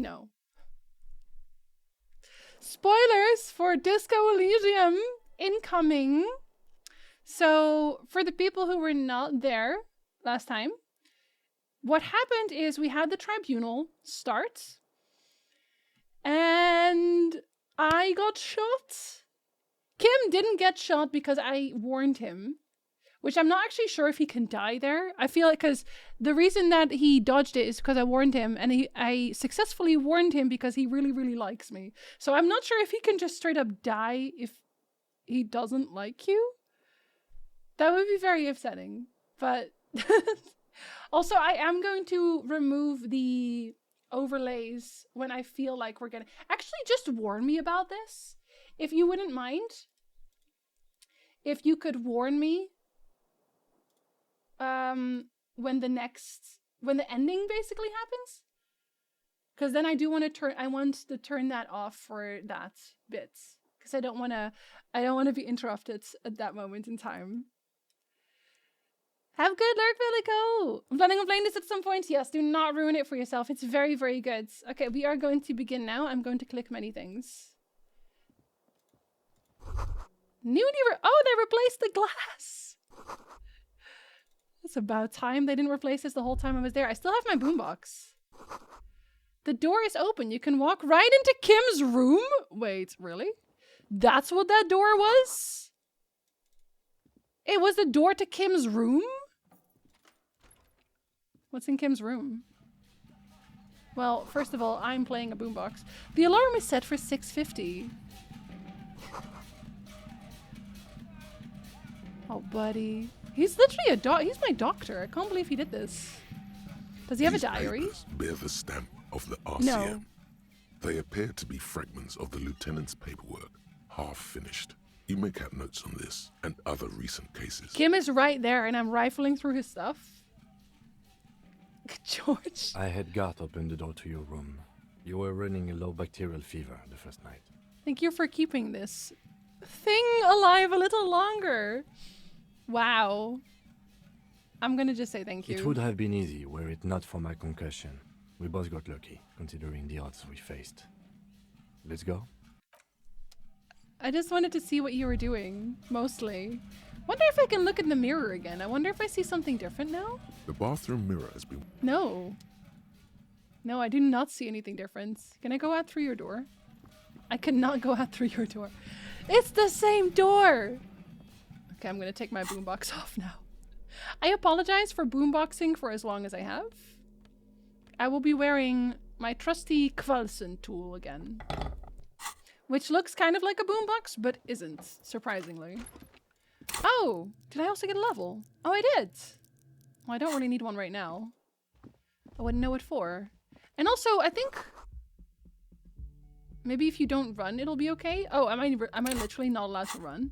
No. Spoilers for Disco Elysium incoming. So, for the people who were not there last time, what happened is we had the tribunal start, and I got shot. Kim didn't get shot because I warned him, which I'm not actually sure if he can die there. I feel like because the reason that he dodged it is because I warned him, and I successfully warned him because he really, really likes me. So I'm not sure if he can just straight up die if he doesn't like you. That would be very upsetting. But also, I am going to remove the overlays when I feel like we're gonna... Actually, just warn me about this. If you wouldn't mind. If you could warn me when the ending basically happens. Because then I want to turn that off for that bit. Because I don't want to be interrupted at that moment in time. Have good Lurk Velico! I'm planning on playing this at some point. Yes, do not ruin it for yourself. It's very, very good. Okay, we are going to begin now. I'm going to click many things. They replaced the glass! It's about time they didn't replace this the whole time I was there. I still have my boombox. The door is open. You can walk right into Kim's room? Wait, really? That's what that door was? It was the door to Kim's room? What's in Kim's room? Well, first of all, I'm playing a boombox. The alarm is set for 6:50. Oh, buddy. He's literally he's my doctor. I can't believe he did this. Does he have a diary? Papers bear the stamp of the RCM. No. They appear to be fragments of the lieutenant's paperwork, half finished. You make out notes on this and other recent cases. Kim is right there, and I'm rifling through his stuff. George. I had Garth open the door to your room. You were running a low bacterial fever the first night. Thank you for keeping this thing alive a little longer. Wow. I'm gonna just say thank you. It would have been easy were it not for my concussion. We both got lucky, considering the odds we faced. Let's go? I just wanted to see what you were doing, mostly. Wonder if I can look in the mirror again. I wonder if I see something different now? The bathroom mirror has been... No. No, I do not see anything different. Can I go out through your door? I cannot go out through your door. It's the same door! Okay, I'm gonna take my boombox off now. I apologize for boomboxing for as long as I have. I will be wearing my trusty Kvalsen tool again. Which looks kind of like a boombox, but isn't, surprisingly. Oh, did I also get a level? Oh, I did. Well, I don't really need one right now. I wouldn't know what for. And also, I think... maybe if you don't run, it'll be okay? Oh, am I literally not allowed to run?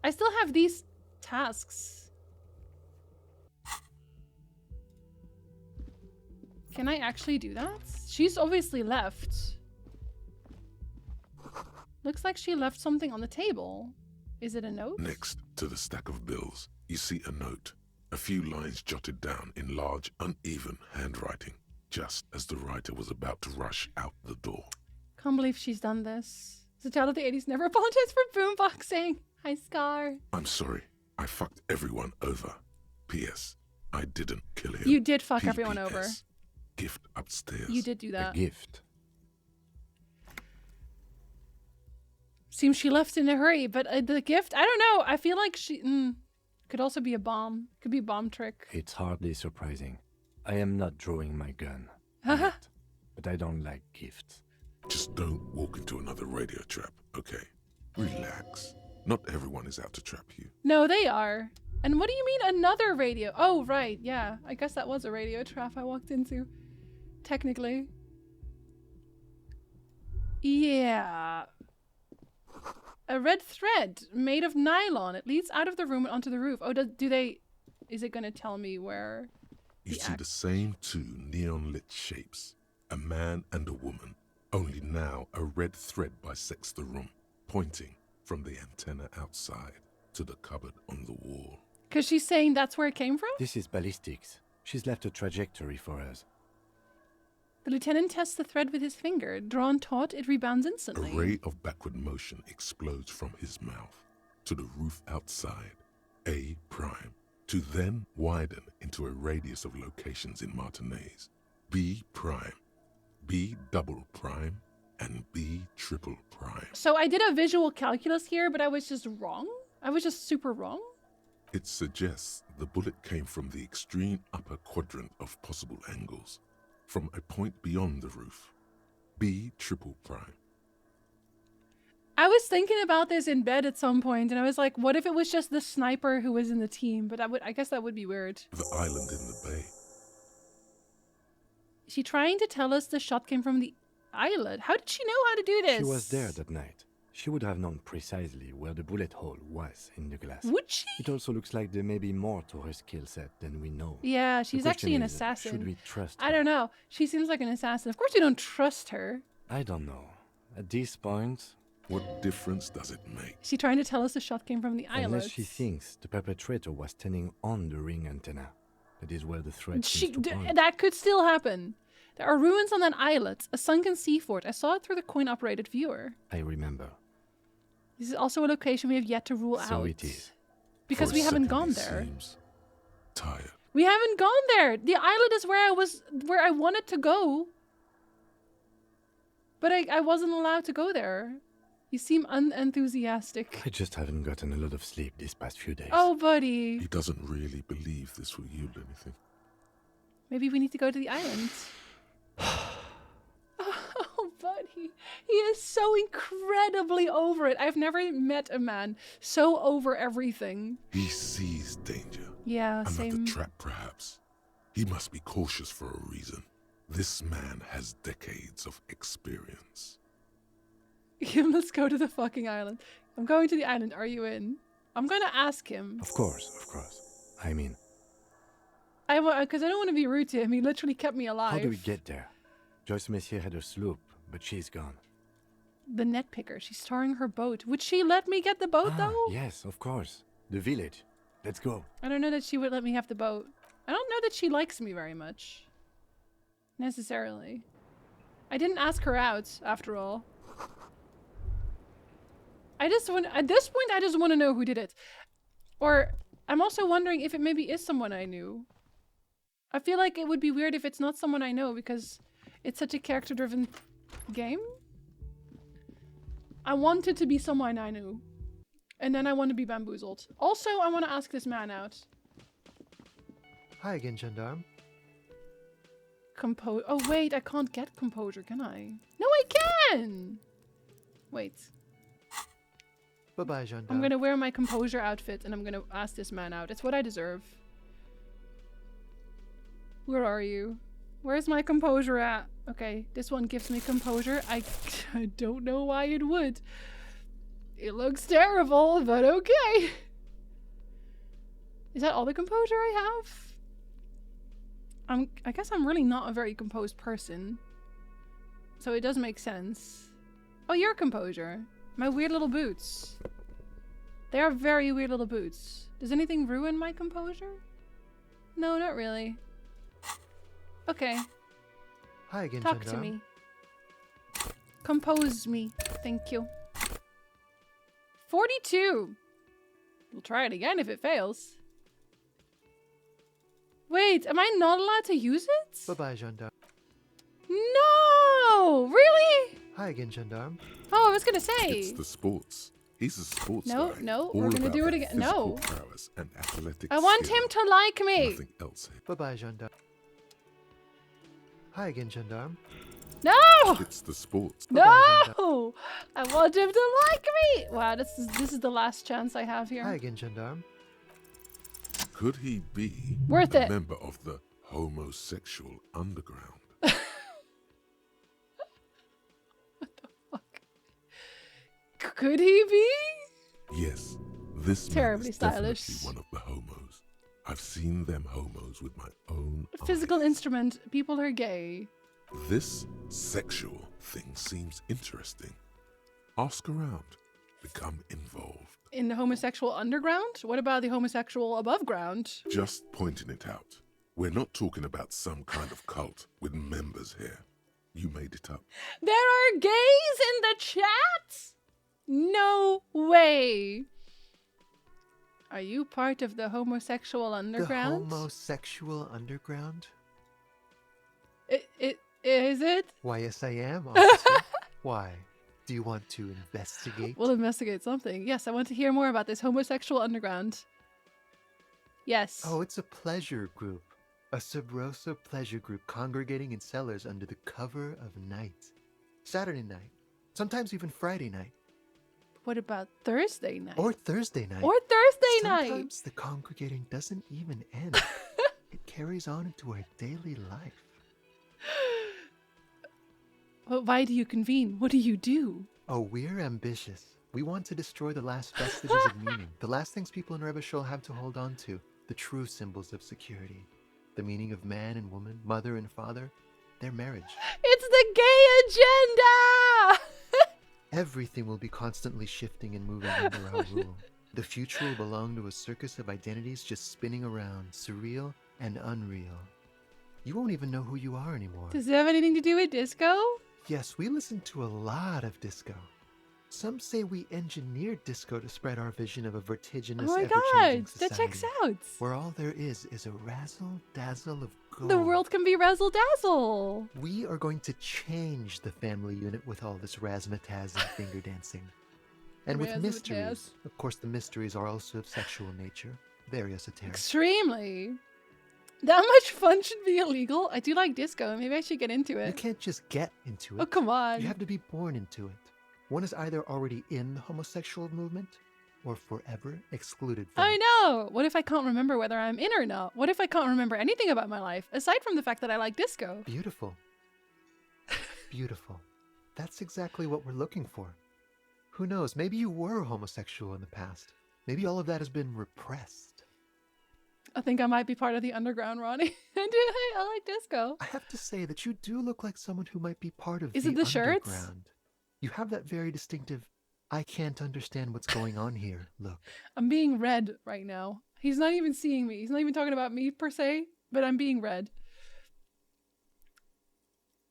I still have these tasks. Can I actually do that? She's obviously left. Looks like she left something on the table. Is it a note? Next to the stack of bills, you see a note. A few lines jotted down in large, uneven handwriting, just as the writer was about to rush out the door. Can't believe she's done this. The child of the 80s never apologized for boomboxing. Hi, Scar. I'm sorry. I fucked everyone over. P.S. I didn't kill him. You did fuck everyone over. Gift upstairs. You did do that. A gift. Seems she left in a hurry, but the gift? I don't know. I feel like she... could also be a bomb. Could be a bomb trick. It's hardly surprising. I am not drawing my gun. Yet, but I don't like gifts. Just don't walk into another radio trap, okay? Relax. Not everyone is out to trap you. No, they are. And what do you mean another radio? Oh, right. Yeah. I guess that was a radio trap I walked into. Technically. Yeah. A red thread made of nylon. It leads out of the room and onto the roof. Oh, do they... is it going to tell me where... You see the same two neon-lit shapes. A man and a woman. Only now a red thread bisects the room, pointing from the antenna outside to the cupboard on the wall. Because she's saying that's where it came from? This is ballistics. She's left a trajectory for us. The lieutenant tests the thread with his finger. Drawn taut, it rebounds A instantly. ray of backward motion explodes from his mouth to the roof outside, A prime, to then widen into a radius of locations in Martinez, B prime, B double prime, and B triple prime. So I did a visual calculus here, but I was just wrong. I was just super wrong. It suggests the bullet came from the extreme upper quadrant of possible angles, from a point beyond the roof, B triple prime. I was thinking about this in bed at some point, and I was like, what if it was just the sniper who was in the team? But I guess that would be weird. The island in the bay. Is she trying to tell us the shot came from the island? How did she know how to do this? She was there that night. She would have known precisely where the bullet hole was in the glass. Would she? It also looks like there may be more to her skill set than we know. Yeah, The she's question actually an is, assassin. Should we trust her? I don't know. She seems like an assassin. Of course you don't trust her. I don't know. At this point, What difference does it make? Is she trying to tell us the shot came from the island? unless she thinks the perpetrator was standing on the ring antenna, that is where the thread seems to point. That could still happen. There are ruins on that islet, a sunken sea fort. I saw it through the coin-operated viewer. I remember. This is also a location we have yet to rule out. So it is. Because For we a haven't second gone he there. seems tired. We haven't gone there. The island is where I wanted to go. But I wasn't allowed to go there. You seem unenthusiastic. I just haven't gotten a lot of sleep these past few days. Oh, buddy. He doesn't really believe this will yield anything. Maybe we need to go to the island. Oh, buddy. He is so incredibly over it. I've never met a man so over everything. He sees danger. Yeah, Another same. trap, perhaps. He must be cautious for a reason. This man has decades of experience. Let's go to the fucking island. I'm going to the island. Are you in? I'm going to ask him. Of course, of course. I mean, Because I don't want to be rude to him. He literally kept me alive. how do we get there? Joyce Messier had a sloop, but she's gone. The net picker. She's towing her boat. Would she let me get the boat, though? Yes, of course. The village. Let's go. I don't know that she would let me have the boat. I don't know that she likes me very much. Necessarily. I didn't ask her out, after all. At this point, I just want to know who did it. Or, I'm also wondering if it maybe is someone I knew. I feel like it would be weird if it's not someone I know, because it's such a character-driven game. I want it to be someone I knew. And then I want to be bamboozled. Also, I want to ask this man out. Hi again, gendarme. Oh, wait, I can't get composure, can I? No, I can! Wait. Bye-bye, gendarme. I'm gonna wear my composure outfit and I'm gonna ask this man out. It's what I deserve. Where are you? Where's my composure at? Okay, this one gives me composure. I don't know why it would. It looks terrible, but okay. Is that all the composure I have? I guess I'm really not a very composed person. So it does make sense. Oh, your composure. My weird little boots. They are very weird little boots. Does anything ruin my composure? No, not really. Okay, Hi again, talk gendarme. to me. Compose me. Thank you. 42. We'll try it again if it fails. Wait, am I not allowed to use it? Bye-bye, gendarme. No! Really? Hi again, gendarme. Oh, I was gonna say. It's the sports. He's a sports No, guy. no, All we're gonna about do it that again. No. physical prowess and athletic I want skill. him to like me. Nothing else. Bye-bye, gendarme. Hi again, gendarme. No! It's the sports. Bye-bye, No! I want him to like me. Wow, this is the last chance I have Hi here. again, gendarme. Could he be Worth a it. member of the homosexual underground? Could he be? Yes, this Terribly man is stylish. definitely one of the homos. I've seen them homos with my own Physical eyes. instrument. People are gay. This sexual thing seems interesting. Ask around. Become involved. In the homosexual underground? What about the homosexual above ground? Just pointing it out. We're not talking about some kind of cult with members here. You made it up. There are gays in the chat? No way. Are you part of the homosexual underground? The homosexual underground? Is it? Why, yes, I am, officer. Why? Do you want to investigate? We'll investigate something. Yes, I want to hear more about this homosexual underground. Yes. Oh, it's a pleasure group. A sub rosa pleasure group congregating in cellars under the cover of night. Saturday night. Sometimes even Friday night. What about Thursday night? Or Thursday night. Or Thursday night. Sometimes the congregating doesn't even end. It carries on into our daily life. But why do you convene? What do you do? Oh, we're ambitious. We want to destroy the last vestiges of meaning. The last things people in Revachol have to hold on to. The true symbols of security. The meaning of man and woman, mother and father, their marriage. It's the gay agenda! Everything will be constantly shifting and moving under our rule. The future will belong to a circus of identities just spinning around, surreal and unreal. You won't even know who you are anymore. Does it have anything to do with disco? Yes, we listen to a lot of disco. Some say we engineered disco to spread our vision of a vertiginous, Oh my ever-changing god, society, that checks out. where all there is a razzle-dazzle of gold. The world can be razzle dazzle. We are going to change the family unit with all this razzmatazz and finger dancing. And with Razzmatazz. mysteries. Of course, the mysteries are also of sexual nature. Very esoteric. Extremely. That much fun should be illegal. I do like disco. Maybe I should get into You it. can't just get into it. Oh, come on. You have to be born into it. One is either already in the homosexual movement or forever excluded from I it. know. What if I can't remember whether I'm in or not? What if I can't remember anything about my life, aside from the fact that I like disco? Beautiful. Beautiful. That's exactly what we're looking for. Who knows? Maybe you were homosexual in the past. Maybe all of that has been repressed. I think I might be part of the underground, Ronnie. I like disco. I have to say that you do look like someone who might be part of Is the it the shirts? underground. You have that very distinctive, I can't understand what's going on here look. I'm being read right now. He's not even seeing me. He's not even talking about me per se, but I'm being read.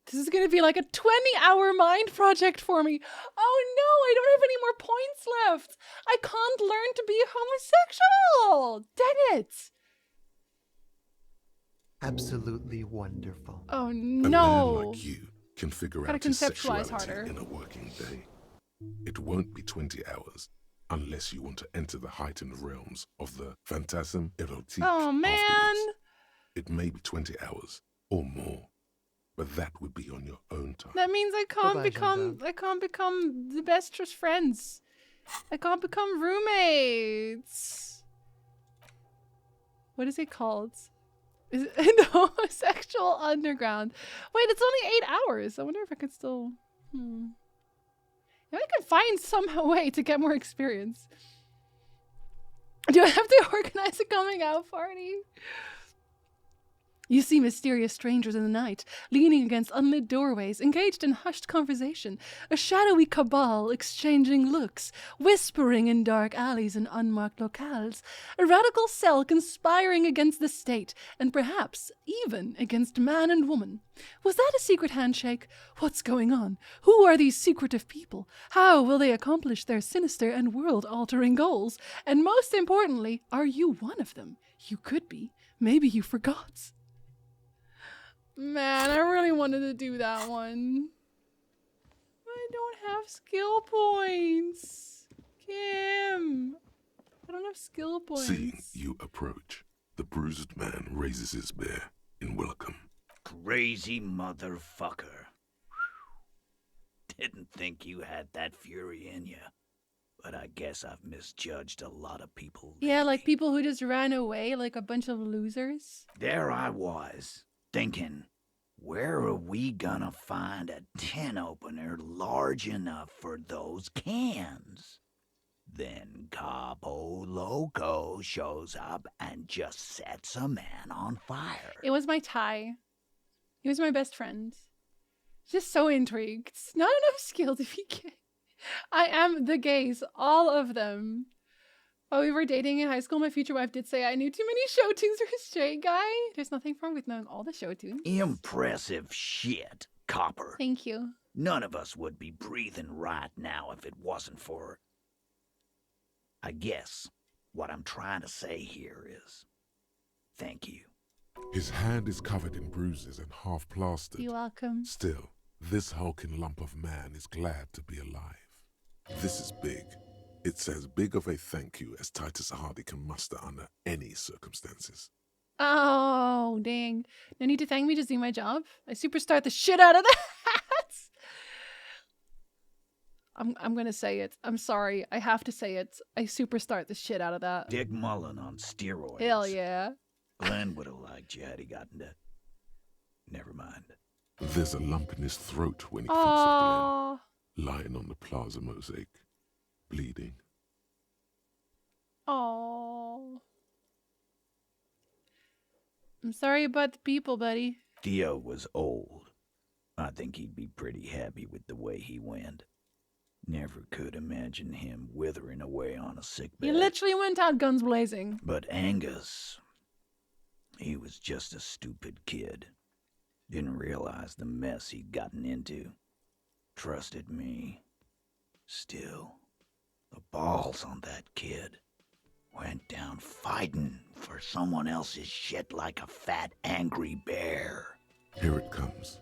This is going to be like a 20-hour mind project for me. Oh no, I don't have any more points left. I can't learn to be homosexual. Dang it. Absolutely wonderful. Oh A man no. like you can figure Gotta out his conceptualize sexuality harder. in a working day. It won't be 20 hours unless you want to enter the heightened realms of the phantasm erotique. Oh man. afterwards. It may be 20 hours or more, but that would be on your own time. That means I can't Bye-bye, become Jeanne I can't become the bestest friends. I can't become roommates. What is it called? Is it the homosexual underground? Wait, it's only 8 hours. I wonder if I could still Maybe I can find some way to get more experience. Do I have to organize a coming out party? You see mysterious strangers in the night, leaning against unlit doorways, engaged in hushed conversation, a shadowy cabal exchanging looks, whispering in dark alleys and unmarked locales, a radical cell conspiring against the state, and perhaps even against man and woman. Was that a secret handshake? What's going on? Who are these secretive people? How will they accomplish their sinister and world-altering goals? And most importantly, are you one of them? You could be. Maybe you forgot. Man, I really wanted to do that one. I don't have skill points. Kim, I don't have skill points. Seeing you approach, the bruised man raises his bear in welcome. Crazy motherfucker. Didn't think you had that fury in you. But I guess I've misjudged a lot of people. Yeah, like lately. people who just ran away like a bunch of losers. There I was, thinking, where are we gonna find a tin opener large enough for those cans? Then Capo Loco shows up and just sets a man on fire. It was my tie. He was my best friend. Just so intrigued. Not enough skill to be gay. I am the gays, all of them. While we were dating in high school, my future wife did say I knew too many show tunes for a straight guy. There's nothing wrong with knowing all the show tunes. Impressive shit, Copper. Thank you. None of us would be breathing right now if it wasn't for... I guess what I'm trying to say here is, thank you. His hand is covered in bruises and half plastered. You're welcome. Still, this hulking lump of man is glad to be alive. This is big. It's as big of a thank you as Titus Hardy can muster under any circumstances. Oh, dang. No need to thank me, just do my job. I superstar the shit out of that. I'm gonna say it. I'm sorry. I have to say it. I superstar the shit out of that. Dick Mullen on steroids. Hell yeah. Glenn would have liked you had he gotten to... Never mind. There's a lump in his throat when he thinks of Aww. Glenn, lying on the plaza mosaic, bleeding. Aww. I'm sorry about the people, buddy. Theo was old. I think he'd be pretty happy with the way he went. Never could imagine him withering away on a sick bed. He literally went out guns blazing. But Angus, he was just a stupid kid. Didn't realize the mess he'd gotten into. Trusted me. Still, the balls on that kid. Went down fighting for someone else's shit like a fat, angry bear. Here it comes.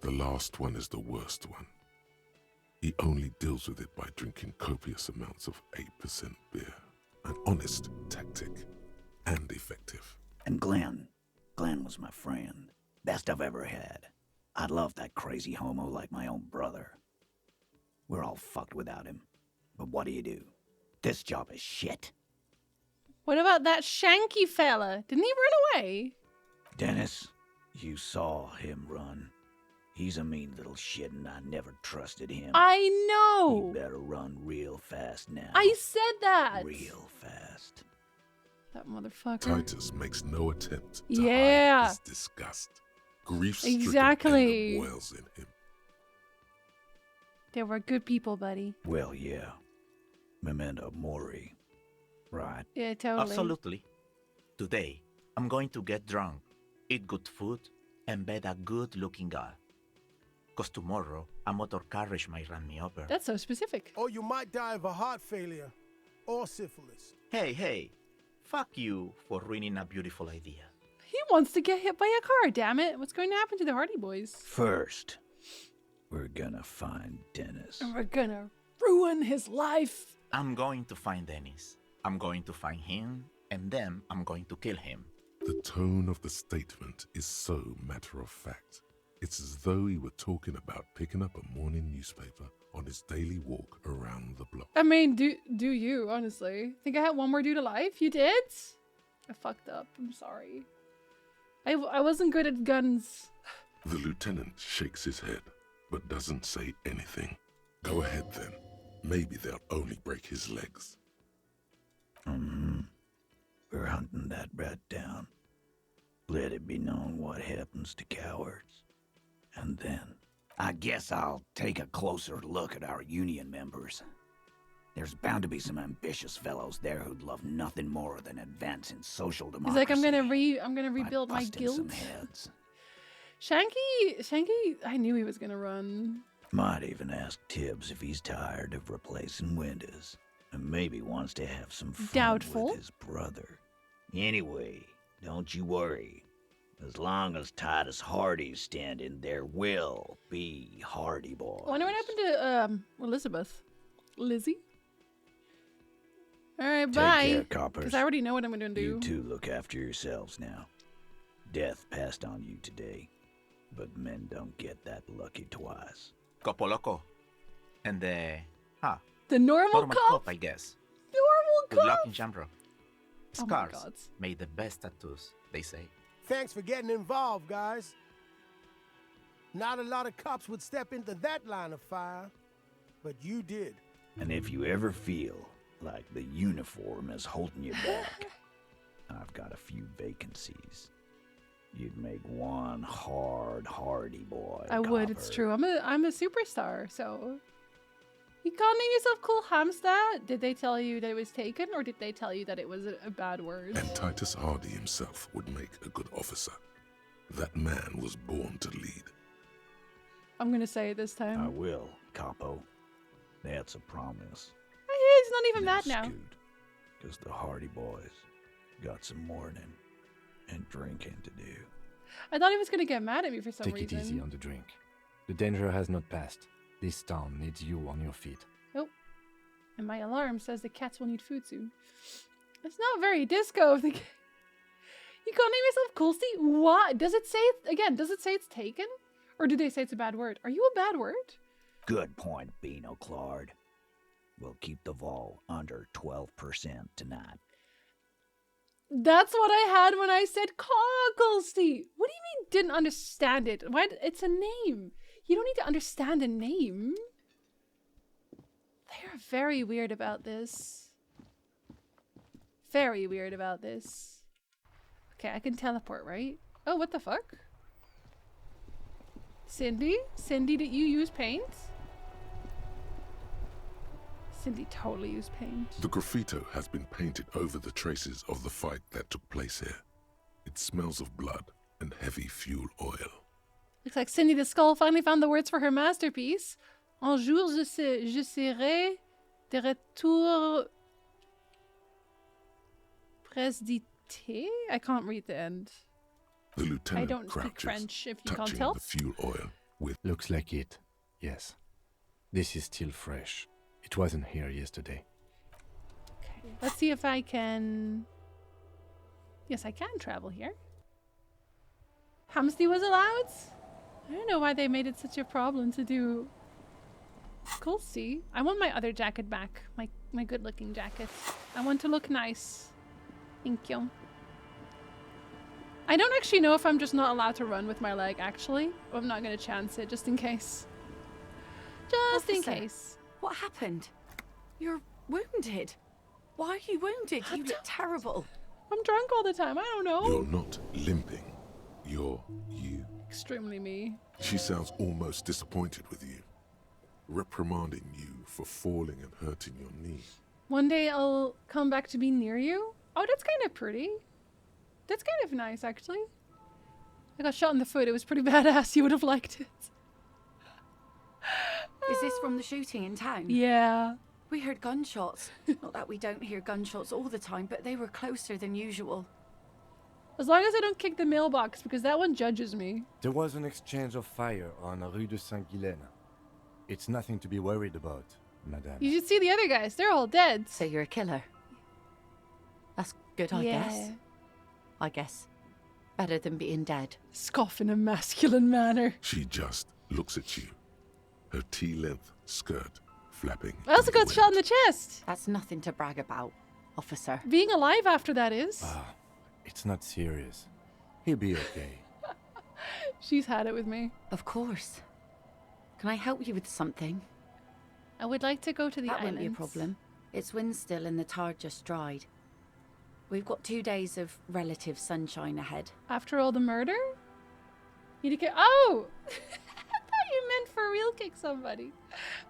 The last one is the worst one. He only deals with it by drinking copious amounts of 8% beer. An honest tactic, and effective. And Glenn was my friend. Best I've ever had. I love that crazy homo like my own brother. We're all fucked without him. But what do? This job is shit. What about that Shanky fella? Didn't he run away? Dennis, you saw him run. He's a mean little shit and I never trusted him. I know. He better run real fast now. I said that. Real fast. That motherfucker. Titus makes no attempt to Yeah. hide his disgust. Grief-stricken Exactly. anger boils in him. They were good people, buddy. Well, yeah. Memento mori. Right. Yeah, totally. Absolutely. Today, I'm going to get drunk, eat good food, and bed a good-looking girl. Because tomorrow, a motor carriage might run me over. That's so specific. Or you might die of a heart failure or syphilis. Hey, fuck you for ruining a beautiful idea. He wants to get hit by a car, damn it. What's going to happen to the Hardy Boys? First, we're gonna find Dennis. And we're gonna ruin his life. I'm going to find Dennis. I'm going to find him, and then I'm going to kill him. The tone of the statement is so matter-of-fact. It's as though he were talking about picking up a morning newspaper on his daily walk around the block. I mean, do you, honestly? Think I had one more dude alive? You did? I fucked up. I'm sorry. I wasn't good at guns. The lieutenant shakes his head, but doesn't say anything. Go ahead then. Maybe they'll only break his legs. We're hunting that rat down. Let it be known what happens to cowards. And then, I guess I'll take a closer look at our union members. There's bound to be some ambitious fellows there who'd love nothing more than advancing social democracy. He's like, I'm gonna rebuild my busting guild. some heads. Shanky, I knew he was gonna run. Might even ask Tibbs if he's tired of replacing windows. And maybe wants to have some fun Doubtful. with his brother. Anyway, don't you worry. As long as Titus Hardy's standing, there will be Hardy Boys. I wonder what happened to Elizabeth. Lizzie? Alright, Take bye. care, coppers. Because I already know what I'm gonna do. You two look after yourselves now. Death passed on you today, but men don't get that lucky twice. Copo Loco. And the... The normal normal cop? cop, I guess. Normal Good luck cop? in Jamrock. Oh my Scars God. made the best tattoos, they say. Thanks for getting involved, guys. Not a lot of cops would step into that line of fire, but you did. And if you ever feel like the uniform is holding you back, I've got a few vacancies. You'd make one Hardy Boy. I would, it's copper. true. I'm a superstar, so... You calling yourself Cool Hamster? Did they tell you that it was taken, or did they tell you that it was a bad word? And Titus Hardy himself would make a good officer. That man was born to lead. I'm gonna say it this I time. will, Capo. That's a promise. He's not even mad now. Scoot, 'cause the Hardy Boys got some mourning and drinking to do. I thought he was gonna get mad at me for some Take reason. it easy on the drink. The danger has not passed. This town needs you on your feet. Oh, and my alarm says the cats will need food soon. It's not very disco of the. You can't name yourself Coolsty? What? Does it say it again? Does it say it's taken? Or do they say it's a bad word? Are you a bad word? Good point, Beano Claude. We'll keep the vol under 12% tonight. That's what I had when I said Coolsty. What do you mean didn't understand it? Why? It's a name. You don't need to understand a name. They are very weird about this. Very weird about this. Okay, I can teleport, right? Oh, what the fuck? Cindy? Cindy, did you use paint? Cindy totally used paint. The graffito has been painted over the traces of the fight that took place here. It smells of blood and heavy fuel oil. Looks like Cindy the Skull finally found the words for her masterpiece. Un jour je serai de retour presdité. I can't read the end. The I lieutenant don't speak crouches, French, if you can't touching tell. the fuel oil with Looks like it. Yes. This is still fresh. It wasn't here yesterday. Okay, let's see if I can... Yes, I can travel here. Hamsty was allowed? I don't know why they made it such a problem to do... Coolsty. I want my other jacket back. My good-looking jacket. I want to look nice. Thank you. I don't actually know if I'm just not allowed to run with my leg, actually. I'm not going to chance it, just in case. Just in Officer, case. What happened? You're wounded. Why are you wounded? You look terrible. I'm drunk all the time. I don't know. You're not limping. You're you. Extremely me. She sounds almost disappointed with you, reprimanding you for falling and hurting your knee. One day I'll come back to be near you. Oh, that's kind of pretty. That's kind of nice, actually. I got shot in the foot. It was pretty badass. You would have liked it. Is this from the shooting in town? Yeah. We heard gunshots. Not that we don't hear gunshots all the time, but they were closer than usual. As long as I don't kick the mailbox, because that one judges me. There was an exchange of fire on Rue de Saint-Guylaine. It's nothing to be worried about, madame. You should see the other guys. They're all dead. So you're a killer. That's good, I guess. I guess. Better than being dead. Scoff in a masculine manner. She just looks at you, her tea-length skirt flapping. I also in the got shot in wind. the chest. That's nothing to brag about, officer. Being alive after that is. It's not serious. He'll be okay. She's had it with me. Of course. Can I help you with something? I would like to go to the That islands. won't be a problem. It's wind still and the tar just dried. We've got 2 days of relative sunshine ahead. After all the murder? You to Oh! I thought you meant for real kick somebody.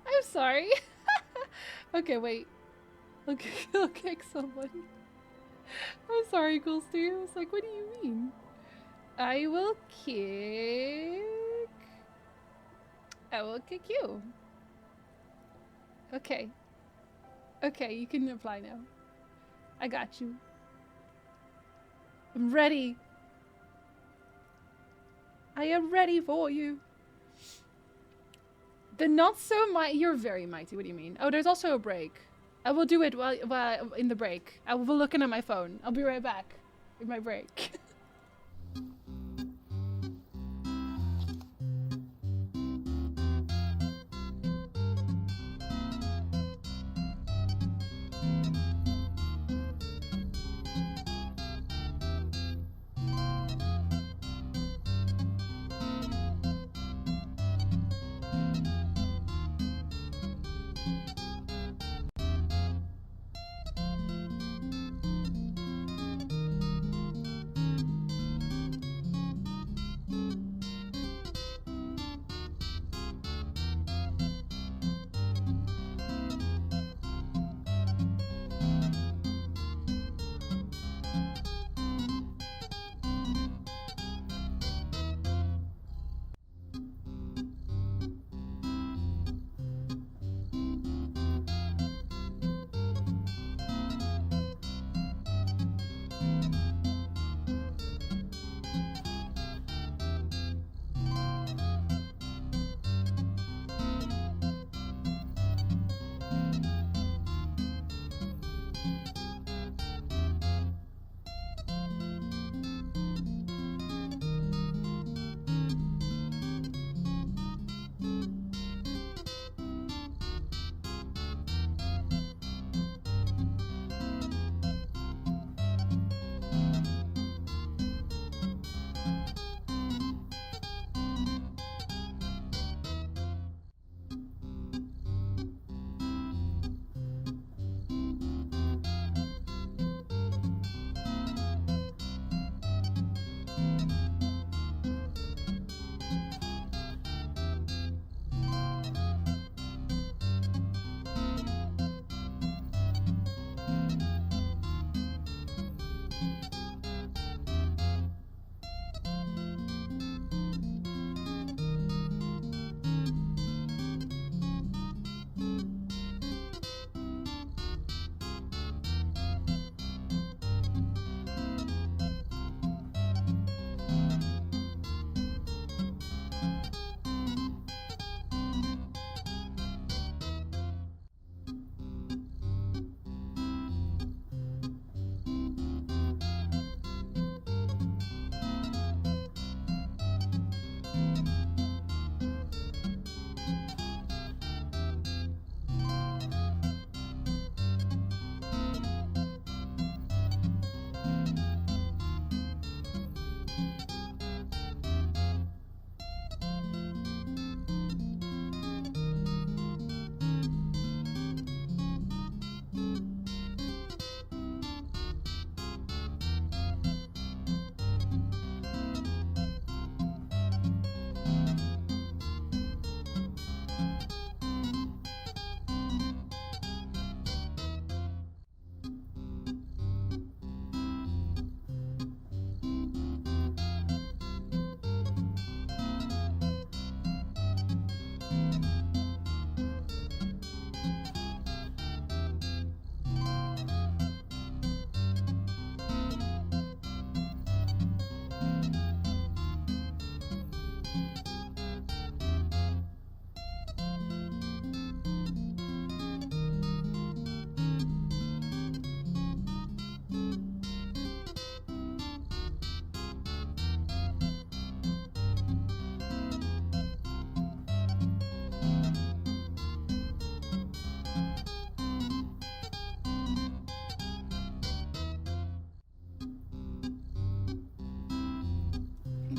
I'm sorry. Okay, wait. Okay, I'll kick somebody. I'm sorry, Coolsty. I was like, what do you mean? I will kick you. Okay. Okay, you can apply now. I got you. I'm ready. I am ready for you. The not so mighty. You're very mighty. What do you mean? Oh, there's also a break. I will do it while in the break. I will be looking at my phone. I'll be right back in my break.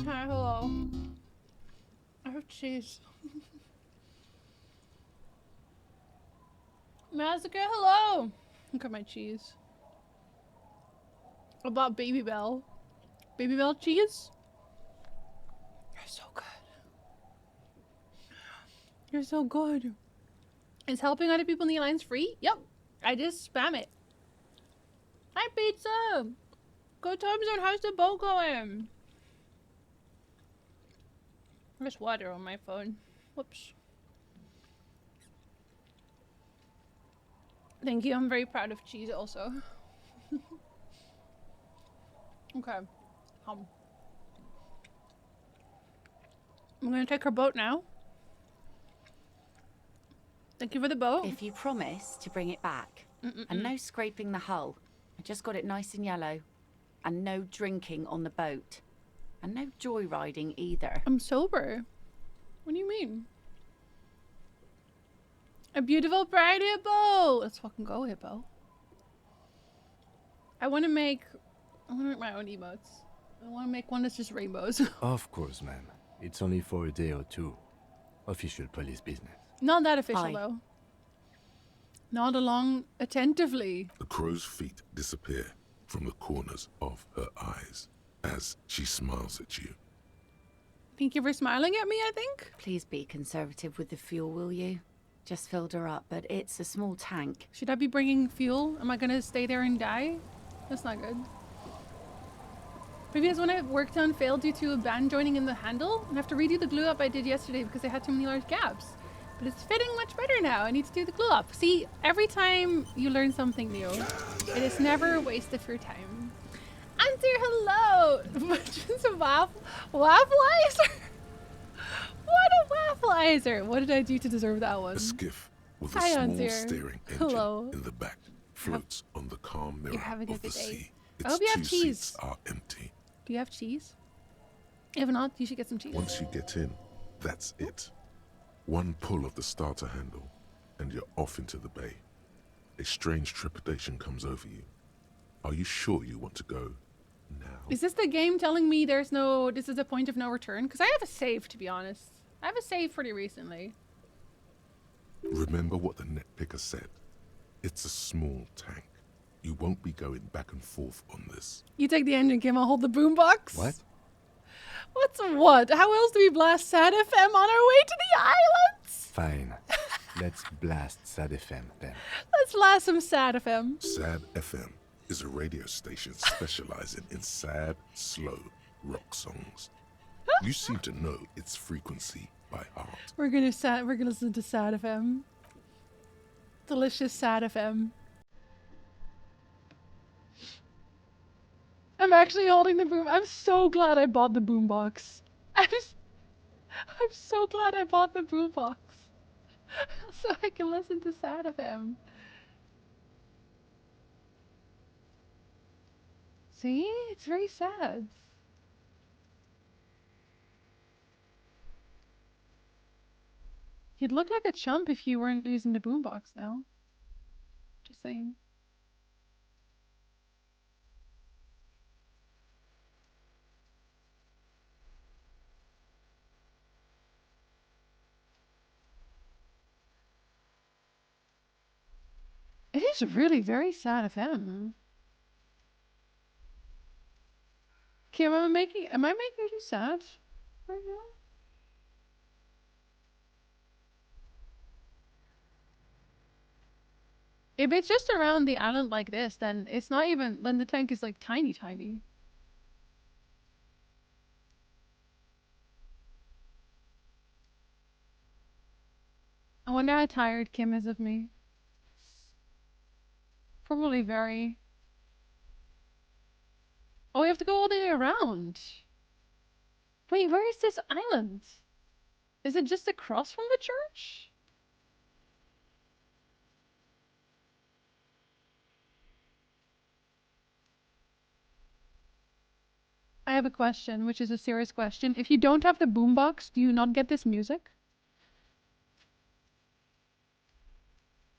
Hi, hello. I have cheese. Massacre, hello. Look at my cheese. I bought Baby Bell. Baby Bell cheese? You're so good. You're so good. Is helping other people in the alliance free? Yep. I just spam it. Hi, pizza. Good time zone. How's the boat going? There's water on my phone. Whoops. Thank you. I'm very proud of cheese also. Okay. I'm gonna take her boat now. Thank you for the boat. If you promise to bring it back, and no scraping the hull. I just got it nice and yellow. And no drinking on the boat. And no joyriding either. I'm sober. What do you mean? A beautiful pride hippo! Let's fucking go, hippo. I want to make my own emotes. I want to make one that's just rainbows. Of course, ma'am. It's only for a day or two. Official police business. Not that official, Hi. though. Nod along attentively. The crow's feet disappear from the corners of her eyes as she smiles at you. Thank you for smiling at me, I think. Please be conservative with the fuel, will you? Just filled her up, but it's a small tank. Should I be bringing fuel? Am I gonna stay there and die? That's not good. Previous one I worked on failed due to a band joining in the handle, and I have to redo the glue up I did yesterday because I had too many large gaps. But it's fitting much better now. I need to do the glue up. See, every time you learn something new, it is never a waste of your time. Answer hello! Just a waffleizer? What a waffleizer! What did I do to deserve that one? A skiff with a Hi, small Anzir. steering engine Hello. in the back floats on the calm mirror having a of the good day. sea. I hope you have Its cheese. two seats are empty. Do you have cheese? If not, you should get some cheese. Once you get in, that's it. One pull of the starter handle, and you're off into the bay. A strange trepidation comes over you. Are you sure you want to go now? Is this the game telling me this is a point of no return? Because I have a save, to be honest. I have a save pretty recently. Remember what the net picker said. It's a small tank. You won't be going back and forth on this. You take the engine, Kim. I'll hold the boombox. What? What's what? How else do we blast Sad FM on our way to the islands? Fine. Let's blast Sad FM then. Let's blast some Sad FM. Sad FM is a radio station specializing in sad, slow rock songs. You seem to know its frequency by heart. We're gonna listen to Sad FM. Delicious Sad FM. I'm actually holding the boom. I'm so glad I bought the boombox. I'm so glad I bought the boombox. So I can listen to Sad FM. See? It's very sad. You'd look like a chump if you weren't using the boombox now. Just saying. It is really very sad FM. Kim, am I making you sad right now? If it's just around the island like this, then it's not even, then the tank is like tiny, tiny. I wonder how tired Kim is of me. Probably very. Oh, we have to go all the way around. Wait, where is this island? Is it just across from the church? I have a question, which is a serious question. If you don't have the boombox, do you not get this music?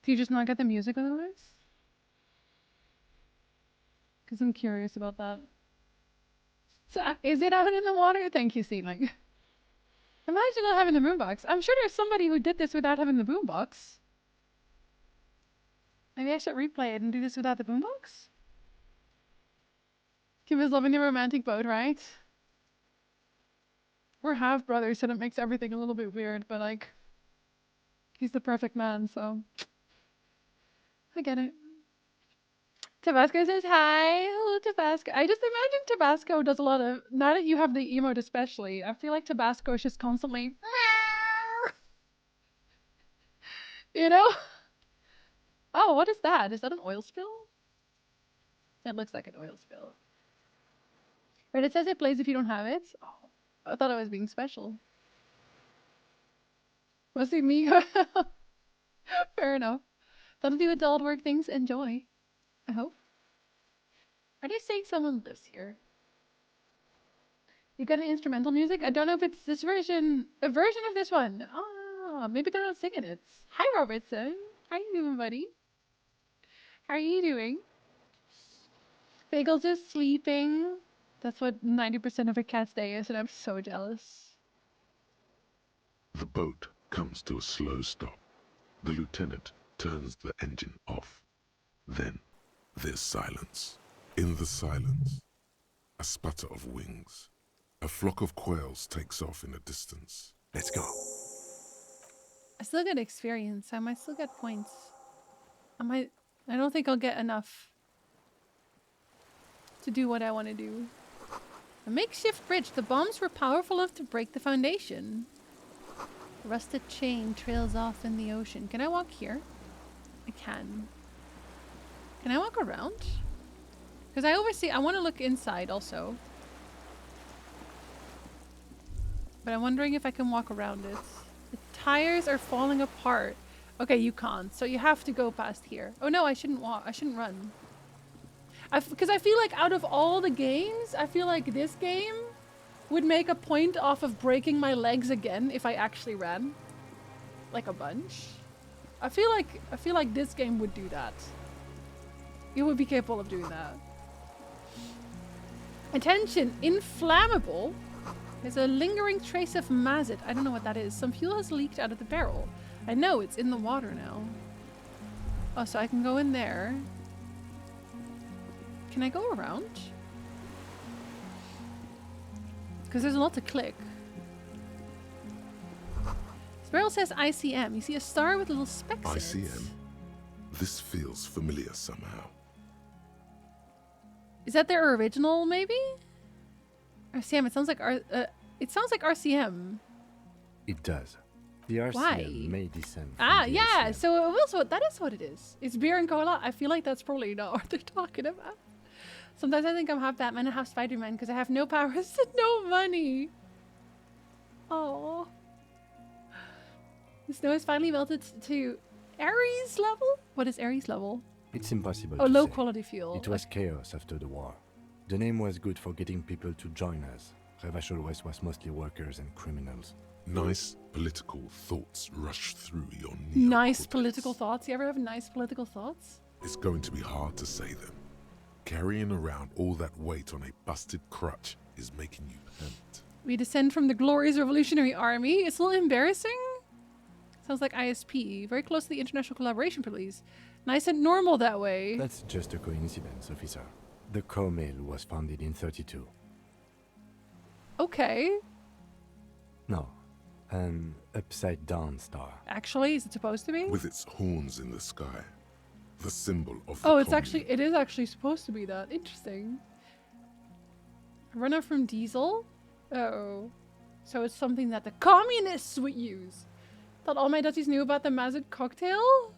Do you just not get the music otherwise? Because I'm curious about that. So, is it out in the water? Thank you, Ceiling. Imagine not having the boombox. I'm sure there's somebody who did this without having the boombox. Maybe I should replay it and do this without the boombox? Kim is loving the romantic boat, right? We're half brothers, so that makes everything a little bit weird, but like, he's the perfect man, so I get it. Tabasco says hi. Hello, Tabasco. I just imagine Tabasco does a lot of, now that you have the emote especially, I feel like Tabasco is just constantly, you know? Oh, what is that? Is that an oil spill? It looks like an oil spill. But it says it plays if you don't have it. Oh, I thought I was being special. Must be me. Fair enough. Don't do adult work things. Enjoy. I hope. Are they saying someone lives here? You got any instrumental music? I don't know if it's this version, a version of this one. Ah, maybe they're not singing it. Hi, Robertson. How you doing, buddy? How are you doing? Bagels is sleeping. That's what 90% of a cat's day is, and I'm so jealous. The boat comes to a slow stop. The lieutenant turns the engine off. Then there's silence. In the silence, a sputter of wings. A flock of quails takes off in the distance. Let's go. I still get experience. I might still get points. I don't think I'll get enough to do what I want to do. A makeshift bridge. The bombs were powerful enough to break the foundation. A rusted chain trails off in the ocean. Can I walk here? I can. Can I walk around? Because I want to look inside also. But I'm wondering if I can walk around it. The tires are falling apart. Okay, you can't. So you have to go past here. Oh no, I shouldn't walk. I shouldn't run. Because I feel like out of all the games, I feel like this game would make a point off of breaking my legs again if I actually ran. Like a bunch. I feel like this game would do that. It would be capable of doing that. Attention, inflammable. There's a lingering trace of mazit. I don't know what that is. Some fuel has leaked out of the barrel. I know, it's in the water now. Oh, so I can go in there. Can I go around? Because there's a lot to click. This barrel says ICM. You see a star with little specks in it. ICM? This feels familiar somehow. Is that their original, maybe? RCM. It sounds like RCM. It does. The RCM Why? may descend from Ah, the yeah. ACM. So it was what that is. What it is. It's beer and cola. I feel like that's probably not what they're talking about. Sometimes I think I'm half Batman and half Spider-Man because I have no powers and no money. Oh. The snow has finally melted to Ares level. What is Ares level? It's impossible Oh, to low say. quality fuel. It was chaos after the war. The name was good for getting people to join us. Revachol West was mostly workers and criminals. Nice political thoughts rush through your Nice neocortex. political thoughts. You ever have nice political thoughts? It's going to be hard to say them. Carrying around all that weight on a busted crutch is making you pant. We descend from the glorious Revolutionary Army. It's a little embarrassing. Sounds like ISP. Very close to the International Collaboration Police. Nice and normal that way. That's just a coincidence, officer. The Co-Mail was founded in 32. Okay. No, an upside-down star. Actually, is it supposed to be? With its horns in the sky. The symbol of the Oh, it commune. is actually supposed to be that. Interesting. A runner from diesel? Oh. So it's something that the communists would use. Thought all my Dutchies knew about the Mazet cocktail?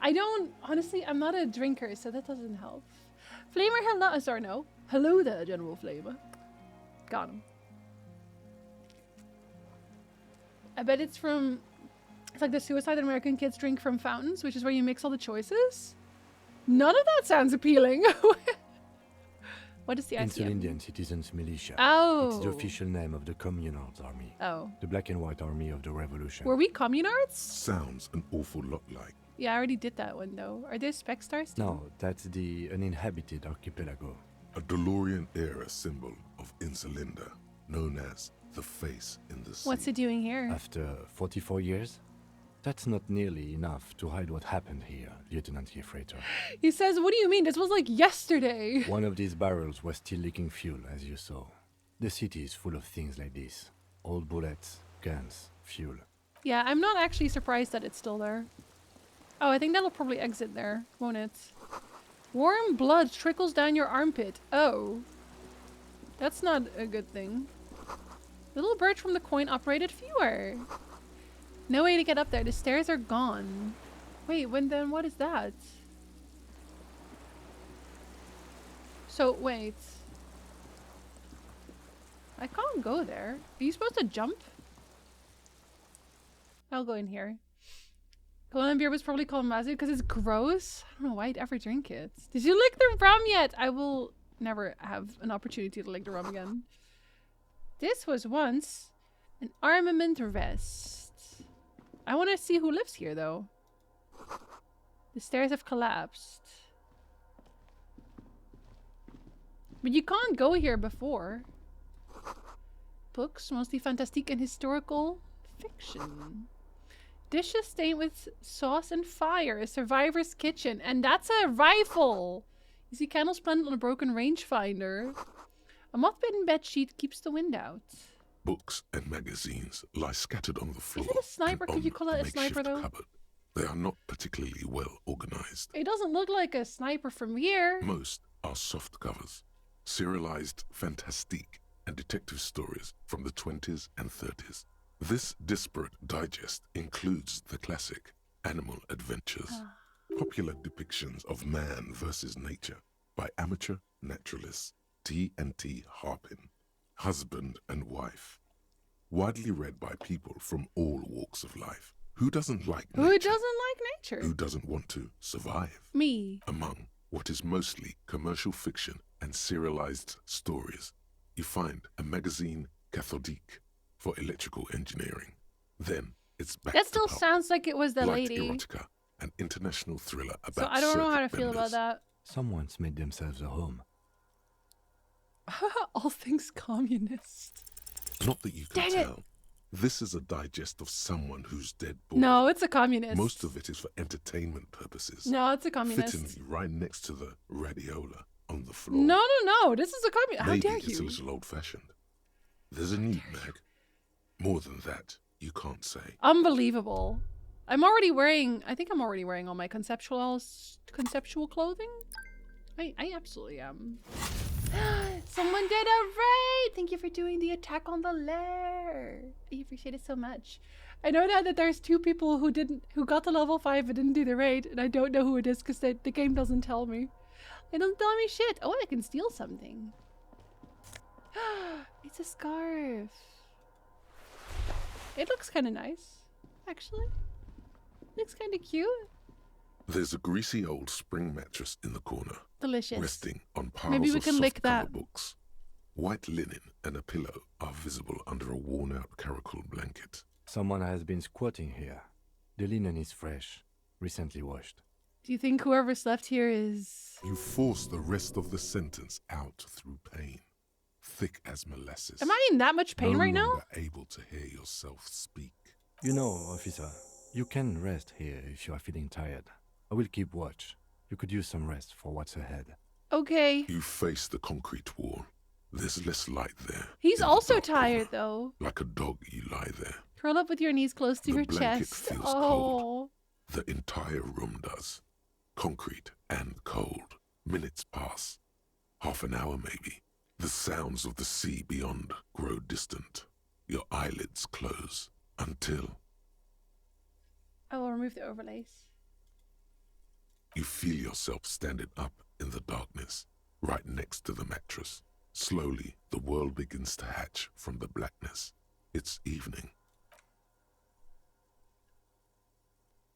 I don't, honestly, I'm not a drinker, so that doesn't help. Flamer, hello, sorry, no. Hello there, General Flamer. Got him. I bet it's like the suicide that American kids drink from fountains, which is where you mix all the choices. None of that sounds appealing. What is the Insular ICM? Indian Citizens Militia. Oh. It's the official name of the Communards Army. Oh. The black and white army of the revolution. Were we communards? Sounds an awful lot like. Yeah, I already did that one though. Are there spec stars? No, that's the uninhabited archipelago. A DeLorean era symbol of of Insulinda, known as the Face in the Sea. What's it doing here? After 44 years? That's not nearly enough to hide what happened here, Lieutenant Yefreiter. He says, what do you mean? This was like yesterday. One of these barrels was still leaking fuel, as you saw. The city is full of things like this. Old bullets, guns, fuel. Yeah, I'm not actually surprised that it's still there. Oh, I think that'll probably exit there, won't it? Warm blood trickles down your armpit. Oh. That's not a good thing. Little bird from the coin-operated viewer. No way to get up there. The stairs are gone. Wait, then what is that? So, wait. I can't go there. Are you supposed to jump? I'll go in here. Golden beer was probably called Mazu because it's gross. I don't know why I'd ever drink it. Did you lick the rum yet? I will never have an opportunity to lick the rum again. This was once an armament vest. I want to see who lives here, though. The stairs have collapsed. But you can't go here before. Books, mostly fantastique and historical fiction. Dishes stained with sauce and fire. A survivor's kitchen. And that's a rifle! You see candles planted on a broken rangefinder. A moth-bitten bedsheet keeps the wind out. Books and magazines lie scattered on the floor. Is it a sniper? and Could you on call it a sniper, makeshift though? cupboard. They are not particularly well organized. It doesn't look like a sniper from here. Most are soft covers, serialized fantastique and detective stories from the 20s and 30s. This disparate digest includes the classic Animal Adventures, popular depictions of man versus nature by amateur naturalists T&T Harpin, husband and wife. Widely read by people from all walks of life. Who doesn't like nature? Who doesn't like nature? Who doesn't want to survive? Me. Among what is mostly commercial fiction and serialized stories, you find a magazine cathodique for electrical engineering. Then it's back That to still pulp, sounds like it was the light lady. erotica, an international thriller So about I don't know how to circuit feel about benders. that. Someone's made themselves a home. All things communist. Not that you can Dang it. tell. This is a digest of someone who's dead bored. No, it's a communist. Most of it is for entertainment purposes. No, it's a communist. Fittingly right next to the radiola on the floor. No, no, no. This is a communist. How Maybe dare it's a you? little old-fashioned. There's a need, Mag. More than that, you can't say. Unbelievable. I'm already wearing, I think I'm already wearing all my conceptual clothing. I absolutely am. Someone did a raid! Thank you for doing the attack on the lair. I appreciate it so much. I know now that there's two people who got to level 5 but didn't do the raid, and I don't know who it is because the game doesn't tell me. It doesn't tell me shit. Oh, I can steal something. It's a scarf. It looks kind of nice, actually. Looks kind of cute. There's a greasy old spring mattress in the corner, Delicious. resting on piles Maybe we of can lick softcover that. books. White linen and a pillow are visible under a worn-out caracal blanket. Someone has been squatting here. The linen is fresh, recently washed. Do you think whoever slept here is... You force the rest of the sentence out through pain, thick as molasses. Am I in that much pain no right now? longer able to hear yourself speak. You know, officer, you can rest here if you are feeling tired. I will keep watch. You could use some rest for what's ahead. Okay. You face the concrete wall. There's less light there. He's in the also dark tired, corner. though. Like a dog, you lie there. Curl up with your knees close to The your blanket chest. feels Oh. cold. The entire room does. Concrete and cold. Minutes pass. Half an hour, maybe. The sounds of the sea beyond grow distant. Your eyelids close until I will remove the overlays. you feel yourself standing up in the darkness, right next to the mattress. Slowly, the world begins to hatch from the blackness. It's evening.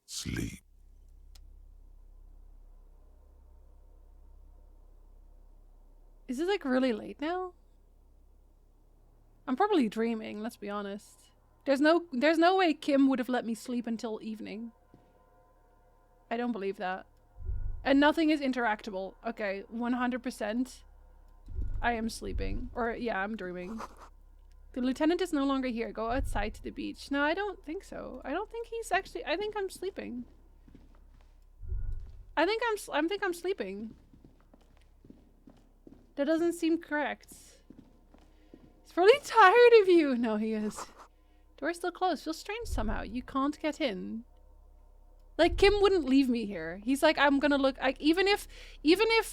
Sleep. Is it like really late now? I'm probably dreaming, let's be honest. There's no way Kim would have let me sleep until evening. I don't believe that. And nothing is interactable. Okay, 100%. I am sleeping. Or, yeah, I'm dreaming. The lieutenant is no longer here. Go outside to the beach. No, I don't think so. I don't think he's actually... I think I'm sleeping. I think I'm sleeping. That doesn't seem correct. He's probably tired of you. No, he is. Door's still closed. Feels strange somehow. You can't get in. Like, Kim wouldn't leave me here. He's like, I'm gonna look... Like, even if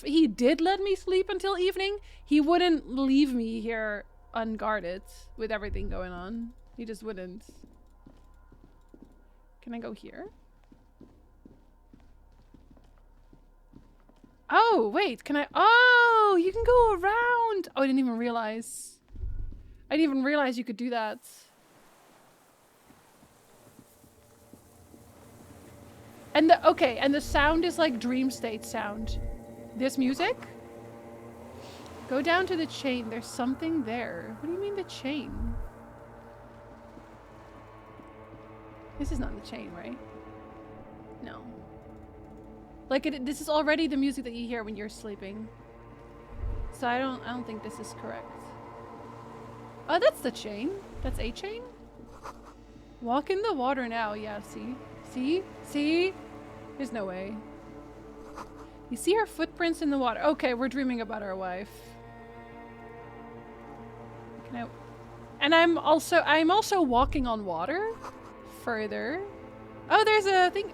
he did let me sleep until evening, he wouldn't leave me here unguarded with everything going on. He just wouldn't. Can I go here? Oh, wait. Can I... Oh, you can go around. Oh, I didn't even realize. I didn't even realize you could do that. And the sound is like dream state sound. This music? Go down to the chain. There's something there. What do you mean the chain? This is not the chain, right? No. Like this is already the music that you hear when you're sleeping. So I don't think this is correct. Oh, that's the chain. That's a chain? Walk in the water now. Yeah, see? See? See? There's no way. You see her footprints in the water. Okay, we're dreaming about our wife. Can I... And I'm also walking on water. Further. Oh, there's a thing.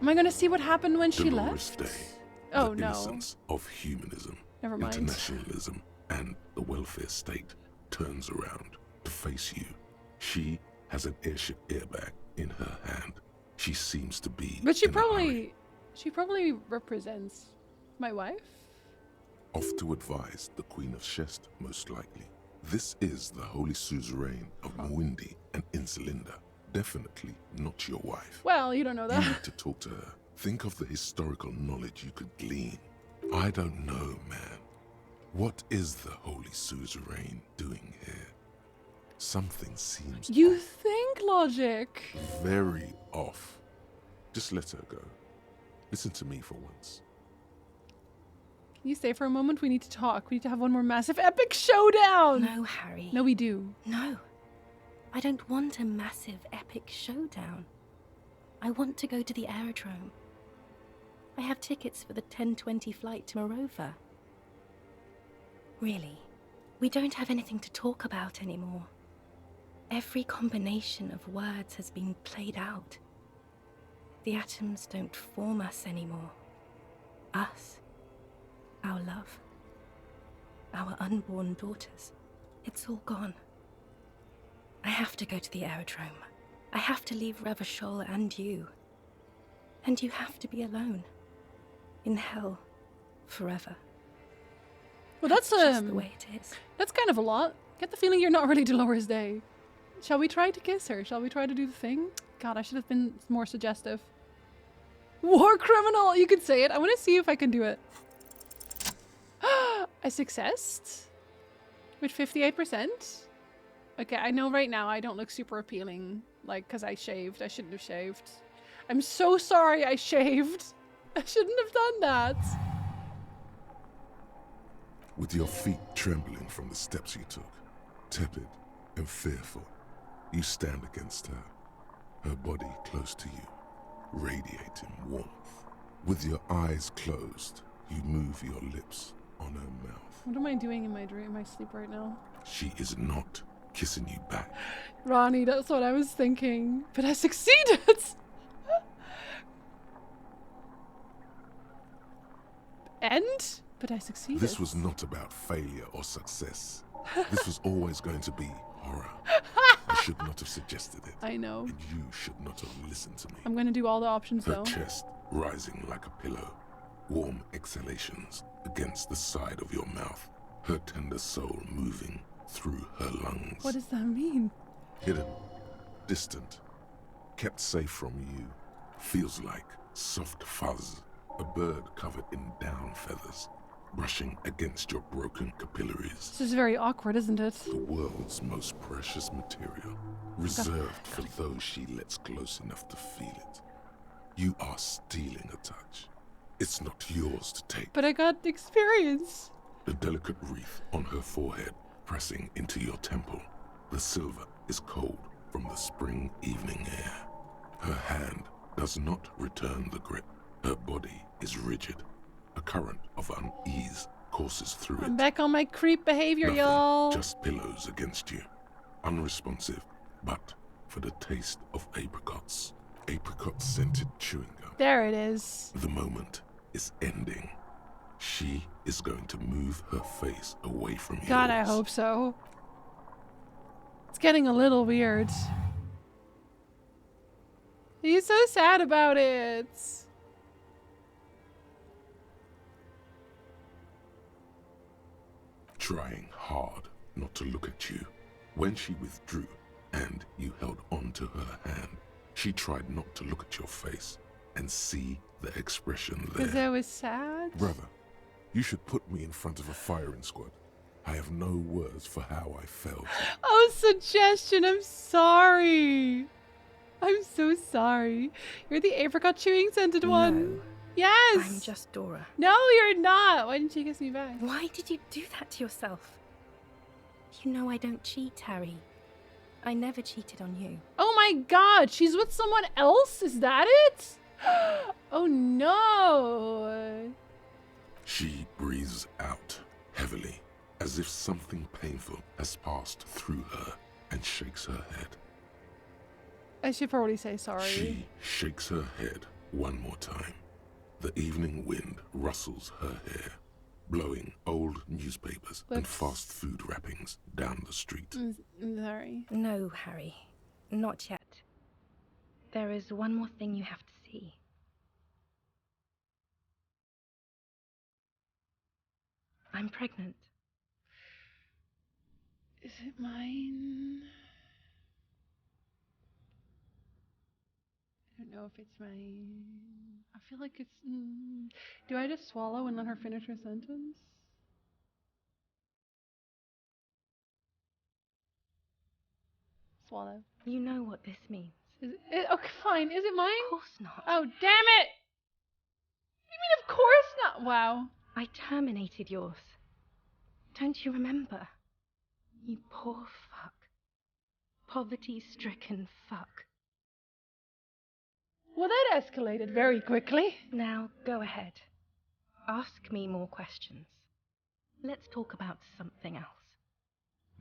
Am I gonna see what happened when she left? Day, oh the no. innocence of humanism, Never mind. internationalism, and the welfare state turns around to face you. She has an airship airbag in her hand. She seems to be. But she in a hurry. probably represents my wife. Off to advise the Queen of Shest, most likely. This is the Holy Suzerain of Mwindi and Insulinda. Definitely not your wife. Well, you don't know that. You need to talk to her. Think of the historical knowledge you could glean. I don't know, man. What is the Holy Suzerain doing here? Something seems You off. think logic. Very off. Just let her go. Listen to me for once. Can you stay for a moment? We need to talk. We need to have one more massive epic showdown. No, Harry. No, we do. No. I don't want a massive epic showdown. I want to go to the aerodrome. I have tickets for the 10:20 flight to Morova. Really, we don't have anything to talk about anymore. Every combination of words has been played out. The atoms don't form us anymore. Us. Our love. Our unborn daughters. It's all gone. I have to go to the aerodrome. I have to leave Revachol and you. And you have to be alone. In hell. Forever. Well, that's just the way it is. That's kind of a lot. Get the feeling you're not really Dolores Day. Shall we try to kiss her? Shall we try to do the thing? God, I should have been more suggestive. War criminal! You could say it. I want to see if I can do it. I successed? With 58%? Okay, I know right now I don't look super appealing. Like, because I shaved. I shouldn't have shaved. I'm so sorry I shaved. I shouldn't have done that. With your feet trembling from the steps you took, tepid and fearful, you stand against her, her body close to you, radiating warmth. With your eyes closed, you move your lips on her mouth. What am I doing in my dream, my sleep right now? She is not kissing you back. Ronnie, that's what I was thinking. But I succeeded! End? But I succeeded. This was not about failure or success. This was always going to be horror. I should not have suggested it. I know. And you should not have listened to me. I'm going to do all the options, Her though. chest rising like a pillow. Warm exhalations against the side of your mouth. Her tender soul moving through her lungs. What does that mean? Hidden, distant, kept safe from you. Feels like soft fuzz. A bird covered in down feathers, brushing against your broken capillaries. This is very awkward, isn't it? The world's most precious material, reserved for those she lets close enough to feel it. You are stealing a touch, It's not yours to take. But I got experience. The delicate wreath on her forehead pressing into your temple. The silver is cold from the spring evening air. Her hand does not return the grip. Her body is rigid. A current of unease courses through I'm it. back on my creep behavior, Nothing, y'all. just pillows against you. Unresponsive, but for the taste of apricots. Apricot-scented chewing gum. There it is. The moment is ending. She is going to move her face away from yours. God, I hope so. It's getting a little weird. He's so sad about it. Trying hard not to look at you. When she withdrew and you held on to her hand, she tried not to look at your face and see the expression Because there. I was sad. Brother, you should put me in front of a firing squad. I have no words for how I felt. Oh, suggestion. I'm sorry. I'm so sorry. You're the apricot chewing scented one. No. Yes. I'm just Dora. No, you're not. Why didn't you kiss me back? Why did you do that to yourself? You know I don't cheat, Harry. I never cheated on you. Oh my god, she's with someone else? Is that it? Oh no. She breathes out heavily, as if something painful has passed through her, and shakes her head. I should probably say sorry. She shakes her head one more time. The evening wind rustles her hair, blowing old newspapers and Let's- fast food wrappings down the street. I'm sorry. No, Harry. Not yet. There is one more thing you have to see. I'm pregnant. Is it mine? I don't know if it's mine. I feel like it's... Do I just swallow and let her finish her sentence? Swallow. You know what this means. Is it, okay, fine. Is it mine? Of course not. Oh, damn it! You mean of course not? Wow. I terminated yours. Don't you remember? You poor fuck. Poverty-stricken fuck. Well, that escalated very quickly. Now, go ahead. Ask me more questions. Let's talk about something else.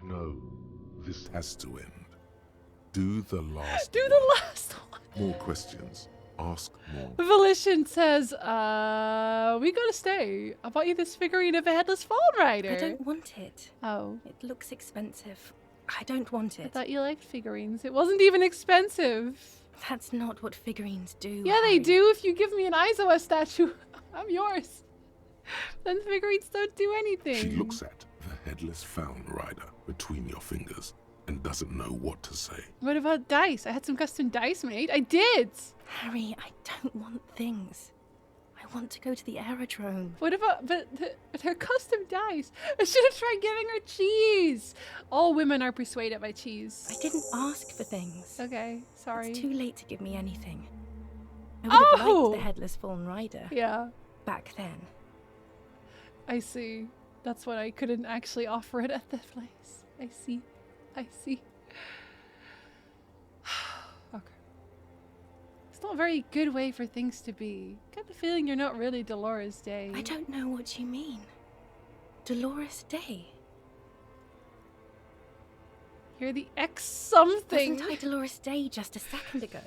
No, this has to end. Do the last Do one. the last one. More questions. Ask more. Volition says, we gotta stay. I bought you this figurine of a headless Fallen Rider. I don't want it. Oh. It looks expensive. I don't want I it. thought you liked figurines. It wasn't even expensive. That's not what figurines do. Yeah, they Harry. do. If you give me an Aizawa statue, I'm yours. Then figurines don't do anything. She looks at the headless Fallen Rider between your fingers and doesn't know what to say. What about dice? I had some custom dice made. I did. Harry, I don't want things. I want to go to the aerodrome. What about, but her custom dice? I should have tried giving her cheese. All women are persuaded by cheese. I didn't ask for things. Okay, sorry. It's too late to give me anything. I would have Oh! liked the headless Fallen Rider Yeah, back then. I see. That's why I couldn't actually offer it at the place. I see. I see. Okay. It's not a very good way for things to be. I get the feeling you're not really Dolores Day. I don't know what you mean. Dolores Day. You're the X something. Wasn't I Dolores Day just a second ago?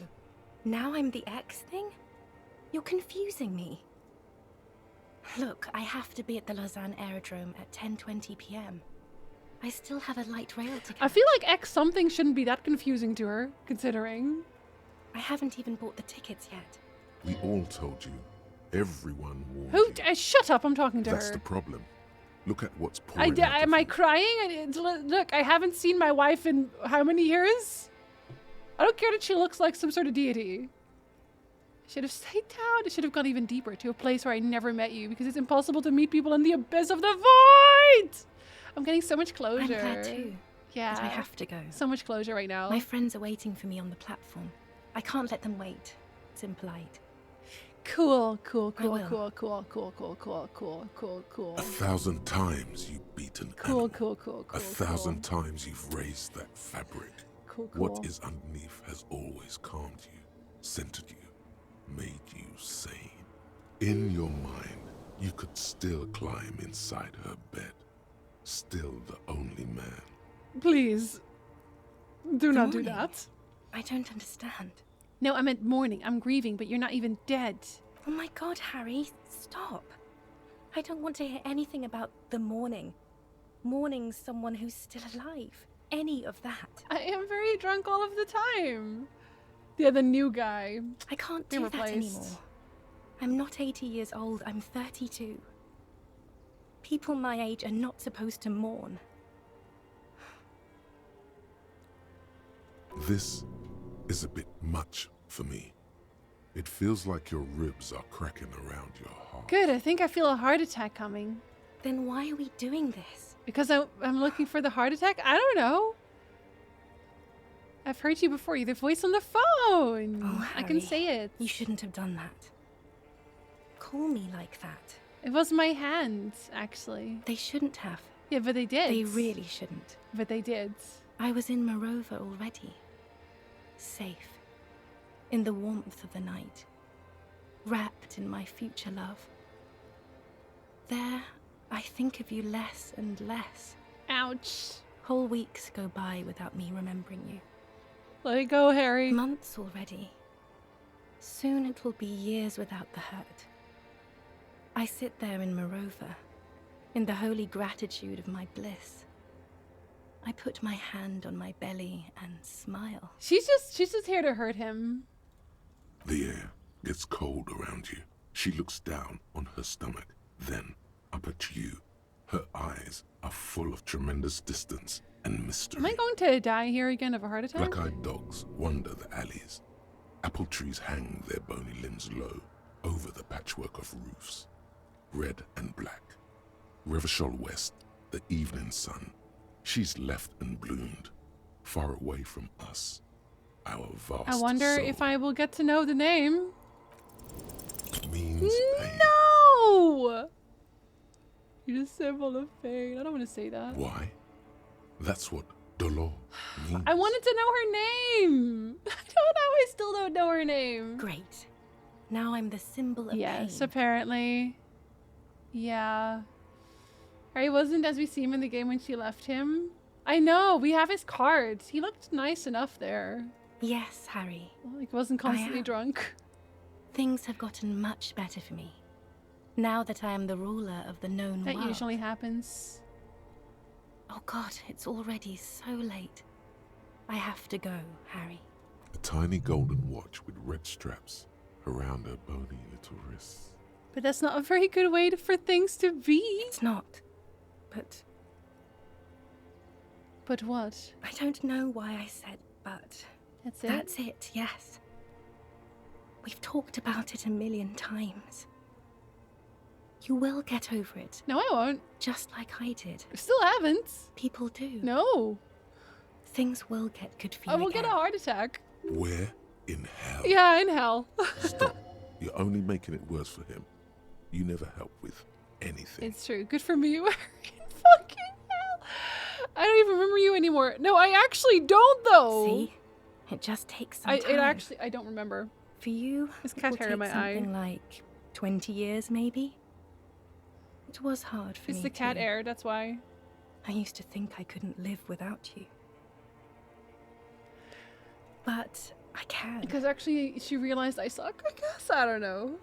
Now I'm the X thing? You're confusing me. Look, I have to be at the Lausanne Aerodrome at 10:20 p.m. I still have a light rail to catch. I feel like X something shouldn't be that confusing to her, considering. I haven't even bought the tickets yet. We all told you. Everyone warned Who? you. Shut up! I'm talking to That's her. the problem. Look at what's pouring out of Am I you. crying? Look, I haven't seen my wife in how many years? I don't care that she looks like some sort of deity. I should have stayed down. I should have gone even deeper to a place where I never met you because it's impossible to meet people in the abyss of the void. I'm getting so much closure. I'm glad too. Yeah. But I have to go. So much closure right now. My friends are waiting for me on the platform. I can't let them wait. It's impolite. Cool, cool, I cool, will. cool, cool, cool, cool, cool, cool, cool, cool. 1,000 times you've beaten Cool, animal. cool, cool, cool. 1,000 times you've raised that fabric. Cool, cool. What is underneath has always calmed you, centered you, made you sane. In your mind, you could still climb inside her bed. Still the only man. Please. Do not do morning. that. I don't understand. No, I meant mourning. I'm grieving, but you're not even dead. Oh my god, Harry, stop. I don't want to hear anything about the mourning. Mourning someone who's still alive. Any of that. I am very drunk all of the time. Yeah, the new guy. I can't Been do that replaced. anymore. I'm not 80 years old, I'm 32. People my age are not supposed to mourn. This is a bit much for me. It feels like your ribs are cracking around your heart. Good, I think I feel a heart attack coming. Then why are we doing this? Because I'm looking for the heart attack? I don't know. I've heard you before. You're the voice on the phone. Oh, I can Harry, say it. You shouldn't have done that. Call me like that. It was my hand, actually. They shouldn't have. Yeah, but they did. They really shouldn't. But they did. I was in Morova already. Safe. In the warmth of the night. Wrapped in my future love. There, I think of you less and less. Ouch. Whole weeks go by without me remembering you. Let it go, Harry. Months already. Soon it will be years without the hurt. I sit there in Morova, in the holy gratitude of my bliss. I put my hand on my belly and smile. She's just here to hurt him. The air gets cold around you. She looks down on her stomach, then up at you. Her eyes are full of tremendous distance and mystery. Am I going to die here again of a heart attack? Black-eyed dogs wander the alleys. Apple trees hang their bony limbs low over the patchwork of roofs. Red and black. Revachol West, the evening sun. She's left and bloomed, far away from us. Our vast I wonder soul if I will get to know the name. means pain. No! You're just symbol of pain. I don't want to say that. Why? That's what Dolor means. I wanted to know her name. I don't know. I still don't know her name. Great. Now I'm the symbol of Yes, pain. apparently. Yeah. Harry wasn't as we see him in the game when she left him. I know. We have his cards. He looked nice enough there. Yes, Harry. Like, wasn't constantly am. drunk. Things have gotten much better for me. Now that I am the ruler of the known That world. usually happens. Oh God, it's already so late. I have to go, Harry. A tiny golden watch with red straps around her bony little wrists. But that's not a very good way for things to be. It's not. But But what? I don't know why I said but. That's it? That's it, yes. We've talked about it a million times. You will get over it, No, I won't. just like I did. I still haven't. People do. No. Things will get good for you I will get a again. heart attack. Where in hell? Yeah, in hell. Stop. You're only making it worse for him. You never help with anything. It's true. Good for me. We're in fucking hell. I don't even remember you anymore. No, I actually don't, though. See? It just takes some time. I don't remember. For you, There's it cat will hair in take my eye. something like 20 years, maybe. It was hard for me It's the cat too. air, that's why. I used to think I couldn't live without you. But I can. Because actually, she realized I suck, I guess. I don't know.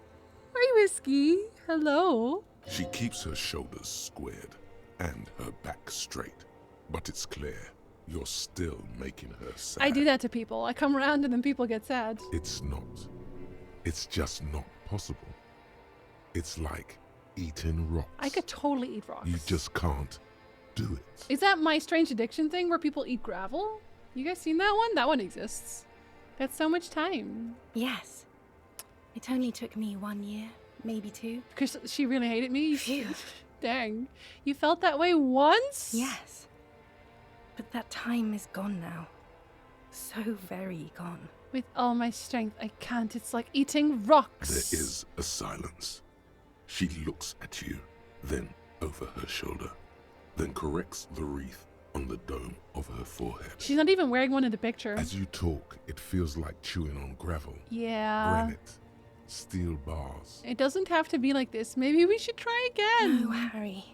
Hi, Whiskey. Hello. She keeps her shoulders squared and her back straight. But it's clear you're still making her sad. I do that to people. I come around and then people get sad. It's not. It's just not possible. It's like eating rocks. I could totally eat rocks. You just can't do it. Is that my strange addiction thing where people eat gravel? You guys seen that one? That one exists. That's so much time. Yes. It only took me 1 year, maybe 2. Because she really hated me? Phew. Dang. You felt that way once? Yes. But that time is gone now. So so very gone. With all my strength, I can't. It's like eating rocks. There is a silence. She looks at you, then over her shoulder, then corrects the wreath on the dome of her forehead. She's not even wearing one in the picture. As you talk, it feels like chewing on gravel, Yeah. granite, steel bars. It doesn't have to be like this. Maybe we should try again. No, Harry.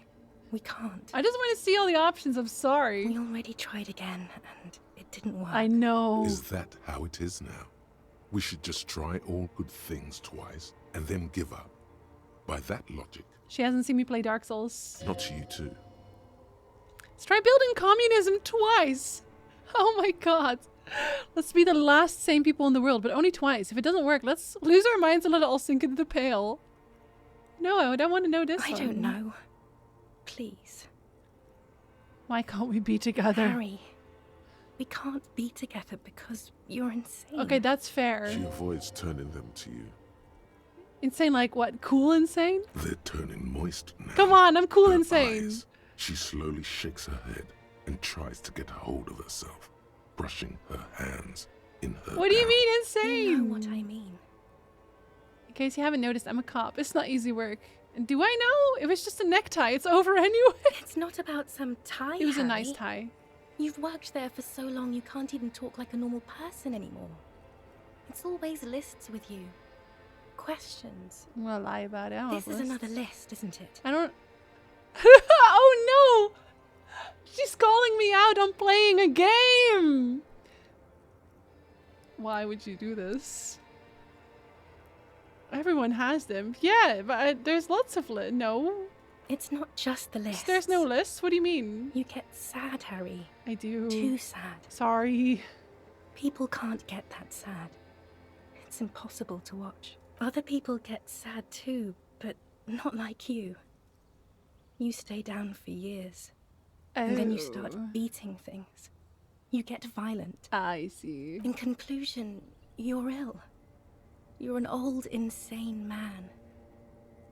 We can't. I just want to see all the options. I'm sorry. We already tried again, and it didn't work. I know. Is that how it is now? We should just try all good things twice and then give up. By that logic, She hasn't seen me play Dark Souls. not you too. Let's try building communism twice. Oh my god. Let's be the last sane people in the world, but only twice. If it doesn't work, let's lose our minds and let it all sink into the pail. No, I don't want to know this I one. don't know. Please. Why can't we be together? Harry. We can't be together because you're insane. Okay, that's fair. She avoids turning them to you. Insane like what? Cool insane? They're turning moist now. Come on, I'm cool Her insane. eyes. She slowly shakes her head and tries to get a hold of herself, brushing her hands in her What do you gown. mean You insane? know what I mean. In case you haven't noticed, I'm a cop. It's not easy work. And do I know? It was just a necktie. It's over anyway. It's not about some tie, It was a Harry. nice tie. You've worked there for so long you can't even talk like a normal person anymore. It's always lists with you. Questions. I'm gonna lie about it. I don't This have is lists. another list, isn't it? I don't. Oh no! She's calling me out on playing a game! Why would you do this? Everyone has them. Yeah, but there's lots of lists. No. It's not just the list. There's no lists? What do you mean? You get sad, Harry. I do. Too sad. Sorry. People can't get that sad. It's impossible to watch. Other people get sad too, but not like you. You stay down for years, and then you start Oh. beating things. You get violent. I see. In conclusion, you're ill. You're an old, insane man.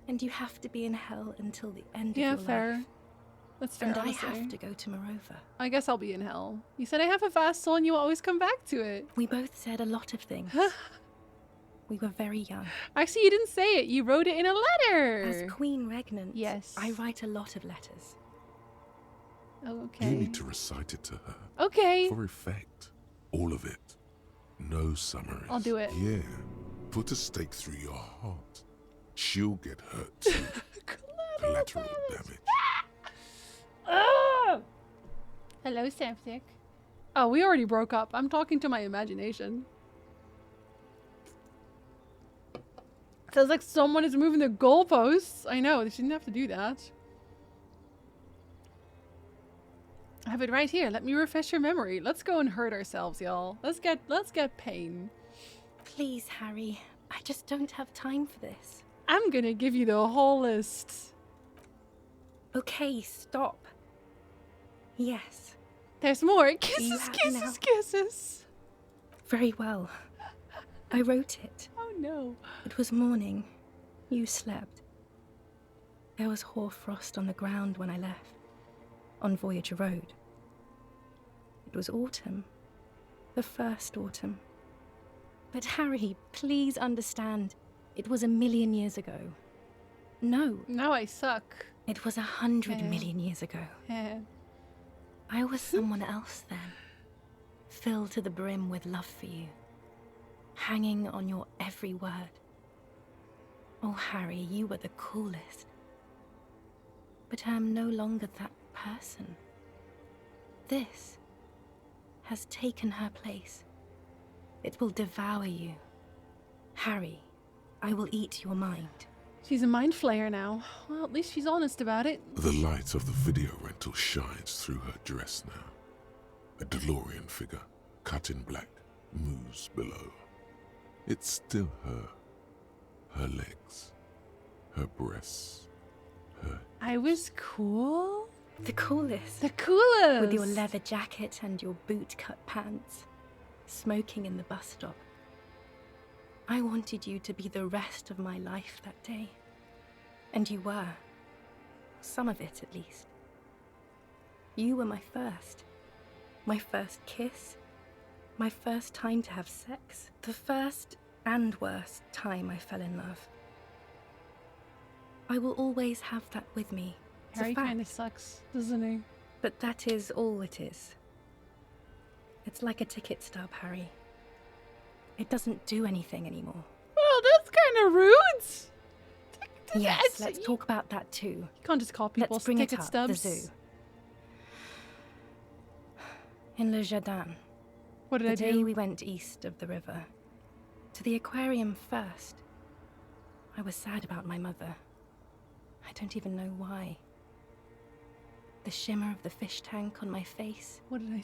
And you have to be in hell until the end Yeah, of your fair. life. That's fair. And I honestly. have to go to Morova. I guess I'll be in hell. You said I have a vast soul and you always come back to it. We both said a lot of things. We were very young. Actually, you didn't say it. You wrote it in a letter. As Queen Regnant, Yes. I write a lot of letters. Okay. You need to recite it to her. Okay. For effect. All of it. No summaries. I'll do it. Yeah. Put a stake through your heart. She'll get hurt too. Collateral damage. Ah! Hello, Septic. Oh, we already broke up. I'm talking to my imagination. Sounds like someone is moving the goalposts. I know, they shouldn't have to do that. I have it right here. Let me refresh your memory. Let's go and hurt ourselves, y'all. Let's get pain. Please, Harry. I just don't have time for this. I'm gonna give you the whole list. Okay, stop. Yes. There's more. you Kisses, happy kisses, now? kisses. Very well. I wrote it. Oh no. It was morning. You slept. There was hoarfrost on the ground when I left. On Voyager Road. It was autumn. The first autumn. But Harry, please understand. It was 1,000,000 years ago. No, Now I suck. it was 100 Yeah. million years ago. Eh. I was someone else then. Filled to the brim with love for you. Hanging on your every word. Oh, Harry, you were the coolest. But I am no longer that person. This has taken her place. It will devour you. Harry, I will eat your mind. She's a mind flayer now. Well, at least she's honest about it. The light of the video rental shines through her dress now. A DeLorean figure, cut in black, moves below. It's still her. Her legs, her breasts, her... I was cool? The coolest. The coolest! With your leather jacket and your boot-cut pants. Smoking in the bus stop. I wanted you to be the rest of my life that day. And you were. Some of it, at least. You were my first. My first kiss. My first time to have sex. The first and worst time I fell in love. I will always have that with me. It's a Harry fact. kind of sucks, doesn't he? But that is all it is. It's like a ticket stub, Harry. It doesn't do anything anymore. Well, that's kind of rude. Yes, let's talk about that too. You can't just call people's Let's bring ticket it up, stubs. the zoo. In Le Jardin. What did I The day do? we went east of the river. To the aquarium first. I was sad about my mother. I don't even know why. The shimmer of the fish tank on my face. What did I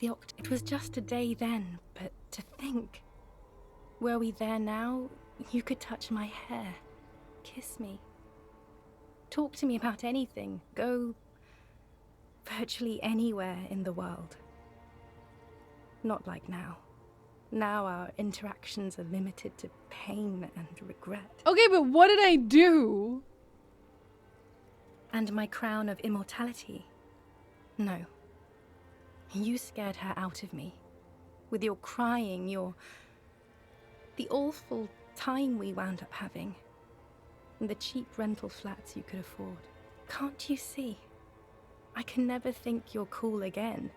do? It was just a day then, but to think. Were we there now, you could touch my hair. Kiss me. Talk to me about anything. Go virtually anywhere in the world. Not like now. Now our interactions are limited to pain and regret. Okay, but what did I do? And my crown of immortality? No. You scared her out of me. With your crying, the awful time we wound up having. And the cheap rental flats you could afford. Can't you see? I can never think you're cool again.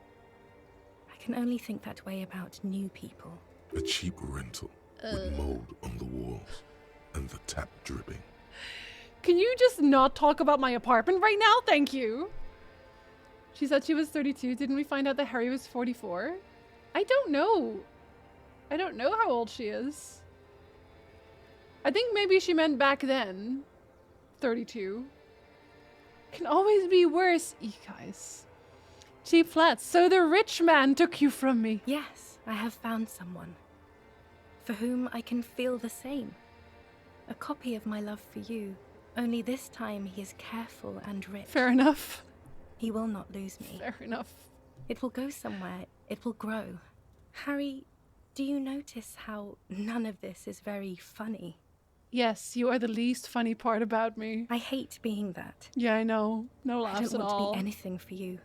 I can only think that way about new people. A cheap rental with mold on the walls and the tap dripping. Can you just not talk about my apartment right now? Thank you. She said she was 32. Didn't we find out that Harry was 44? I don't know. I don't know how old she is. I think maybe she meant back then. 32. Can always be worse, you guys. Cheap flats. So the rich man took you from me. Yes, I have found someone. For whom I can feel the same. A copy of my love for you. Only this time he is careful and rich. Fair enough. He will not lose me. Fair enough. It will go somewhere. It will grow. Harry, do you notice how none of this is very funny? Yes, you are the least funny part about me. I hate being that. Yeah, I know. No laughs I don't at want all. to be anything for you.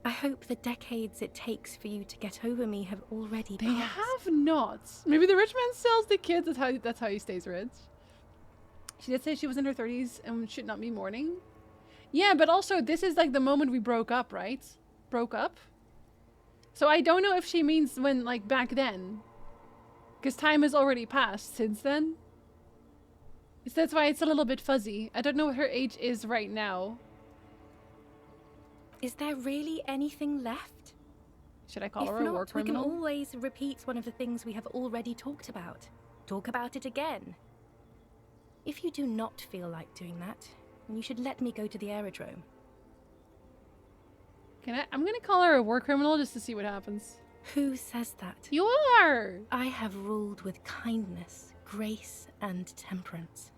I hope the decades it takes for you to get over me have already They passed. have not. Maybe the rich man sells the kids. That's how he stays rich. She did say she was in her 30s and should not be mourning. Yeah, but also this is like the moment we broke up, right? Broke up? So I don't know if she means when, like, back then. Because time has already passed since then. So that's why it's a little bit fuzzy. I don't know what her age is right now. Is there really anything left? Should I call If her a war not, we can criminal? always repeat one of the things we have already talked about. Talk about it again. If you do not feel like doing that, then you should let me go to the aerodrome. I'm gonna call her a war criminal just to see what happens. Who says that? You are! I have ruled with kindness, grace, and temperance.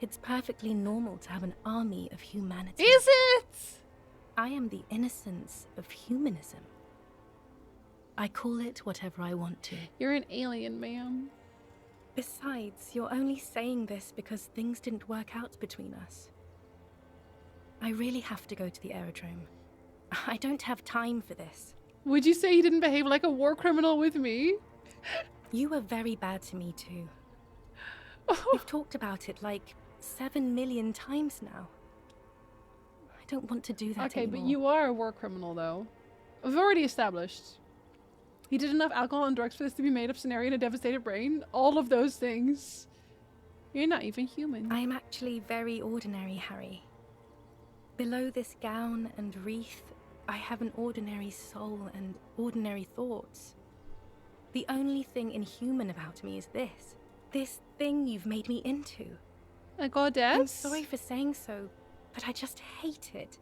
It's perfectly normal to have an army of humanity. Is it? I am the innocence of humanism. I call it whatever I want to. You're an alien, ma'am. Besides, you're only saying this because things didn't work out between us. I really have to go to the aerodrome. I don't have time for this. Would you say he didn't behave like a war criminal with me? You were very bad to me too. We've talked about it like 7 million times now. I don't want to do that Okay, anymore. but you are a war criminal, though. We've already established. He did enough alcohol and drugs for this to be made up scenario in a devastated brain. All of those things. You're not even human. I am actually very ordinary, Harry. Below this gown and wreath, I have an ordinary soul and ordinary thoughts. The only thing inhuman about me is this. This thing you've made me into. A goddess? I'm sorry for saying so, but I just hate it.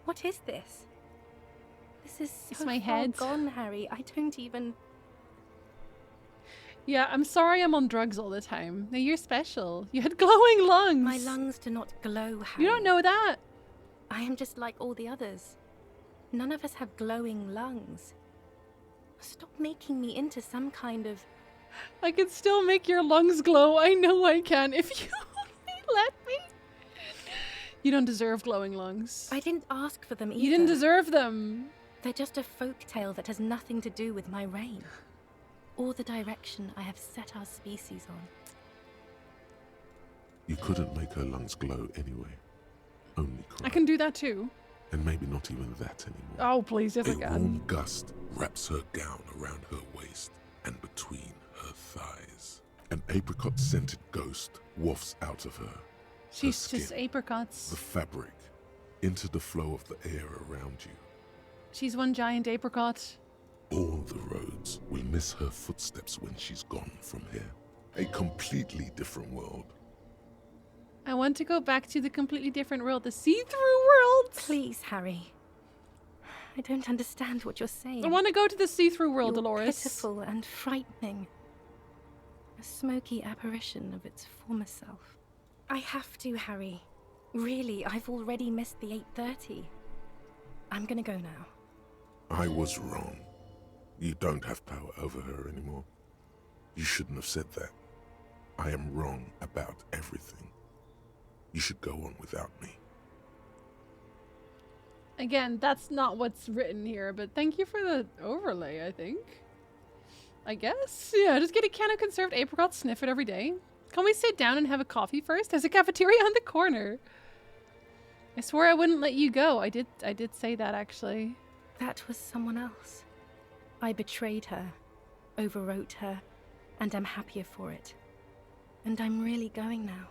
What is this? This is so It's my far head. gone, Harry. I don't even... Yeah, I'm sorry I'm on drugs all the time. No, you're special. You had glowing lungs. My lungs do not glow, Harry. You don't know that. I am just like all the others. None of us have glowing lungs. Stop making me into some kind of... I can still make your lungs glow. I know I can if you only let me. You don't deserve glowing lungs. I didn't ask for them either. You didn't deserve them. They're just a folk tale that has nothing to do with my reign, or the direction I have set our species on. You couldn't make her lungs glow anyway. Only cry. I can do that too. And maybe not even that anymore. Oh, please, yes, I A can. warm gust wraps her gown around her waist and between her thighs. An apricot-scented ghost wafts out of her. She's skin, just apricots. the fabric, into the flow of the air around you. She's one giant apricot. All the roads will miss her footsteps when she's gone from here. A completely different world. I want to go back to the completely different world, the see-through world. Please, Harry. I don't understand what you're saying. I want to go to the see-through world, You're Dolores. pitiful and frightening. A smoky apparition of its former self. I have to, Harry. Really, I've already missed the 8:30. I'm gonna go now. I was wrong. You don't have power over her anymore. You shouldn't have said that. I am wrong about everything. You should go on without me. Again, that's not what's written here, but thank you for the overlay, I think. I guess? Yeah, just get a can of conserved apricot, sniff it every day. Can we sit down and have a coffee first? There's a cafeteria on the corner. I swore I wouldn't let you go. I did say that, actually. That was someone else. I betrayed her, overwrote her, and I'm happier for it. And I'm really going now.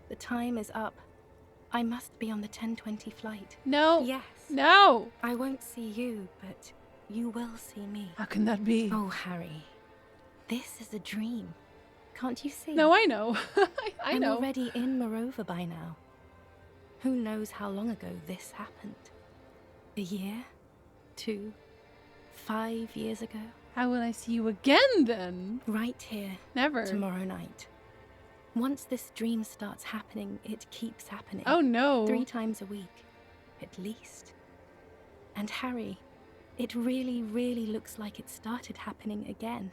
The time is up. I must be on the 10:20 flight. No. Yes. No. I won't see you, but you will see me. How can that be? Oh, Harry. This is a dream. Can't you see? No, I know. I know. I'm already in Morova by now. Who knows how long ago this happened? A year? 2? 5 years ago? How will I see you again, then? Right here. Never. Tomorrow night. Once this dream starts happening, it keeps happening. Oh, no. 3 times a week, at least. And Harry, it really, really looks like it started happening again.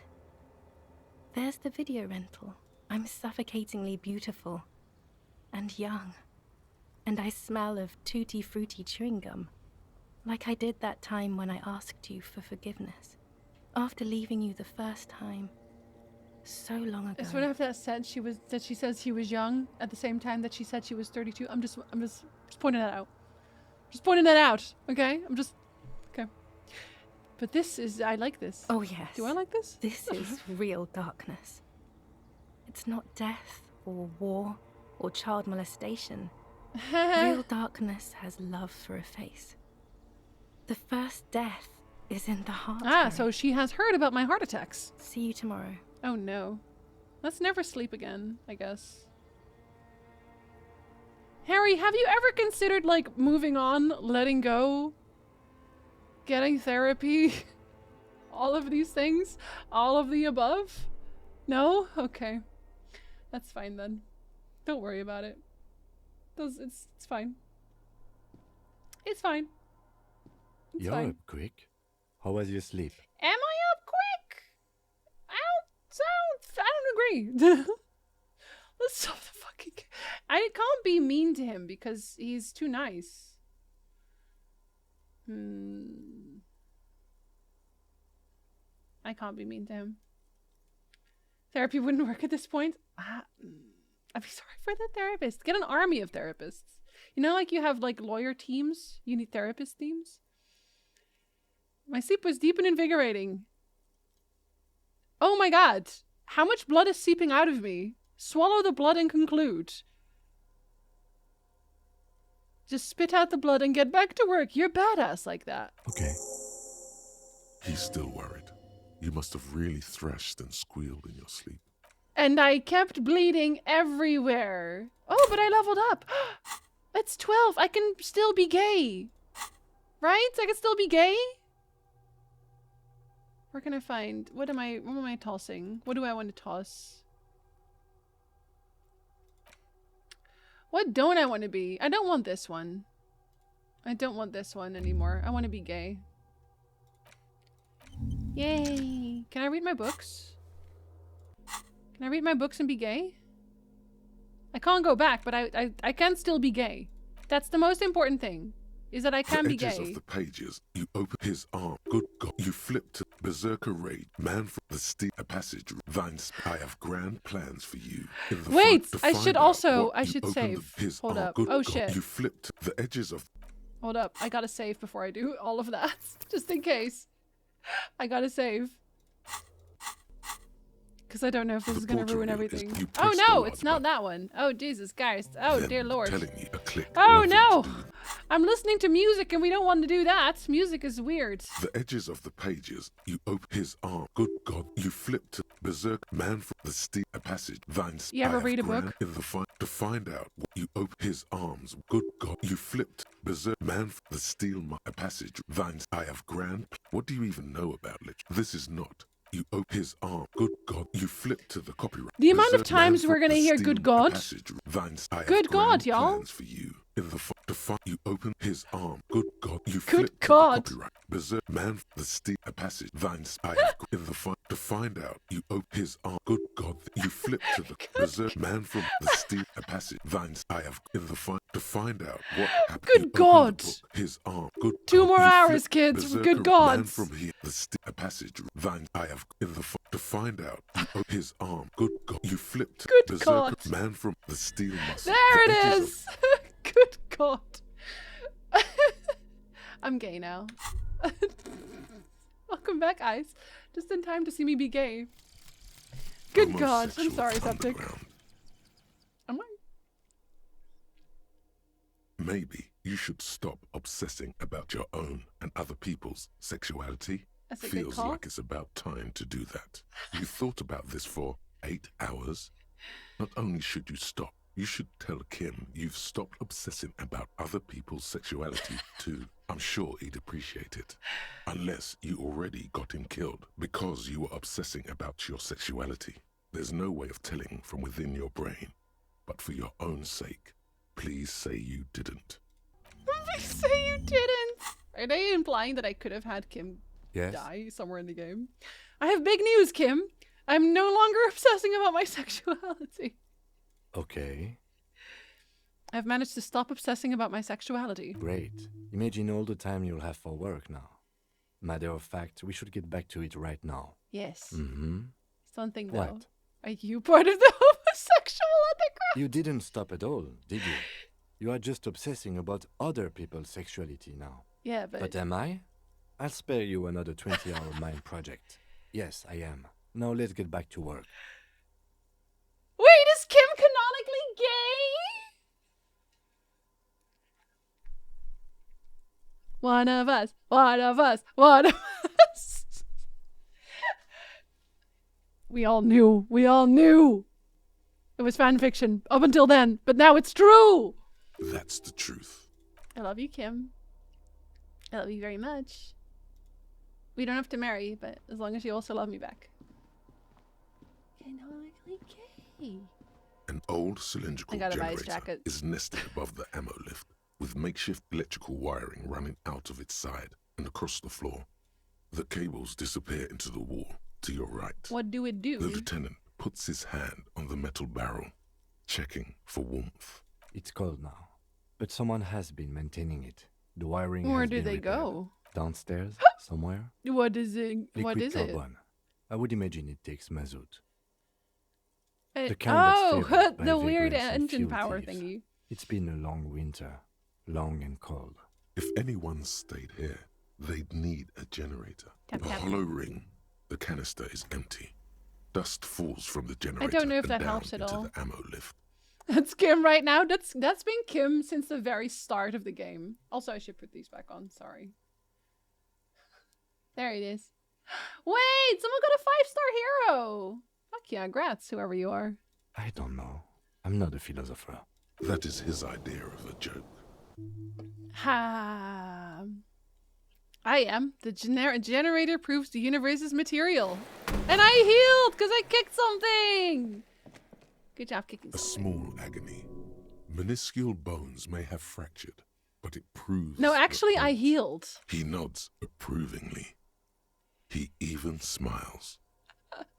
There's the video rental. I'm suffocatingly beautiful. And young. And I smell of tutti frutti chewing gum. Like I did that time when I asked you for forgiveness. After leaving you the first time. So long ago. It's whatever that said she says she was young at the same time that she said she was 32. I'm just pointing that out. Just pointing that out, okay? Okay. But this is, I like this. Oh yes. Do I like this? This is real darkness. It's not death or war or child molestation. Real darkness has love for a face. The first death is in the heart. Harry. So she has heard about my heart attacks. See you tomorrow. Oh no. Let's never sleep again, I guess. Harry, have you ever considered, like, moving on, letting go, getting therapy, all of these things? All of the above? No? Okay. That's fine then. Don't worry about it. It's fine. It's fine. It's You're fine. up quick. How was your sleep? Am I up quick? I don't agree. Let's stop the fucking... I can't be mean to him because he's too nice. I can't be mean to him. Therapy wouldn't work at this point. I'd be sorry for the therapist. Get an army of therapists. You know, like you have like lawyer teams. You need therapist teams. My sleep was deep and invigorating. Oh my god. How much blood is seeping out of me? Swallow the blood and conclude. Just spit out the blood and get back to work. You're badass like that. Okay. He's still worried. You must have really thrashed and squealed in your sleep. And I kept bleeding everywhere. Oh, but I leveled up. It's 12. I can still be gay. Right? I can still be gay? Where can I find? What am I tossing? What do I want to toss? What don't I want to be? I don't want this one. I don't want this one anymore. I want to be gay. Yay. Can I read my books? Can I read my books and be gay? I can't go back, but I can still be gay. That's the most important thing. is that I can the be edges gay. of the pages, you open his arm. Good God, you flip to berserker rage. Man from the steep passage. Vines, I have grand plans for you. In the Wait, to I find should out also, what I you should open save. his Hold arm. up. Good Oh, God, shit. you flip to the edges of. Hold up. I gotta save before I do all of that. Just in case. I gotta save. Because I don't know if this is going to ruin everything. Oh no, it's not that one. Oh Jesus Christ. Oh dear Lord. Oh no! I'm listening to music and we don't want to do that. Music is weird. The edges of the pages, you open his arm. Good God, you flip to berserk. Man from the steep passage. Vines. You ever read a book? In the to find out what you open his arms. Good God, you flipped berserk. Man from the steel passage. Vines. I have grand. What do you even know about lit? This is not. You open his arm. Good God, you flip to the copyright. The amount of times we're gonna hear "Good God." Passage. Vines. I Good God, y'all. plans for you. In the to find you open his arm. Good God, you Good flip God. to the copyright. Berserk man from the steep passage. Vines. I have in the to find out. You open his arm. Good God, you flip to the berserk man from the steep passage. Vines. I have in the to find out what happened. Good God. His arm. Good. 2 more you hours, flip kids. berserker Good God. Man from here. The steep passage. Vines. I have in the to find out. You open his arm. Good God. You flip to Good berserker God. man from the steel muscle. There The it edges is. Good God. I'm gay now. Welcome back, Ice. Just in time to see me be gay. Good God. I'm sorry, Septic. Am I? Maybe you should stop obsessing about your own and other people's sexuality. That's a good Feels call. like it's about time to do that. You thought about this for 8 hours. Not only should you stop, you should tell Kim you've stopped obsessing about other people's sexuality too. I'm sure he'd appreciate it. Unless you already got him killed because you were obsessing about your sexuality. There's no way of telling from within your brain. But for your own sake, please say you didn't. Please say you didn't. Are they implying that I could have had Kim Yes. die somewhere in the game? I have big news, Kim. I'm no longer obsessing about my sexuality. Okay, I've managed to stop obsessing about my sexuality. great. Imagine all the time you'll have for work now. Matter of fact, we should get back to it right now. Yes. Mm-hmm. Something though. What? Are you part of the homosexual underground? You didn't stop at all, did you? You are just obsessing about other people's sexuality now. Yeah, but But am I? I'll spare you another 20-hour mind project. Yes, I am. Now let's get back to work. wait, is Kim canonically gay? One of us, one of us, one of us. We all knew. It was fan fiction up until then, but now it's true. That's the truth. I love you, Kim. I love you very much. We don't have to marry, but as long as you also love me back. Canonically gay. An old cylindrical I gotta buy his generator jacket. is nested above the ammo lift, with makeshift electrical wiring running out of its side and across the floor. The cables disappear into the wall to your right. What do it do? The lieutenant puts his hand on the metal barrel, checking for warmth. It's cold now, but someone has been maintaining it. The wiring Where has do been they repaired. go? Downstairs, somewhere. What is it? What Liquid is it? carbon. I would imagine it takes mazout. Uh, The kind that's oh, favored by the weird vagrants and engine fuel power thieves. thingy. It's been a long winter, long and cold. If anyone stayed here, they'd need a generator. Tap, A tap. hollow ring. The canister is empty. Dust falls from the generator don't know if and that down helps at into all. the ammo lift. That's Kim right now. That's been Kim since the very start of the game. Also, I should put these back on. Sorry. There it is. Wait, someone got a 5-star hero. Fuck yeah, congrats, whoever you are. I don't know. I'm not a philosopher. That is his idea of a joke. Ha. I am. The generator proves the universe is material. And I healed because I kicked something. Good job kicking A something. small agony. Minuscule bones may have fractured, but it proves... No, the actually, I point. healed. He nods approvingly. He even smiles.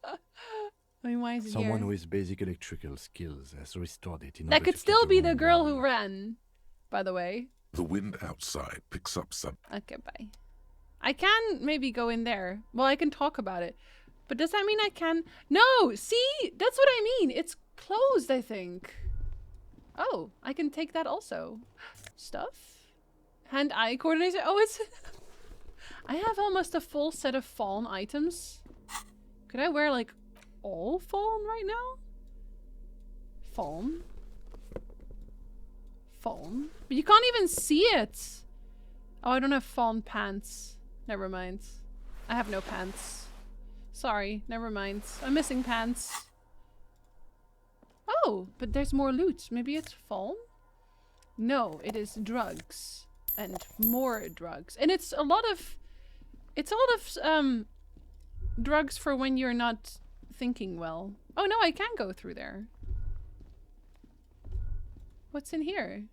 I mean, why is it Someone here? with basic electrical skills has restored it in That order could to still keep be the room girl warm. who ran, by the way. The wind outside picks up some. Okay, bye. I can maybe go in there. Well, I can talk about it. But does that mean I can? No! See? That's what I mean. It's closed, I think. Oh, I can take that also. Stuff. Hand-eye coordination. Oh, it's... I have almost a full set of fawn items. Could I wear, like, all fawn right now? Fawn. Fawn. But you can't even see it. Oh, I don't have fawn pants. Never mind. I have no pants. Sorry, never mind. I'm missing pants. Oh, but there's more loot. Maybe it's fawn? No, it is drugs. And more drugs. And it's a lot of... It's a lot of, drugs for when you're not thinking well. Oh no, I can go through there. What's in here?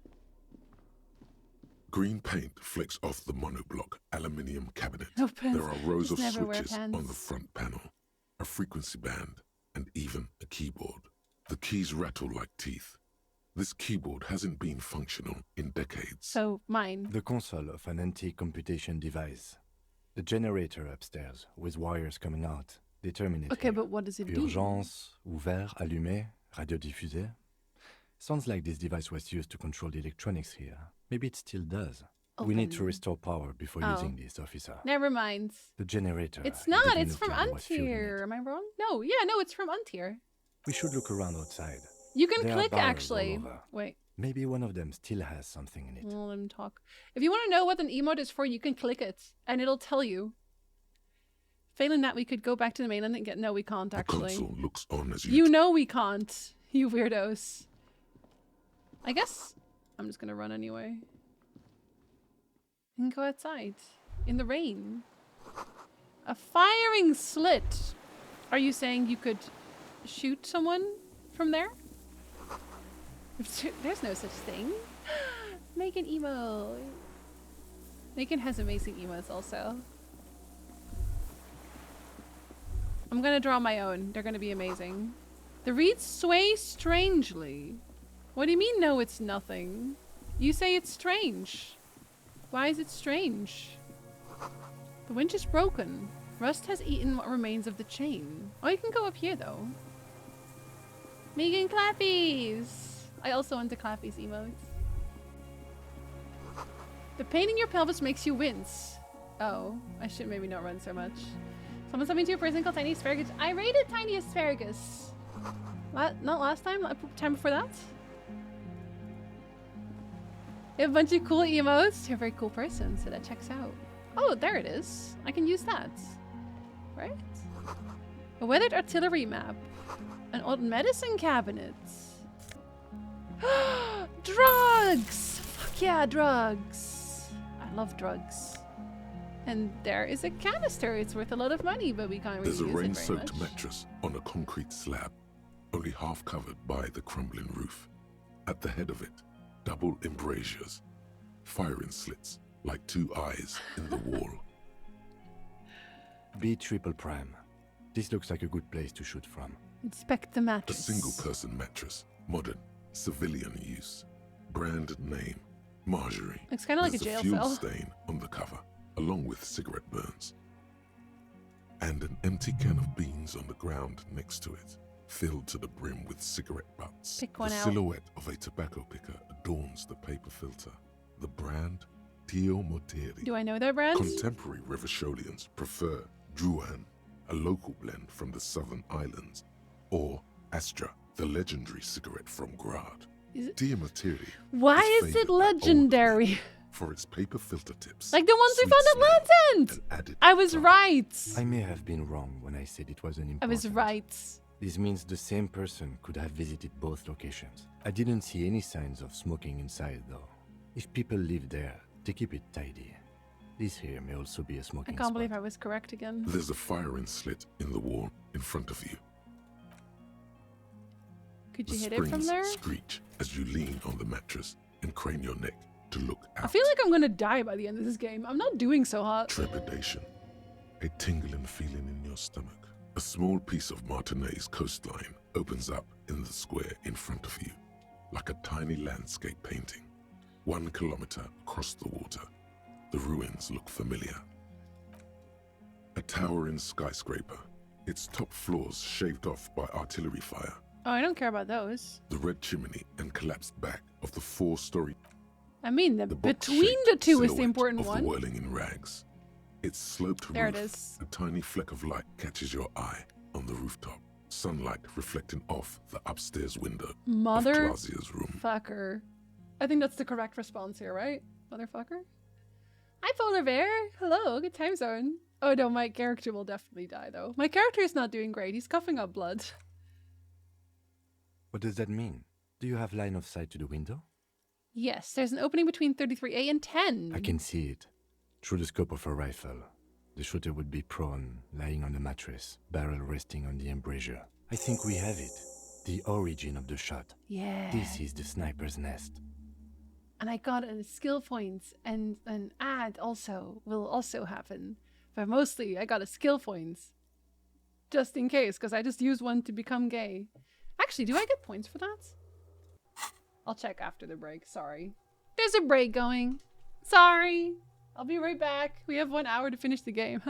Green paint flicks off the monoblock aluminium cabinet. No pants. There are rows of Just never wear switches on pants. the front panel, a frequency band, and even a keyboard. The keys rattle like teeth. This keyboard hasn't been functional in decades. So, mine. The console of an anti-computation device. The generator upstairs, with wires coming out. They terminate Okay, here. but what does it do? Urgence, ouvert, allumé, radiodiffusé. Sounds like this device was used to control the electronics here. Maybe it still does. We need to Open. restore power before Oh. using this, officer. Never mind. The generator. It's in not, the it's from Vinokian was fueling Untier. it. Am I wrong? No, yeah, no, it's from Untier. We should look around outside. You can There are click barrels actually. all over. Wait, Maybe one of them still has something in it. well, let me talk. If you want to know what an emote is for, you can click it and it'll tell you. Failing that, we could go back to the mainland and get. No, we can't The actually. console looks on as You know we can't, you weirdos. I guess I'm just gonna run anyway. And go outside. In the rain. A firing slit. Are you saying you could shoot someone from there? There's no such thing. Make an emo. Megan has amazing emotes also. I'm gonna draw my own. They're gonna be amazing. The reeds sway strangely. What do you mean, no, it's nothing? You say it's strange. Why is it strange? The winch is broken. Rust has eaten what remains of the chain. Oh, you can go up here, though. Megan Clappies! I also want the Clappies emotes. The pain in your pelvis makes you wince. Oh, I should maybe not run so much. Someone sent me to a person called Tiny Asparagus. I rated Tiny Asparagus. Not last time, time before that. You have a bunch of cool emotes. You're a very cool person, so that checks out. Oh, there it is. I can use that. Right? A weathered artillery map. An old medicine cabinet. Drugs! Fuck yeah, drugs. I love drugs. And there is a canister. It's worth a lot of money, but we can't really There's a use it very rain-soaked much. mattress on a concrete slab, only half covered by the crumbling roof. At the head of it, double embrasures, firing slits like two eyes in the wall. B triple prime. This looks like a good place to shoot from. Inspect the A mattress. single-person mattress, modern, civilian use. Brand name, Marjorie. Looks kind of like a There's jail fuel cell. stain on the cover, along with cigarette burns. And an empty can of beans on the ground next to it, filled to the brim with cigarette butts. Pick one the out. silhouette of a tobacco picker adorns the paper filter. The brand, Tio Moteri. Do I know their brands? Contemporary Rivisholians prefer Druan, a local blend from the southern islands, or Astra, the legendary cigarette from Grad. Is it- Tio Moteri Why is favored it by older legendary? men for its paper filter tips. Like the ones we sweet found at smell, Land's End! and added I was tart. right! I may have been wrong when I said it wasn't important. I was right. This means the same person could have visited both locations. I didn't see any signs of smoking inside, though. If people live there, they keep it tidy. This here may also be a I smoking can't believe spot. I was correct again. There's a firing slit in the wall in front of you. Could The you hit it from springs there? screech as you lean on the mattress and crane your neck to look out. I feel like I'm gonna die by the end of this game. I'm not doing so hot. Trepidation, a tingling feeling in your stomach. A small piece of Martinez coastline opens up in the square in front of you, like a tiny landscape painting. 1 kilometer across the water, the ruins look familiar. A towering skyscraper, its top floors shaved off by artillery fire. Oh, I don't care about those. The red chimney and collapsed back of the 4-story. I mean, The between box-shaped the two is the silhouette important of one. the whirling in rags. Its sloped There roof, it is. a tiny fleck of light catches your eye on the rooftop. Sunlight reflecting off the upstairs window of Clausia's room. Motherfucker. I think that's the correct response here, right? Motherfucker? Hi, Polar Bear. Hello, good time zone. Oh no, my character will definitely die though. My character is not doing great. He's coughing up blood. What does that mean? Do you have line of sight to the window? Yes, there's an opening between 33A and 10. I can see it. Through the scope of a rifle. The shooter would be prone, lying on the mattress, barrel resting on the embrasure. I think we have it. The origin of the shot. Yeah. This is the sniper's nest. And I got a skill points and an ad also will also happen. But mostly I got a skill points. Just in case, because I just used one to become gay. Actually, do I get points for that? I'll check after the break, sorry. There's a break going. Sorry. I'll be right back. We have 1 hour to finish the game.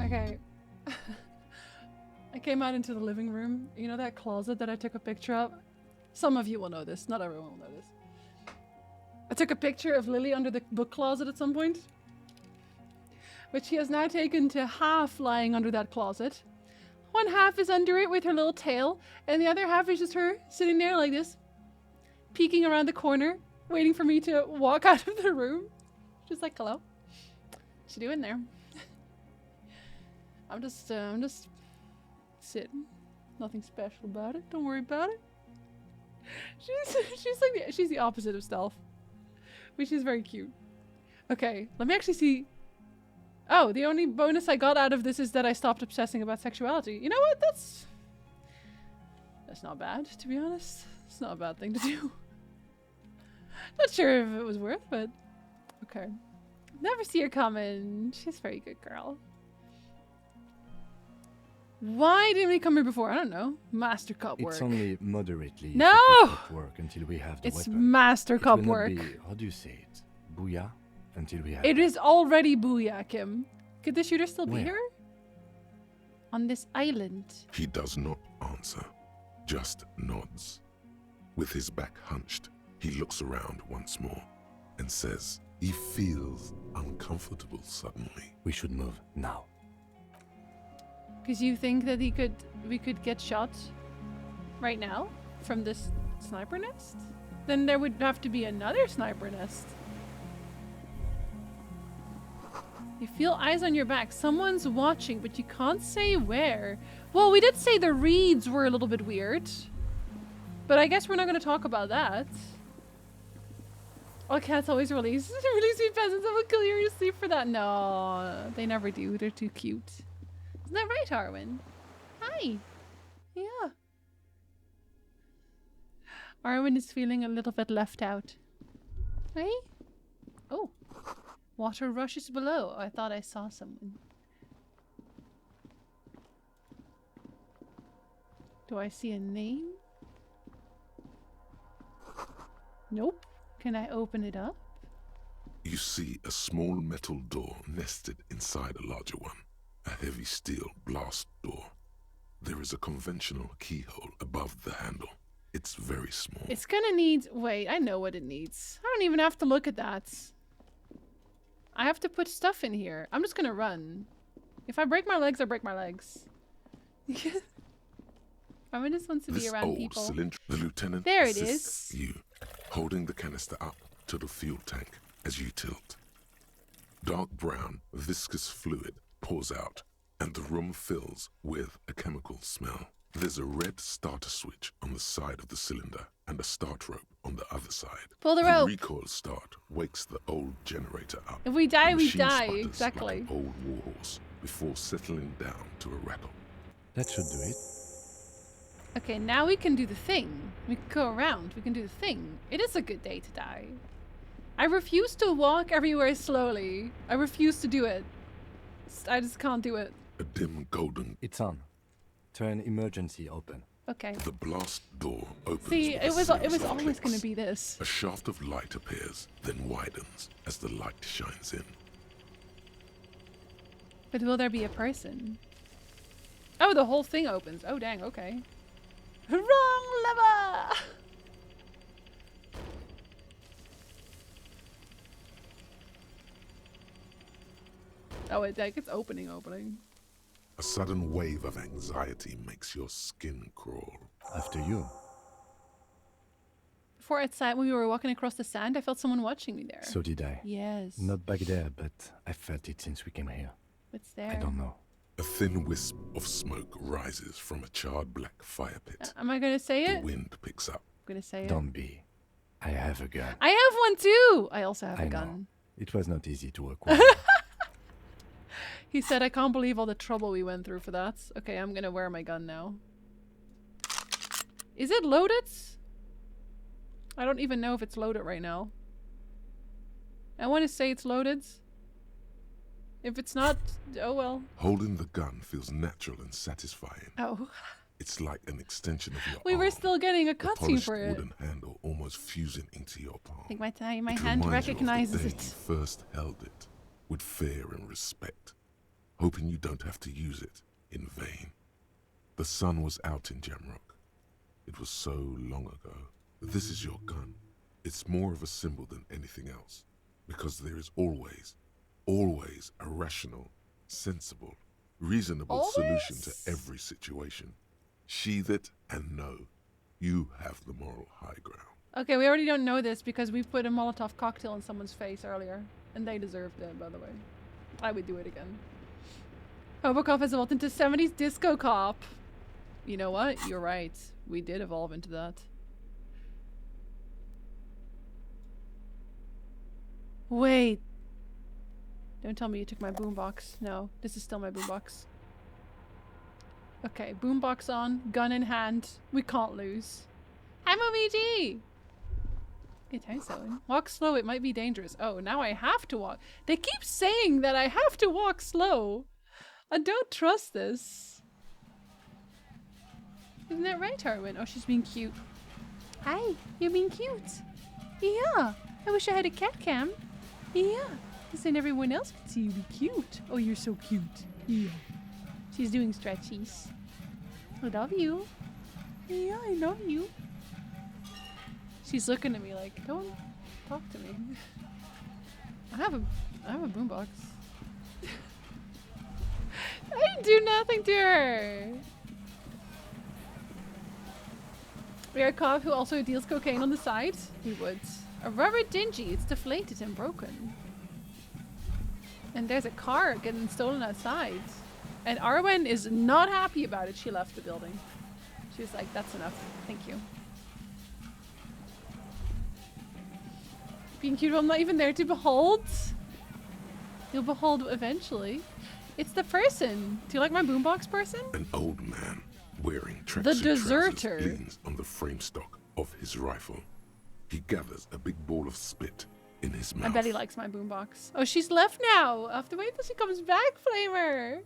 Okay. I came out into the living room. You know that closet that I took a picture of? Some of you will know this. Not everyone will know this. I took a picture of Lily under the book closet at some point, which she has now taken to half lying under that closet. One half is under it with her little tail, and the other half is just her sitting there like this, peeking around the corner, waiting for me to walk out of the room. Just like, hello. What you doing there? I'm just sitting. Nothing special about it. Don't worry about it. She's the opposite of stealth, which is very cute. Okay, let me actually see. Oh, the only bonus I got out of this is that I stopped obsessing about sexuality. You know what? That's not bad, to be honest. It's not a bad thing to do. Not sure if it was worth, but okay. Never see her coming. She's a very good girl. Why didn't we come here before? I don't know. Master cop work. It's only moderately No! effective at work until we have the It's weapon. master cop It will work. not be, how do you say it? Booyah? Until we have It is already booyah, Kim. Could the shooter still be Where? here? On this island. He does not answer, just nods. With his back hunched, he looks around once more and says he feels uncomfortable suddenly. We should move now. Because you think that we could get shot right now from this sniper nest? Then there would have to be another sniper nest. You feel eyes on your back. Someone's watching, but you can't say where. Well, we did say the reeds were a little bit weird. But I guess we're not going to talk about that. All cats always release. Release me peasants. I will kill you to sleep for that. No, they never do. They're too cute. Isn't that right, Arwen? Hi. Yeah. Arwen is feeling a little bit left out. Hey? Oh. Water rushes below. I thought I saw someone. Do I see a name? Nope. Can I open it up? You see a small metal door nested inside a larger one. A heavy steel blast door. There is a conventional keyhole above the handle. It's very small. It's gonna need... Wait, I know what it needs. I don't even have to look at that. I have to put stuff in here. I'm just gonna run. If I break my legs, I break my legs. I just wants to be This around old people. cylinder, the lieutenant There it assists is. you, holding the canister up to the fuel tank as you tilt. Dark brown, viscous fluid pours out, and the room fills with a chemical smell. There's a red starter switch on the side of the cylinder and a start rope on the other side. Pull the rope. recoil start wakes the old generator up. If we die, The we machine die. sputters Exactly. like an old warhorse before settling down to a rattle. That should do it. Okay, now we can do the thing. We can go around. We can do the thing. It is a good day to die. I refuse to walk everywhere slowly. I refuse to do it. I just can't do it. A dim golden. It's on. Turn emergency open. Okay. The blast door opens. See, with it a was series of always clicks. going to be this. A shaft of light appears, then widens as the light shines in. But will there be a person? Oh, the whole thing opens. Oh, dang. Okay. Wrong lever! Oh, it's opening. A sudden wave of anxiety makes your skin crawl. After you. Before outside, when we were walking across the sand, I felt someone watching me there. So did I. Yes. Not back there, but I felt it since we came here. What's there? I don't know. A thin wisp of smoke rises from a charred black fire pit. Am I going to say The it? I'm wind picks up. going to say it. Don't be. I have a gun. I have one too! I also have I a know. gun. It was not easy to acquire. He said, I can't believe all the trouble we went through for that. Okay, I'm going to wear my gun now. Is it loaded? I don't even know if it's loaded right now. I want to say it's loaded. If it's not, oh well. Holding the gun feels natural and satisfying. Oh. It's like an extension of your We arm. were still getting a The cutscene polished for it. wooden handle almost fusing into your palm. I think my It hand reminds you of the recognizes day it. You first held it with fear and respect, hoping you don't have to use it in vain. The sun was out in Jamrock. It was so long ago. This is your gun. It's more of a symbol than anything else, because there is always a rational, sensible, reasonable solution to every situation. Sheathe it and know you have the moral high ground. Okay, we already don't know this because we put a Molotov cocktail in someone's face earlier. And they deserved it, by the way. I would do it again. Hobocop has evolved into 70s disco cop. You know what? You're right. We did evolve into that. Wait. Don't tell me you took my boombox. No, this is still my boombox. Okay, boombox on, gun in hand. We can't lose. I'm OBG! Get house Owen. Walk slow, it might be dangerous. Oh, now I have to walk. They keep saying that I have to walk slow. I don't trust this. Isn't that right, Harwin? Oh, she's being cute. Hi, you're being cute. Yeah, I wish I had a cat cam. Yeah, because then everyone else could see you be cute. Oh, you're so cute. Yeah. She's doing stretchies. I love you. Yeah, I love you. She's looking at me like, don't talk to me. I have a boombox. I didn't do nothing to her. We are a cop who also deals cocaine on the side. He would. A rubber dingy. It's deflated and broken. And there's a car getting stolen outside. And Arwen is not happy about it. She left the building. She was like, that's enough. Thank you. Being cute, I'm not even there to behold. You'll behold eventually. It's the person. Do you like my boombox person? An old man wearing tracksuit The deserter. trousers leans on the frame stock of his rifle. He gathers a big ball of spit in his mouth. I bet he likes my boombox. Oh, she's left now. I'll have to wait till she comes back, Flamer.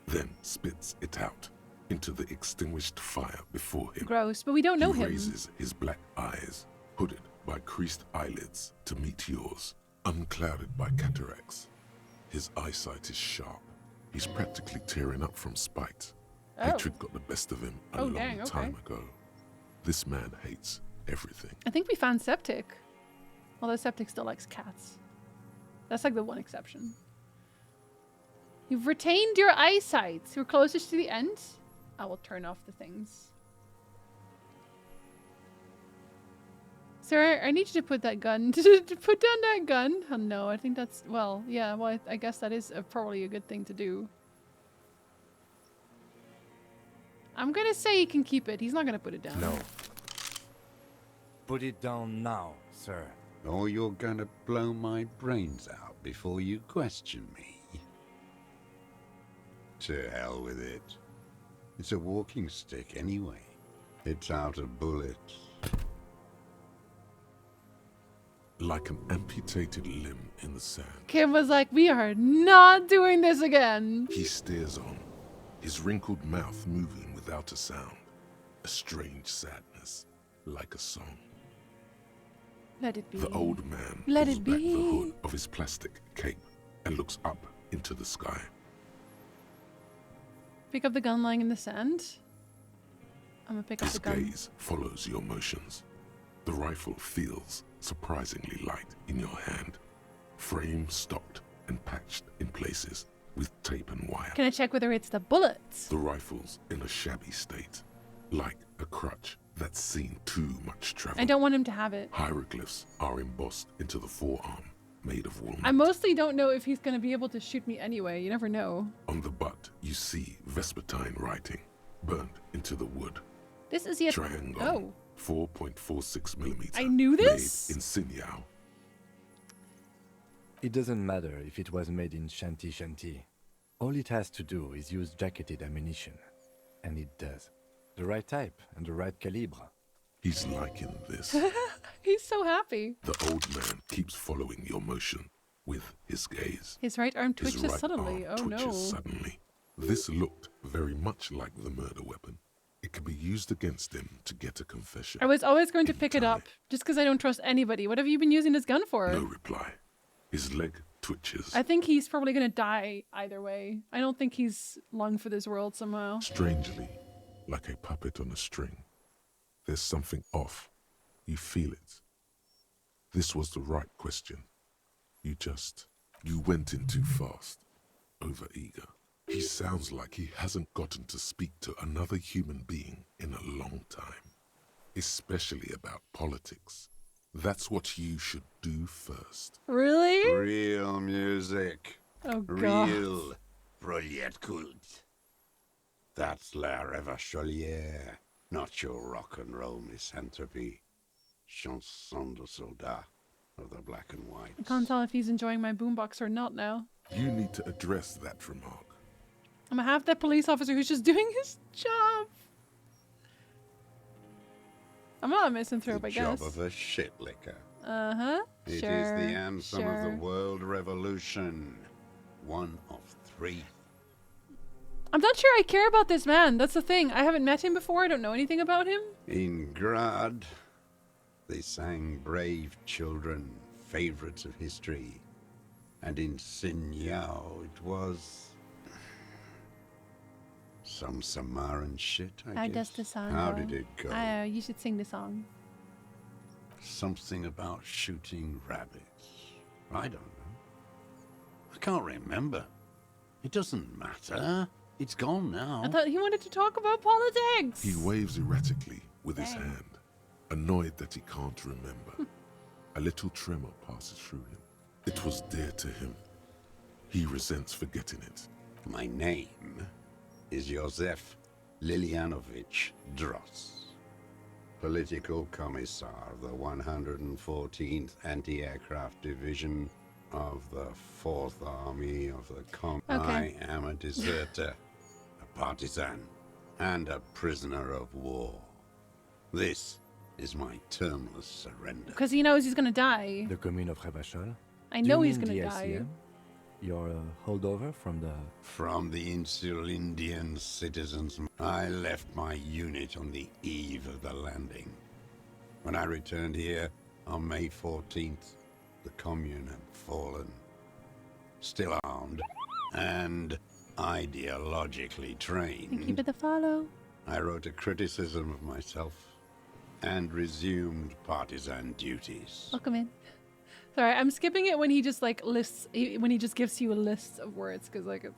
Then spits it out into the extinguished fire before him. Gross, but we don't know He him. raises his black eyes, hooded by creased eyelids, to meet yours, unclouded by cataracts. His eyesight is sharp. He's practically tearing up from spite. Oh. Hatred got the best of him a long dang, okay. time ago. This man hates everything. I think we found Septic. Although Septic still likes cats. That's like the one exception. You've retained your eyesight. You're closest to the end. I will turn off the things. Sir, I need you to put that gun. to put down that gun. Oh no, I think that's... Well, yeah, well, I guess that is probably a good thing to do. I'm gonna say he can keep it. He's not gonna put it down. No. Put it down now, sir. Or you're gonna blow my brains out before you question me. To hell with it. It's a walking stick anyway. It's out of bullets. Like an amputated limb in the sand. Kim was like, we are not doing this again. He stares on, his wrinkled mouth moving without a sound. A strange sadness, like a song. Let it be. The old man Let pulls it back be. the hood of his plastic cape and looks up into the sky. Pick up the gun lying in the sand. I'm gonna pick up His the gun. gaze follows your motions. The rifle feels surprisingly light in your hand. Frame stopped and patched in places with tape and wire. Can I check whether it's the bullets? The rifle's in a shabby state, like a crutch that's seen too much travel. I don't want him to have it. Hieroglyphs are embossed into the forearm, made of walnut. I mostly don't know if he's gonna be able to shoot me anyway. You never know. On the butt, you see Vespertine writing, burnt into the wood. This is yet... Triangle. Oh. 4.46 millimeter. I knew this? Made in Sinyao. It doesn't matter if it was made in Shanti Shanti. All it has to do is use jacketed ammunition. And it does. The right type and the right calibre. He's liking this. He's so happy. The old man keeps following your motion with his gaze. His right arm His twitches right suddenly. arm Oh no. twitches suddenly. This looked very much like the murder weapon. It could be used against him to get a confession. I was always going to pick it Entirely. up, just because I don't trust anybody. What have you been using this gun for? No reply. His leg twitches. I think he's probably going to die either way. I don't think he's long for this world somehow. Strangely, like a puppet on a string. There's something off. You feel it. This was the right question. You went in too fast. Over-eager. He sounds like he hasn't gotten to speak to another human being in a long time. Especially about politics. That's what you should do first. Really? Real music. Oh, God. Real brilliant cult. That's La Revacholière, not your rock and roll misanthropy. Chanson de soldat of the black and white. I can't tell if he's enjoying my boombox or not now. You need to address that remark. I'm gonna have that police officer who's just doing his job. I'm not a misanthrope, The I guess. job of a shitlicker. Uh-huh. It is Sure. the anthem of sure. the world revolution. One of 3. I'm not sure I care about this man. That's the thing. I haven't met him before. I don't know anything about him. In Grad, they sang Brave Children, favorites of history. And in Sinyao, it was some Samaran shit, I How guess. does the song How go? did it go? You should sing the song. Something about shooting rabbits. I don't know. I can't remember. It doesn't matter. It's gone now. I thought he wanted to talk about politics. He waves erratically with his Dang. hand, annoyed that he can't remember. A little tremor passes through him. It was dear to him. He resents forgetting it. My name is Josef Lilianovich Dross, Political Commissar of the 114th Anti-Aircraft Division of the 4th Army of the Okay. I am a deserter, a partisan, and a prisoner of war. This is my termless surrender. Because he knows he's gonna die. The commune of Revachol? I Do know you he's mean gonna the die. Elysium? You're a holdover from the... From the insular Indian citizens, I left my unit on the eve of the landing. When I returned here on May 14th, the commune had fallen. Still armed and ideologically trained, Keep it the follow. I wrote a criticism of myself and resumed partisan duties. Welcome in. Sorry, I'm skipping it when he just like lists, when he just gives you a list of words, because like,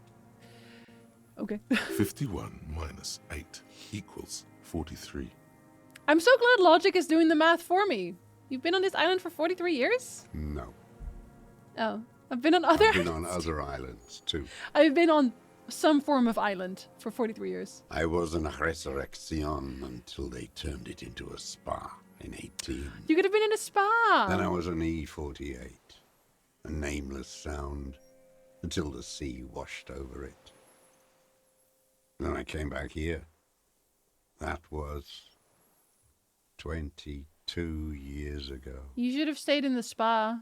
okay. 51 minus 8 equals 43. I'm so glad logic is doing the math for me. You've been on this island for 43 years? No, Oh, I've been on other I've been on islands. other islands too. I've been on some form of island for 43 years. I was in Resurrection until they turned it into a spa in 18. You could have been in a spa. Then I was an E-48, a nameless sound, until the sea washed over it. Then I came back here. That was 22 years ago. You should have stayed in the spa.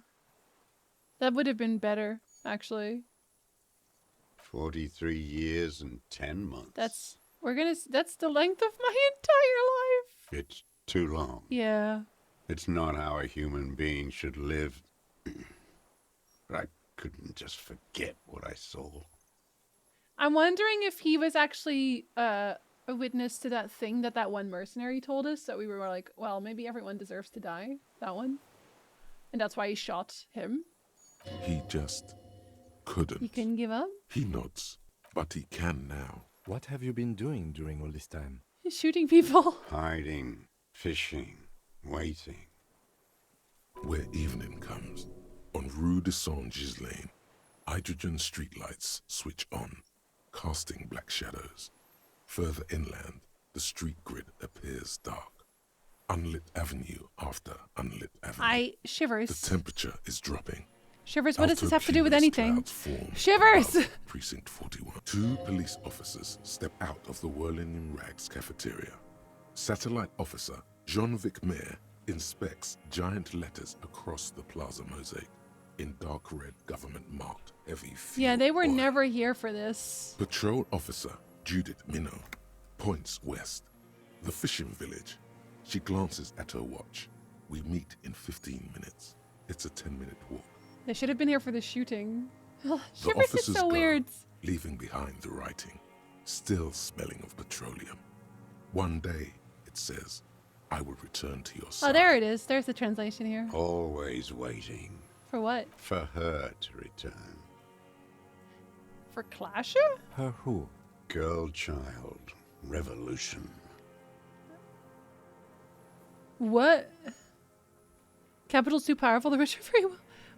That would have been better, actually. 43 years and 10 months. That's that's the length of my entire life. It's too long. Yeah. It's not how a human being should live. But I couldn't just forget what I saw. I'm wondering if he was actually a witness to that thing that one mercenary told us, that we were like, well, maybe everyone deserves to die. That one. And that's why he shot him. He just couldn't. He couldn't give up. He nods, but he can now. What have you been doing during all this time? He's shooting people. Hiding, fishing, waiting. Where evening comes, on Rue de Saint-Ghislain, hydrogen streetlights switch on, casting black shadows. Further inland, the street grid appears dark. Unlit avenue after unlit avenue. Shivers. The temperature is dropping. Shivers, what does this have to do with Altocumulus anything? clouds form Shivers! above Precinct 41. 2 police officers step out of the Whirling in Rags cafeteria. Satellite officer Jean-Vic Mayer inspects giant letters across the plaza mosaic in dark red government-marked heavy fuel Yeah, they were oil. never here for this. Patrol officer Judith Minot points west. The fishing village. She glances at her watch. We meet in 15 minutes. It's a 10-minute walk. They should have been here for the shooting. The Shivers is officers so go, weird. leaving behind the writing, still smelling of petroleum. One day, it says, I will return to your side. Oh, there it is. There's the translation here. Always waiting For what? for her to return. For Clasha? Her who? Girl child, revolution. What? Capital's too powerful. The rich are free.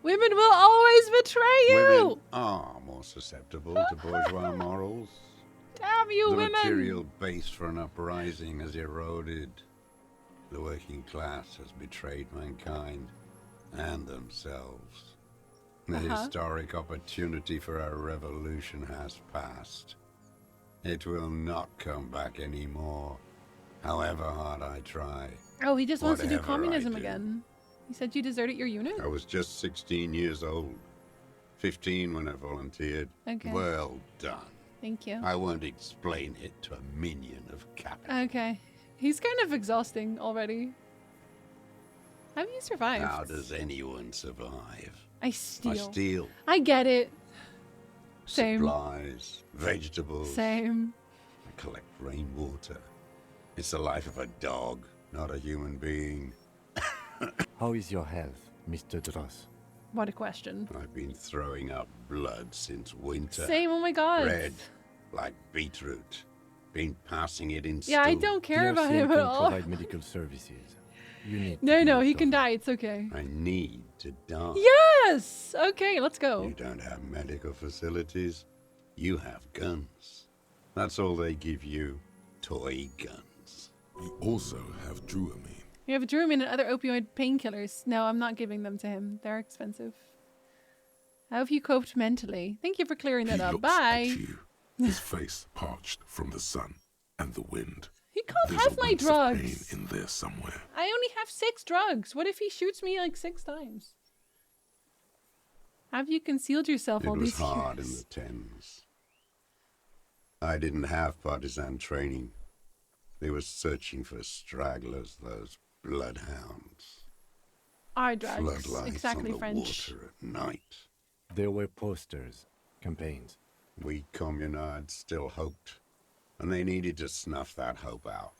Women will always betray you. Women are more susceptible to bourgeois morals. Damn you, The women. material base for an uprising has eroded. The working class has betrayed mankind and themselves. The historic opportunity for a revolution has passed. It will not come back anymore, however hard I try. Oh, he just wants to do Whatever communism I do. again. He said you deserted your unit? I was just 16 years old. 15 when I volunteered. Okay. Well done. Thank you. I won't explain it to a minion of capital. Okay. He's kind of exhausting already. How have you survived? How does anyone survive? I steal. I steal. I get it. Same. Supplies, vegetables. Same. I collect rainwater. It's the life of a dog, not a human being. How is your health, Mr. Dross? What a question. I've been throwing up blood since winter. Same, oh my god. Red, like beetroot. Been passing it in Yeah, I stew. don't care about DRCM him at can all. provide medical services. You need to No, be no, looked he can after. die. It's okay. I need to die. Yes! Okay, let's go. You don't have medical facilities. You have guns. That's all they give you. Toy guns. You also have Druamine. We have Druamine and other opioid painkillers. No, I'm not giving them to him. They're expensive. How have you coped mentally? Thank you for clearing that He up. looks Bye. at you, his face parched from the sun and the wind. He can't There's have a my wince of drugs. pain in there somewhere. I only have 6 drugs. What if he shoots me like 6 times? Have you concealed yourself It all was these hard years? in the Thames. I didn't have partisan training. They were searching for stragglers, those bloodhounds. Our drugs. Floodlights Exactly, on the French. water at night. There were posters, campaigns. We communards still hoped, and they needed to snuff that hope out.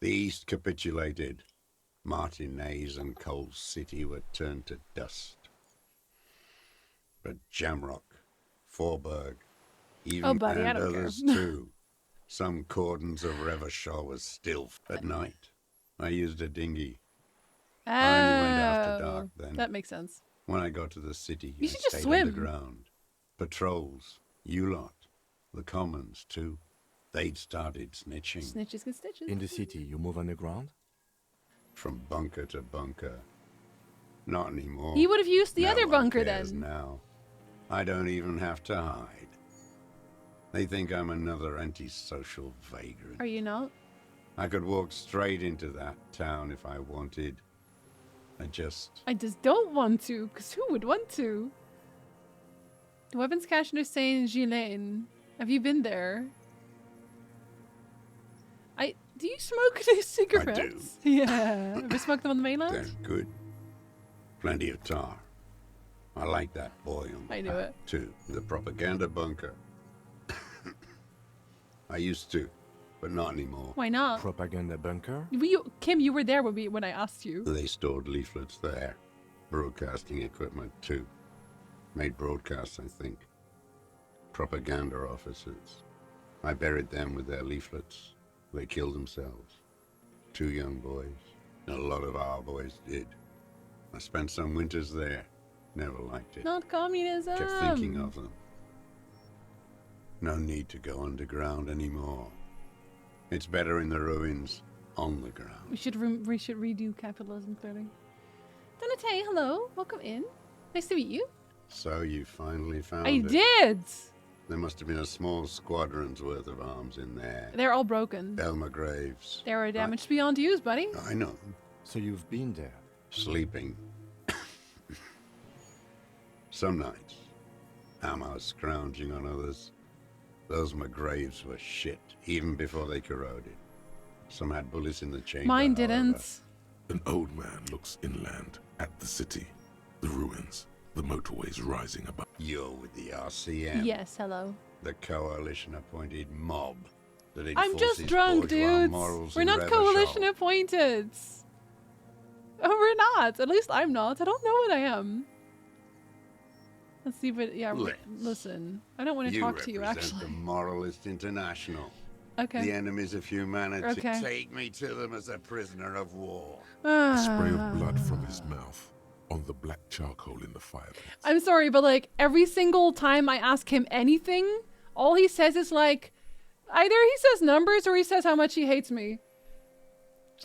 The East capitulated. Martinez and Coal City were turned to dust. But Jamrock, Forburg, even buddy, I and don't care. others too. Some cordons of Revachol was still at night. I used a dinghy. I only went after dark then. That makes sense. When I got to the city, You I should just stayed swim. underground. Patrols, you lot, the commons too. They'd started snitching Snitches get stitches. In the city, you move underground? from bunker to bunker. Not anymore. He would have used the No other one bunker cares then. Now, I don't even have to hide. They think I'm another antisocial vagrant. Are you not? I could walk straight into that town if I wanted. I just don't want to, because who would want to? The weapons cache under Saint Ghislain. Have you been there? Do you smoke these cigarettes? Yeah. Have you smoked them on the mainland? They're good. Plenty of tar. I like that boy on the I knew path, it. too. The propaganda bunker. I used to, but not anymore. Why not? Propaganda bunker? Kim, you were there when I asked you. They stored leaflets there. Broadcasting equipment, too. Made broadcasts, I think. Propaganda officers. I buried them with their leaflets. They killed themselves. 2 young boys. A lot of our boys did. I spent some winters there. Never liked it. Not communism. Kept thinking of them. No need to go underground anymore. It's better in the ruins, on the ground. We should redo capitalism, clearly. Donate, hello. Welcome in. Nice to meet you. So you finally found I it. did. There must have been a small squadron's worth of arms in there. They're all broken. Elmer Graves. They were damaged beyond use, buddy. I know. So you've been there? Sleeping. Some nights. Ammo scrounging on others. Those McGraves were shit, even before they corroded. Some had bullets in the chamber. Mine however. didn't. An old man looks inland at the city, the ruins, the motorways rising above. You're with the RCM. Yes, hello. The coalition-appointed mob that I'm just enforces drunk, bourgeois dudes. morals We're in not Revachol. coalition appointed. Oh, we're not. At least I'm not. I don't know what I am. Let's see, but yeah, Let's. listen. I don't want to You talk to you, represent actually. the Moralist International. Okay. The enemies of humanity. Okay. Take me to them as a prisoner of war. A spray of blood from his mouth on the black charcoal in the fire pit. I'm sorry, but like every single time I ask him anything, all he says is like, either he says numbers or he says how much he hates me.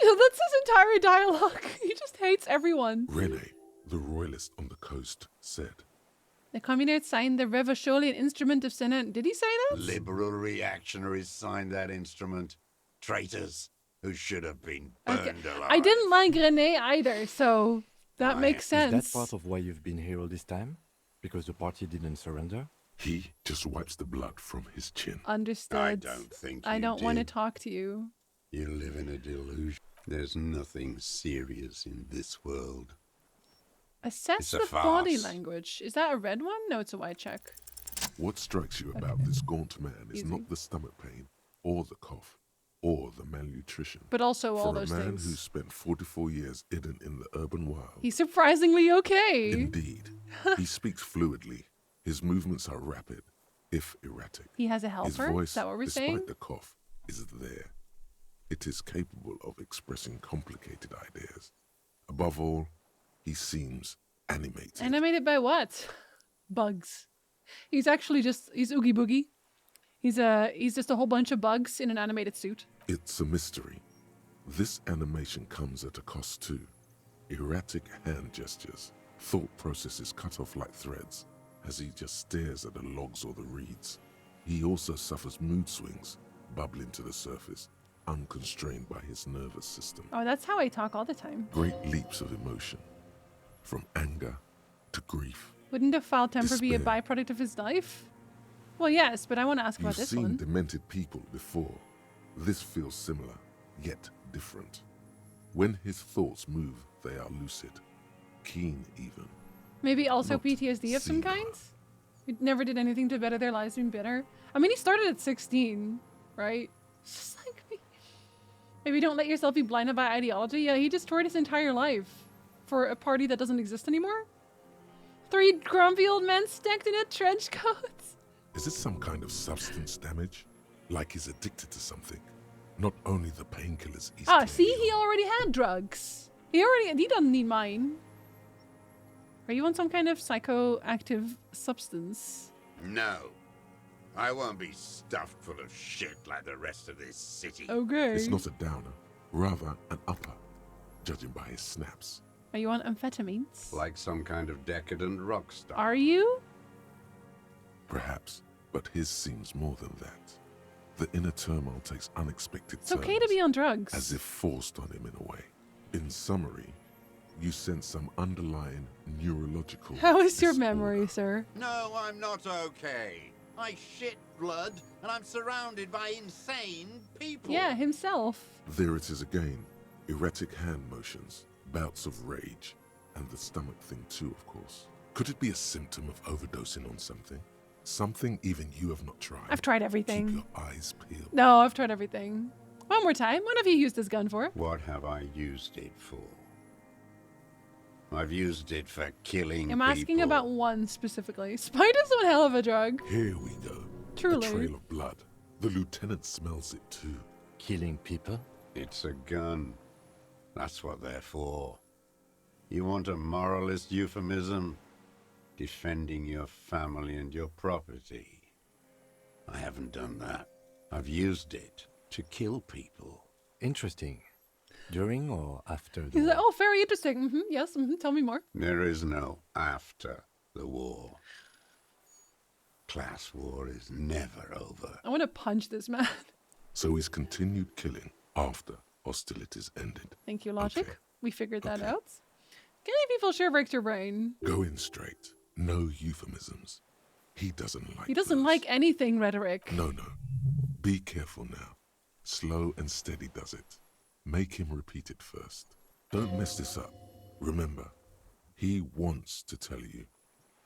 That's his entire dialogue. He just hates everyone. Rene, the royalist on the coast, said, The communists signed the Revacholian Instrument of Senate. Did he say that? Liberal reactionaries signed that instrument. Traitors who should have been burned alive. I didn't like Rene either, so that makes Is sense. that part of why you've been here all this time? Because the party didn't surrender? he just wipes the blood from his chin. Understood. I don't think I you don't want to did. talk to you. You live in a delusion. There's nothing serious in this world. Assess It's a the body farce. language. Is that a red one? No, it's a white check. What strikes you about this gaunt man is Easy. not the stomach pain, or the cough, or the malnutrition. But also all For those a man things. who spent 44 years hidden in the urban wild. He's surprisingly okay. Indeed. He speaks fluidly. His movements are rapid, if erratic. He has a His helper? voice, Is that what we're despite saying? the cough, is there. It is capable of expressing complicated ideas. Above all, he seems animated. Animated by what? Bugs. He's actually just, he's Oogie Boogie. He's just a whole bunch of bugs in an animated suit. It's a mystery. This animation comes at a cost too. Erratic hand gestures, thought processes cut off like threads, as he just stares at the logs or the reeds. He also suffers mood swings, bubbling to the surface, unconstrained by his nervous system. Oh, that's how I talk all the time. Great leaps of emotion, from anger to grief. Wouldn't a foul temper be a Despair. byproduct of his life? Well, yes, but I want to ask You've about this seen one. demented people before. This feels similar, yet different. When his thoughts move, they are lucid, keen even. Maybe also not PTSD of some senile. kind? Who never did anything to better their lives being bitter? I mean, he started at 16, right? Just like me. Maybe don't let yourself be blinded by ideology. Yeah, he destroyed his entire life for a party that doesn't exist anymore. 3 grumpy old men stacked in a trench coat. Is it some kind of substance damage? Like he's addicted to something? Not only the painkillers he's Ah, see, taking he on. already had drugs. He doesn't need mine. Are you on some kind of psychoactive substance? No. I won't be stuffed full of shit like the rest of this city. Okay. It's not a downer, rather an upper, judging by his snaps. Are you on amphetamines? Like some kind of decadent rock star. Are you? Perhaps, but his seems more than that. The inner turmoil takes unexpected It's okay to be on drugs. as if forced on him in a way. In summary, you sense some underlying neurological How is your disorder. memory, sir? No, I'm not okay. I shit blood, and I'm surrounded by insane people. Yeah, himself. There it is again. Erratic hand motions, bouts of rage, and the stomach thing too, of course. Could it be a symptom of overdosing on something? Something even you have not tried? I've tried Keep everything. your eyes peeled. No, I've tried everything. One more time. What have you used this gun for? What have I used it for? I've used it for killing I'm asking people. about one specifically. Spider's one hell of a drug. Here we go. Truly. A trail of blood. The lieutenant smells it too. Killing people? It's a gun. That's what they're for. You want a moralist euphemism? Defending your family and your property. I haven't done that. I've used it to kill people. Interesting. During or after the He's like, war? oh, very interesting. Yes, tell me more. There is no after the war. Class war is never over. I want to punch this man. So he's continued killing after hostilities ended. Thank you, Logic. Okay. We figured that Okay. out. Getting people sure breaks your brain. Go in straight. No euphemisms. He doesn't like He doesn't those. like anything rhetoric. No. Be careful now. Slow and steady does it. Make him repeat it first. Don't mess this up. Remember, he wants to tell you.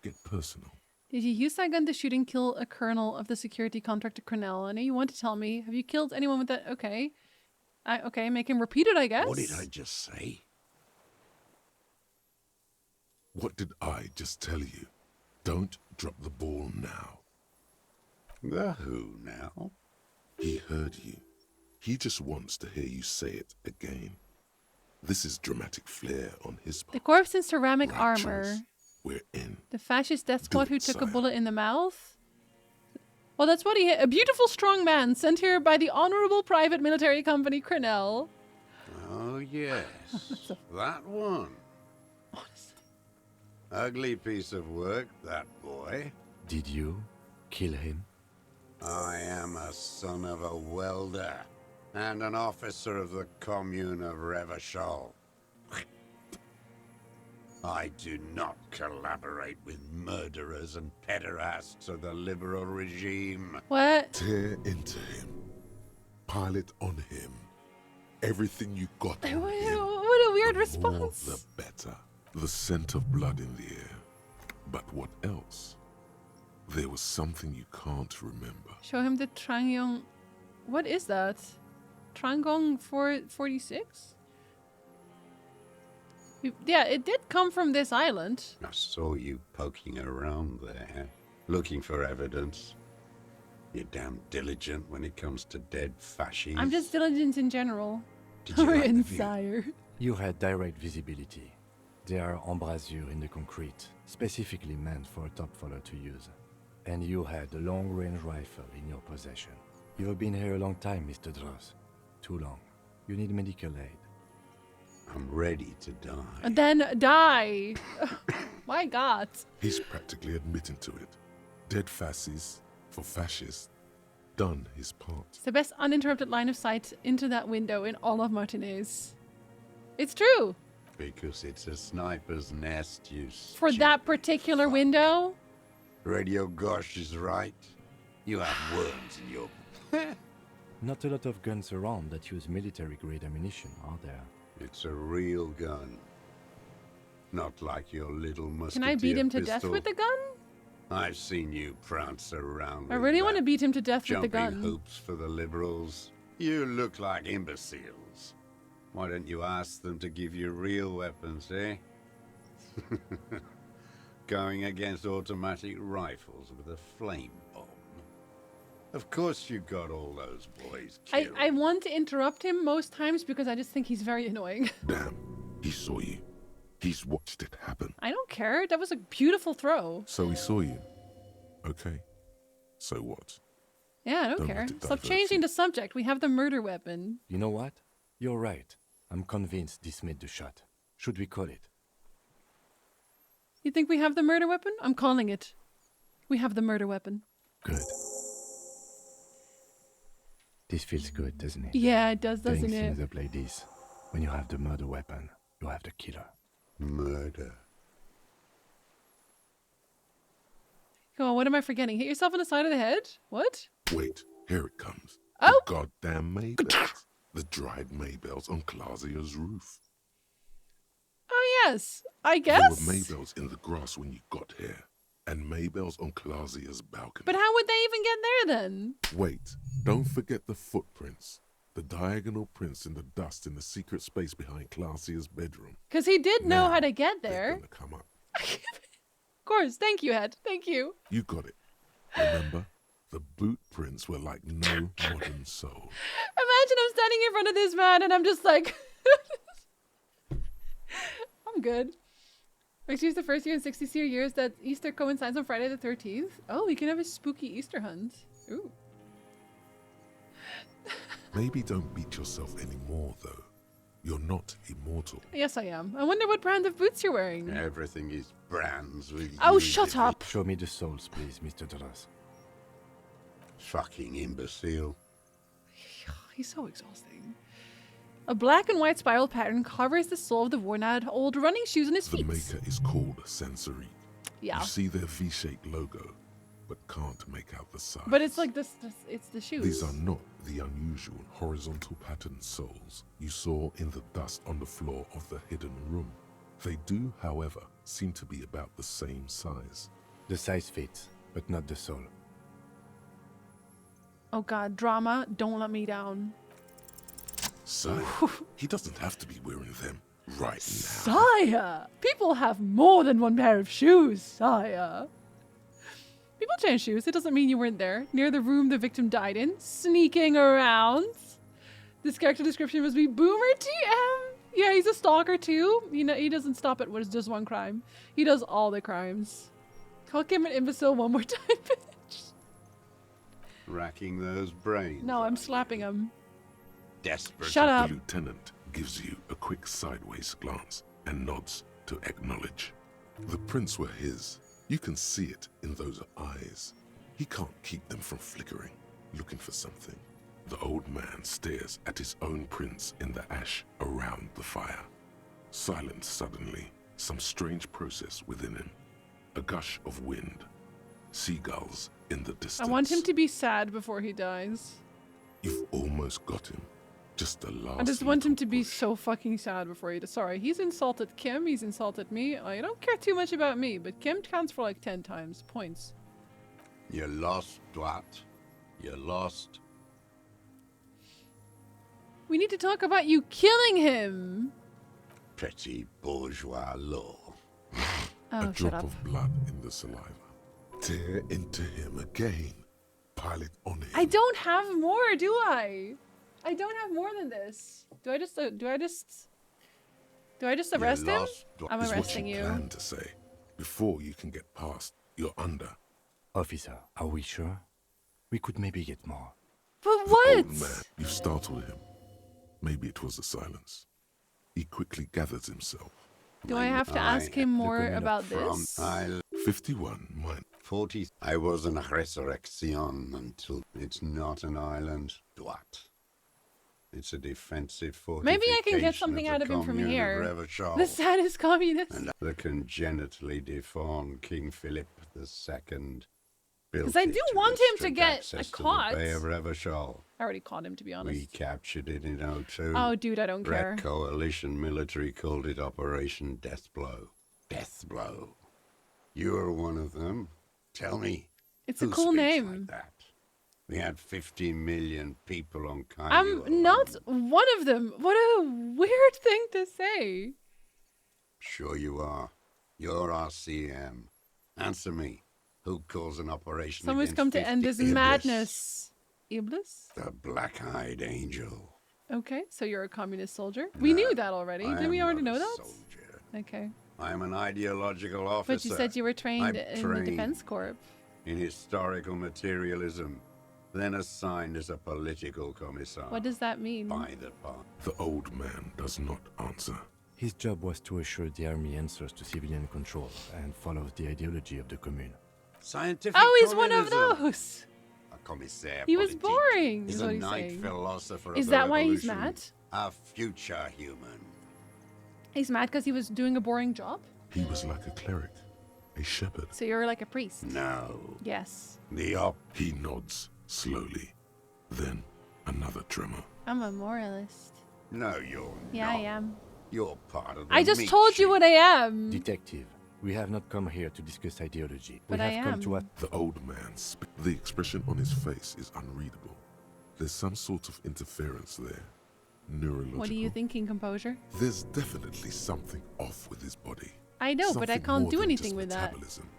Get personal. Did you use that gun to shoot and kill a colonel of the security contractor Cornell? I know you want to tell me. Have you killed anyone with that? Okay. Okay, make him repeat it, I guess. What did I just say? What did I just tell you? Don't drop the ball now. The who now? He heard you. He just wants to hear you say it again. This is dramatic flair on his part. The corpse in ceramic Right armor. choice. We're in. The fascist death squad who it, took a sire. bullet in the mouth. Well, that's what he hit. A beautiful, strong man sent here by the Honorable Private Military Company, Crenell. Oh, yes. That one. Ugly piece of work, that boy. Did you kill him? I am a son of a welder and an officer of the commune of Revachol. I do not collaborate with murderers and pederasts of the liberal regime. What? Tear into him. Pile it on him. Everything you got on him. What a weird The response. more, the better. The scent of blood in the air. But what else? There was something you can't remember. Show him the Trangyong. What is that? Trangong 446? Yeah, it did come from this island. I saw you poking around there, looking for evidence. You're damn diligent when it comes to dead fascists. I'm just diligent in general. Did you like the view? Sire. You had direct visibility. There are embrasures in the concrete, specifically meant for a top follower to use. And you had a long-range rifle in your possession. You have been here a long time, Mr. Dross. Too long. You need medical aid. I'm ready to die. And then die. My God. He's practically admitting to it. Dead fascists for fascists. Done his part. It's the best uninterrupted line of sight into that window in all of Martinez. It's true. Because it's a sniper's nest, you For stupid that particular fuck. window. Radio Gosh is right. You have worms in your... Not a lot of guns around that use military-grade ammunition, are there? It's a real gun. Not like your little musketeer Can I beat him to pistol. death with the gun? I've seen you prance around I with really want to that beat him to death with the jumping gun. hoops for the liberals. You look like imbeciles. Why don't you ask them to give you real weapons, eh? Going against automatic rifles with a flame bomb. Of course you got all those boys killed. I want to interrupt him most times because I just think he's very annoying. Damn, he saw you. He's watched it happen. I don't care. That was a beautiful throw. So he saw you. Okay. So what? Yeah, I don't Don't care. let it Stop divert changing you. the subject. We have the murder weapon. You know what? You're right. I'm convinced this made the shot. Should we call it? You think we have the murder weapon? I'm calling it. We have the murder weapon. Good. This feels good, doesn't it? Yeah, it does, Doing doesn't it? things up like this. When you have the murder weapon, you have the killer. Murder. Come on, what am I forgetting? Hit yourself on the side of the head? What? Wait, here it comes. Oh! The goddamn Maybells. The dried Maybells on Clausia's roof. Oh, yes. I There guess. were Maybells in the grass when you got here. And Maybells on Clausia's balcony. But how would they even get there then? Wait, don't forget the footprints. The diagonal prints in the dust in the secret space behind Clausia's bedroom. Because he did know Now how to get They're there. gonna come up. Of course. Thank you, Ed. Thank you. You got it. Remember? The boot prints were like no modern soul. Imagine I'm standing in front of this man and I'm just like... I'm good. Excuse the first year in 60 years that Easter coincides on Friday the 13th. Oh, we can have a spooky Easter hunt. Ooh. Maybe don't beat yourself anymore, though. You're not immortal. Yes, I am. I wonder what brand of boots you're wearing. Everything is brands with Oh, you, shut you up. Show me the souls, please, Mr. Dross. Fucking imbecile. He's so exhausting. A black and white spiral pattern covers the sole of the worn-out old running shoes on his The feet. maker is called Sensory. Yeah. You see their V-shaped logo, but can't make out the size. But it's like this it's the shoes. These are not the unusual horizontal pattern soles you saw in the dust on the floor of the hidden room. They do, however, seem to be about the same size. The size fits, but not the sole. Oh god, drama, don't let me down. Sire, he doesn't have to be wearing them right now. Sire! People have more than one pair of shoes, sire. People change shoes. It doesn't mean you weren't there. Near the room the victim died in. Sneaking around. This character description must be Boomer TM. Yeah, he's a stalker too. You know, he doesn't stop at just one crime. He does all the crimes. Call him an imbecile one more time, bitch. Racking those brains. No, I'm slapping him. Desperate. Shut up. The lieutenant gives you a quick sideways glance and nods to acknowledge. The prints were his. You can see it in those eyes. He can't keep them from flickering, looking for something. The old man stares at his own prints in the ash around the fire. Silent suddenly, some strange process within him. A gush of wind. Seagulls in the distance. I want him to be sad before he dies. You've almost got him. Just a last. I just want him to be push. so fucking sad before he dies. Sorry, he's insulted Kim, he's insulted me. I don't care too much about me, but Kim counts for like 10 times. Points. You're lost, Dwat. You're lost. We need to talk about you killing him. Petty bourgeois law. Oh, A shut drop up. of blood in the saliva. Tear into him again. Pile it on him. I don't have more, do I? I don't have more than this. Do I just arrest him? lost, I'm Is what arresting you you. plan to say. Before you can get past, you're under. Officer, are we sure? We could maybe get more. But The what? old man, you've startled him. Maybe it was the silence. He quickly gathers himself. Do I have to ask him more coming up about From this? Isle 51 mine. 40. I was in Resurrection until it's not an island, Dwat. It's a defensive fortification. Maybe I can get something out of him from here. The saddest communist. And the congenitally deformed King Philip II. Because I do want him to get caught. The Bay of Revachol. I already caught him, to be We honest. captured it in 02. Oh, dude, I don't care. Red Coalition military called it Operation Deathblow. Deathblow. You're one of them. Tell me. It's a who cool speaks name. Like that? We had 50 million people on Caillou I'm alone. not one of them. What a weird thing to say. Sure you are. You're RCM. Answer me. Who calls an operation Someone's against come to 50 end this Iblis? madness. Iblis? The black-eyed angel. Okay, so you're a communist soldier. We knew that already. I Didn't we am already not know a that? soldier. Okay. I'm an ideological officer. But you said you were trained I'm in the trained Defense Corps. in historical materialism, then assigned as a political commissar. What does that mean? By the part. The old man does not answer. His job was to assure the army answers to civilian control and follows the ideology of the commune. Scientific Oh, he's one of communism. those. A commissaire He was politique boring, is is a what he's night saying. philosopher Is of the that why he's revolution, mad? A future human. He's mad because he was doing a boring job? He was like a cleric, a shepherd. So you're like a priest? No. Yes. The op. He nods slowly. Then another tremor. I'm a moralist. No, you're Yeah, not. I am. You're part of the I just meat told you sheep. what I am. Detective, we have not come here to discuss ideology. But we I have come am. to The old man the expression on his face is unreadable. There's some sort of interference there. Neurological. What are you thinking, composure? There's definitely something off with his body. I know, but I Something can't more do than anything just with that. metabolism.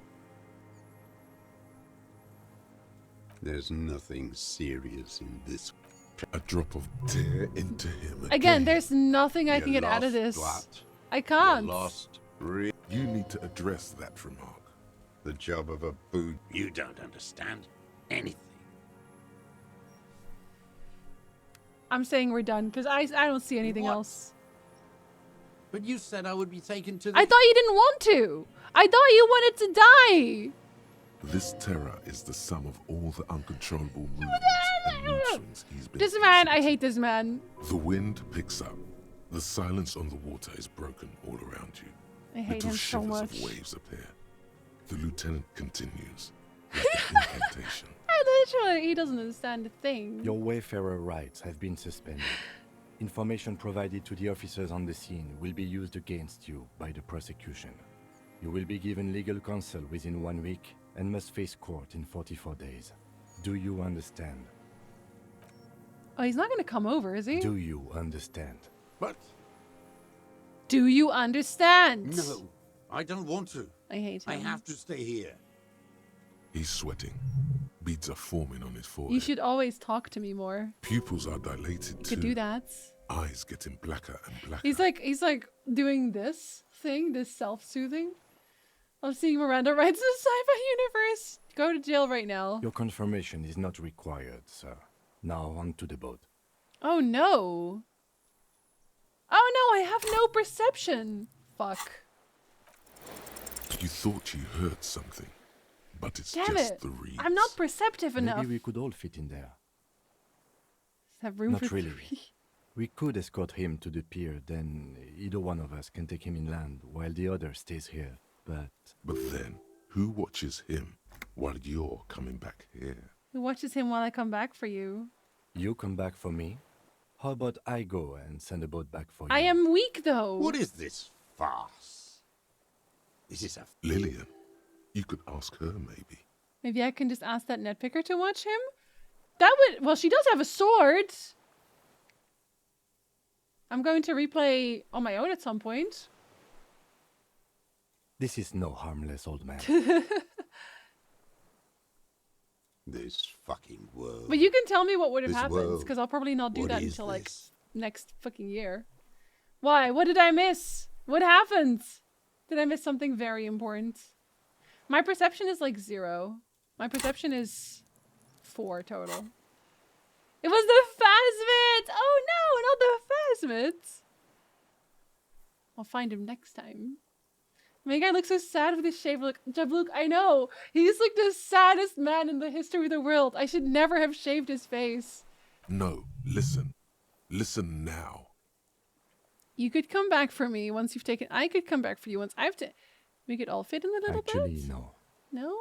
There's nothing serious in this. A drop of tear into him Again, there's nothing I You're can get out of lost, this. Dwat. I You're can't. lost. You need to address that remark. The job of a boot. You don't understand anything. I'm saying we're done because I don't see anything What? else. But you said I would be taken to the... I thought you didn't want to. I thought you wanted to die. This terror is the sum of all the uncontrollable movements and mood swings he's been This man, I exhibiting. hate this man. The wind picks up. The silence on the water is broken all around you. I hate Little him so shivers much. of waves appear. The lieutenant continues, like an incantation. He doesn't understand a thing. Your wayfarer rights have been suspended. Information provided to the officers on the scene will be used against you by the prosecution. You will be given legal counsel within 1 week and must face court in 44 days. Do you understand? Oh, he's not going to come over, is he? Do you understand? But Do you understand? no, I don't want to. I hate him. I have to stay here. He's sweating. Beads are forming on his forehead. You should always talk to me more. Pupils are dilated You too. could do that. Eyes getting blacker and blacker. He's like doing this thing, this self-soothing. I'm seeing Miranda writes the sci-fi universe. Go to jail right now. Your confirmation is not required, sir. Now on to the boat. Oh no. Oh no, I have no perception. Fuck. You thought you heard something, but it's Damn just it. the reeds. I'm not perceptive enough. Maybe we could all fit in there. Have room Not for really. 3. We could escort him to the pier, then either one of us can take him inland while the other stays here. But then, who watches him while you're coming back here? Who watches him while I come back for you? you come back for me? How about I go and send a boat back for you? I am weak though. What is this farce? This is a... Lillian, you could ask her maybe. Maybe I can just ask that netpicker to watch him? That would... Well, she does have a sword. I'm going to replay on my own at some point. This is no harmless old man. This fucking world. But you can tell me what would have This happened, world. because I'll probably not do What that is until like this? next fucking year. Why? What did I miss? What happened? Did I miss something very important? My perception is like 0. My perception is 4 total. It was the phasmid! Oh no, not the phasmid! I'll find him next time. My guy looks so sad with his shaved look. Jablook, I know. He's like the saddest man in the history of the world. I should never have shaved his face. No, listen. Listen now. You could come back for me once you've taken... I could come back for you once I've... We could all fit in the little Actually, boat? no.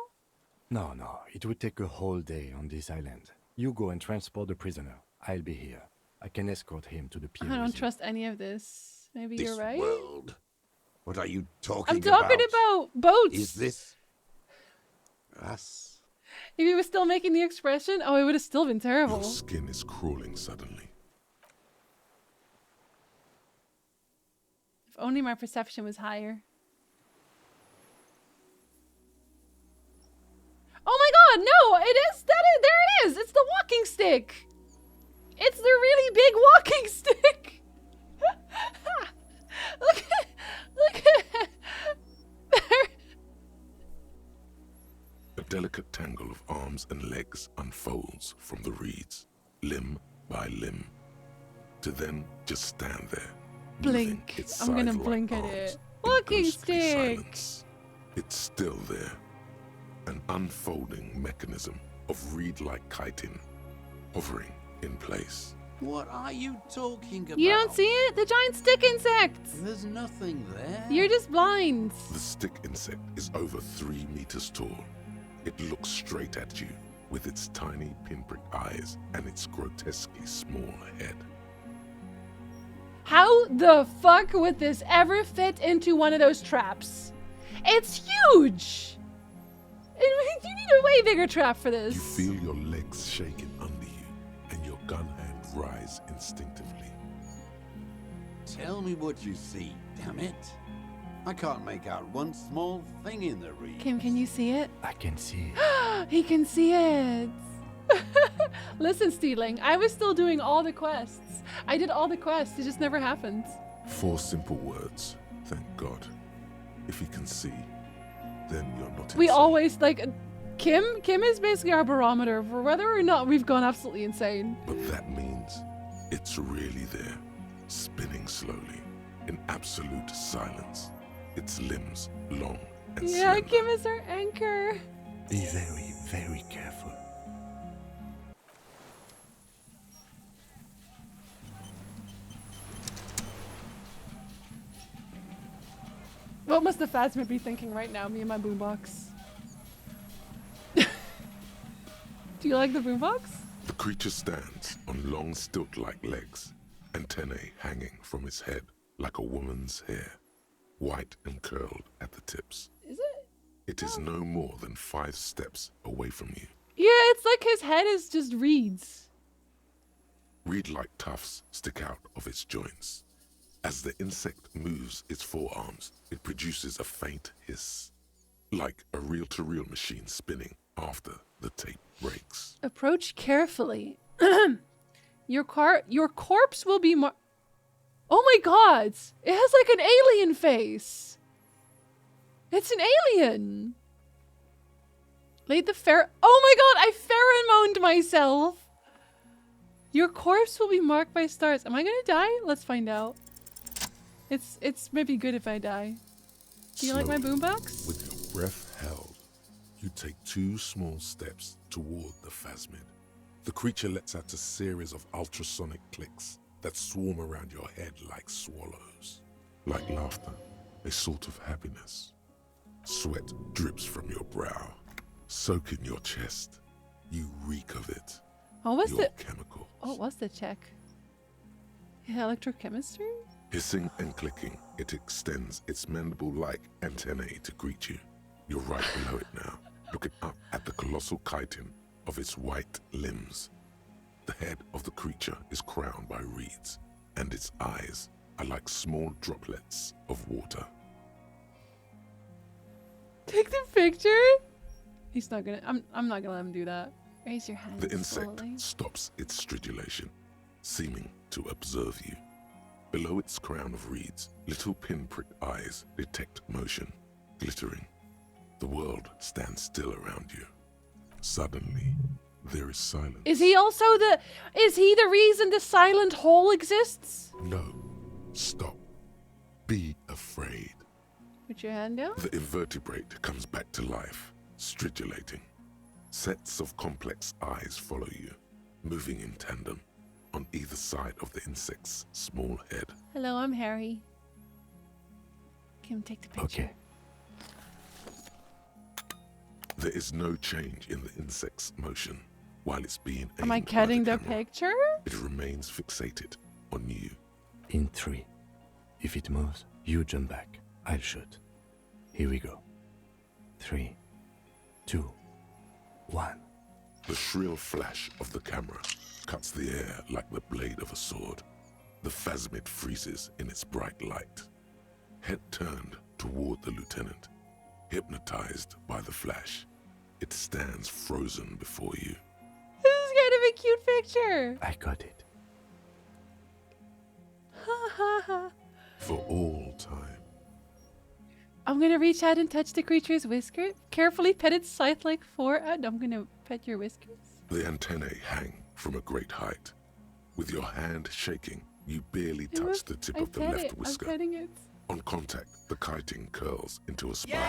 No? No. It would take a whole day on this island. You go and transport the prisoner. I'll be here. I can escort him to the pier. I don't with you. trust any of this. Maybe This you're right. world. What are you talking I'm talking about boats. Is this us? If he was still making the expression, oh, it would have still been terrible. Your skin is crawling suddenly. If only my perception was higher. Oh my god, no! It is there it is! It's the walking stick! It's the really big walking stick! Look at there. A delicate tangle of arms and legs unfolds from the reeds, limb by limb, to then just stand there. moving Blink. its I'm gonna scythe-like blink at arms it. in Walking ghostly stick! silence. It's still there. An unfolding mechanism of reed-like chitin, hovering in place. What are you talking about? You don't see it? The giant stick insect! There's nothing there. You're just blind. The stick insect is over 3 meters tall. It looks straight at you with its tiny pinprick eyes and its grotesquely small head. How the fuck would this ever fit into one of those traps? It's huge! You need a way bigger trap for this. You feel your legs shaking under you and your gun hand rise instinctively. Tell me what you see, damn it. I can't make out one small thing in the reeds. Kim, can you see it? I can see it. He can see it. Listen, Steedling, I was still doing all the quests. I did all the quests, it just never happened. 4 simple words, thank God. If he can see, then you're not We insane. always, like, Kim is basically our barometer for whether or not we've gone absolutely insane. But that means it's really there, spinning slowly, in absolute silence. Its limbs long and Yeah, slender. Kim is our anchor. Be very, very careful. What must the Phasma be thinking right now, me and my boombox? Do you like the boombox? The creature stands on long stilt-like legs, antennae hanging from its head like a woman's hair, white and curled at the tips. Is it? It is no more than 5 steps away from you. Yeah, it's like his head is just reeds. Reed-like tufts stick out of its joints. As the insect moves its forearms, it produces a faint hiss, like a reel-to-reel machine spinning after the tape breaks. Approach carefully. Your corpse will be Oh my god! It has like an alien face! It's an alien! Laid the Oh my god, I pheromoned myself! Your corpse will be marked by stars. Am I gonna die? Let's find out. It's maybe good if I die. Do you like my boombox? With your breath held, you take 2 small steps toward the phasmid. The creature lets out a series of ultrasonic clicks that swarm around your head like swallows. Like laughter, a sort of happiness. Sweat drips from your brow, soaking your chest. You reek of it. What was your chemicals. What was the check? Electrochemistry? Hissing and clicking, it extends its mandible-like antennae to greet you. You're right below it now, looking up at the colossal chitin of its white limbs. The head of the creature is crowned by reeds, and its eyes are like small droplets of water. Take the picture? He's not gonna. I'm not gonna let him do that. Raise your hand. The insect slowly. stops its stridulation, seeming to observe you. Below its crown of reeds, little pinprick eyes detect motion, glittering. The world stands still around you. Suddenly, there is silence. Is he the reason the silent hole exists? No. Stop. Be afraid. Put your hand down. The invertebrate comes back to life, stridulating. Sets of complex eyes follow you, moving in tandem on either side of the insect's small head. Hello, I'm Harry. Kim, take the picture. Okay. There is no change in the insect's motion while it's being aimed. Am I by getting the camera. picture? It remains fixated on you. In 3. If it moves, you jump back. I'll shoot. Here we go. 3, 2, 1. The shrill flash of the camera cuts the air like the blade of a sword. The phasmid freezes in its bright light. Head turned toward the lieutenant, hypnotized by the flash. It stands frozen before you. This is kind of a cute picture. I got it. For all time. I'm gonna reach out and touch the creature's whisker. Carefully pet its scythe-like forehead. I'm gonna pet your whiskers. The antennae hang from a great height. With your hand shaking, you barely touch the tip of the left whisker. I'm petting it. On contact, the chitin curls into a spiral,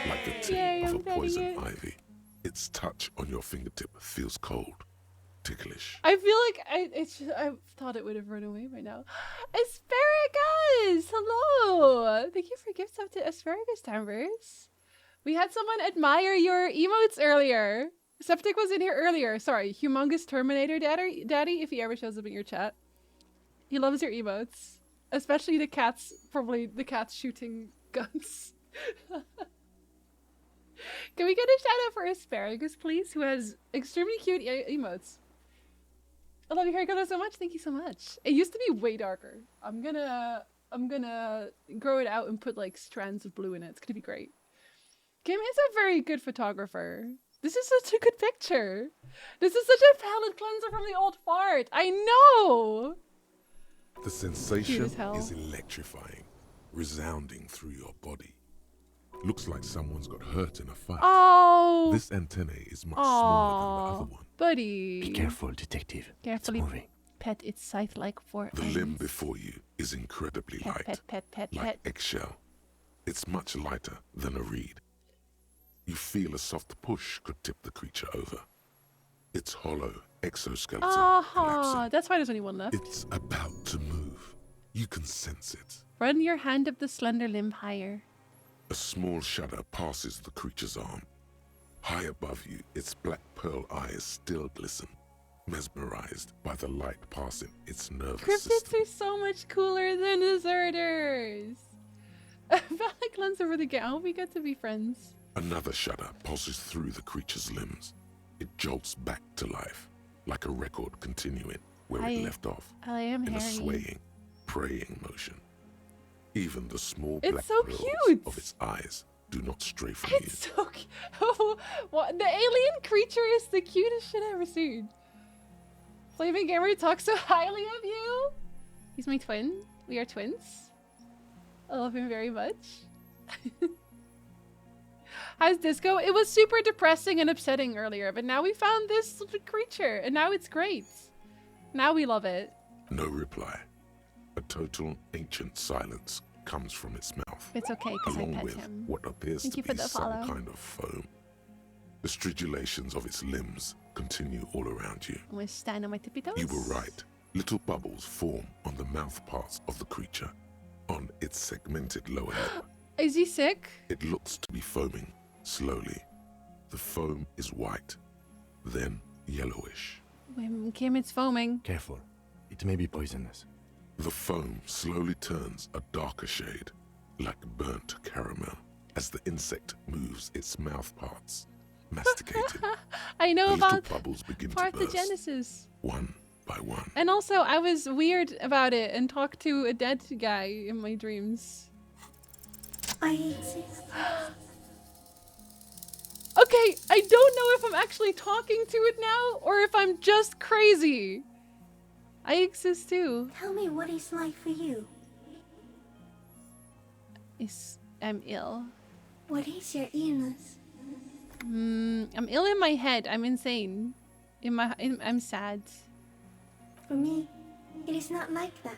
like the tip of a poison ivy. Its touch on your fingertip feels cold, ticklish. I feel like I thought it would have run away by now. Asparagus! Hello! Thank you for gifts up to Asparagus Timbers. We had someone admire your emotes earlier. Septic was in here earlier. Sorry, Humongous Terminator Daddy, if he ever shows up in your chat. He loves your emotes. Especially the cats, probably the cats shooting guns. Can we get a shout out for Asparagus, please, who has extremely cute emotes? I love your hair color so much. Thank you so much. It used to be way darker. I'm gonna grow it out and put like strands of blue in it. It's gonna be great. Kim is a very good photographer. This is such a good picture. This is such a palate cleanser from the old fart. I know. The sensation is electrifying, resounding through your body. Looks like someone's got hurt in a fight. Oh. This antennae is much smaller than the other one. Buddy. Be careful, detective. Carefully pet its scythe-like forehead. The limb before you is incredibly light, like eggshell. It's much lighter than a reed. You feel a soft push could tip the creature over. Its hollow exoskeleton collapsing. That's why there's only one left. It's about to move. You can sense it. Run your hand up the slender limb higher. A small shudder passes the creature's arm. High above you, its black pearl eyes still glisten, mesmerized by the light passing its nervous system. Cryptids are so much cooler than deserters. I felt like Lens over the game. I hope we get to be friends. Another shudder pulses through the creature's limbs. It jolts back to life, like a record continuing where it left off, in a swaying, praying motion. Even the small black pearls of its eyes do not stray from you. It's so cute. Oh, what? The alien creature is the cutest shit I've ever seen. Flaming Gamer talks so highly of you. He's my twin. We are twins. I love him very much. How's Disco? It was super depressing and upsetting earlier, but now we found this creature, and now it's great. Now we love it. No reply. A total ancient silence comes from its mouth, It's okay because I along pet with him. what appears Thank to you for be the some follow. kind of foam. The stridulations of its limbs continue all around you. I'm gonna stand on my tippy toes. You were right. Little bubbles form on the mouth parts of the creature, on its segmented lower lip. Is he sick? It looks to be foaming slowly. The foam is white, then yellowish. Kim, it's foaming. Careful. It may be poisonous. The foam slowly turns a darker shade, like burnt caramel, as the insect moves its mouth parts, masticated. I know The little about bubbles begin to burst, parthenogenesis. one by one. And also, I was weird about it and talked to a dead guy in my dreams. I exist. Okay, I don't know if I'm actually talking to it now or if I'm just crazy. I exist too. Tell me what it's like for you. I'm ill. What is your illness? I'm ill in my head. I'm insane. I'm sad. For me, it is not like that.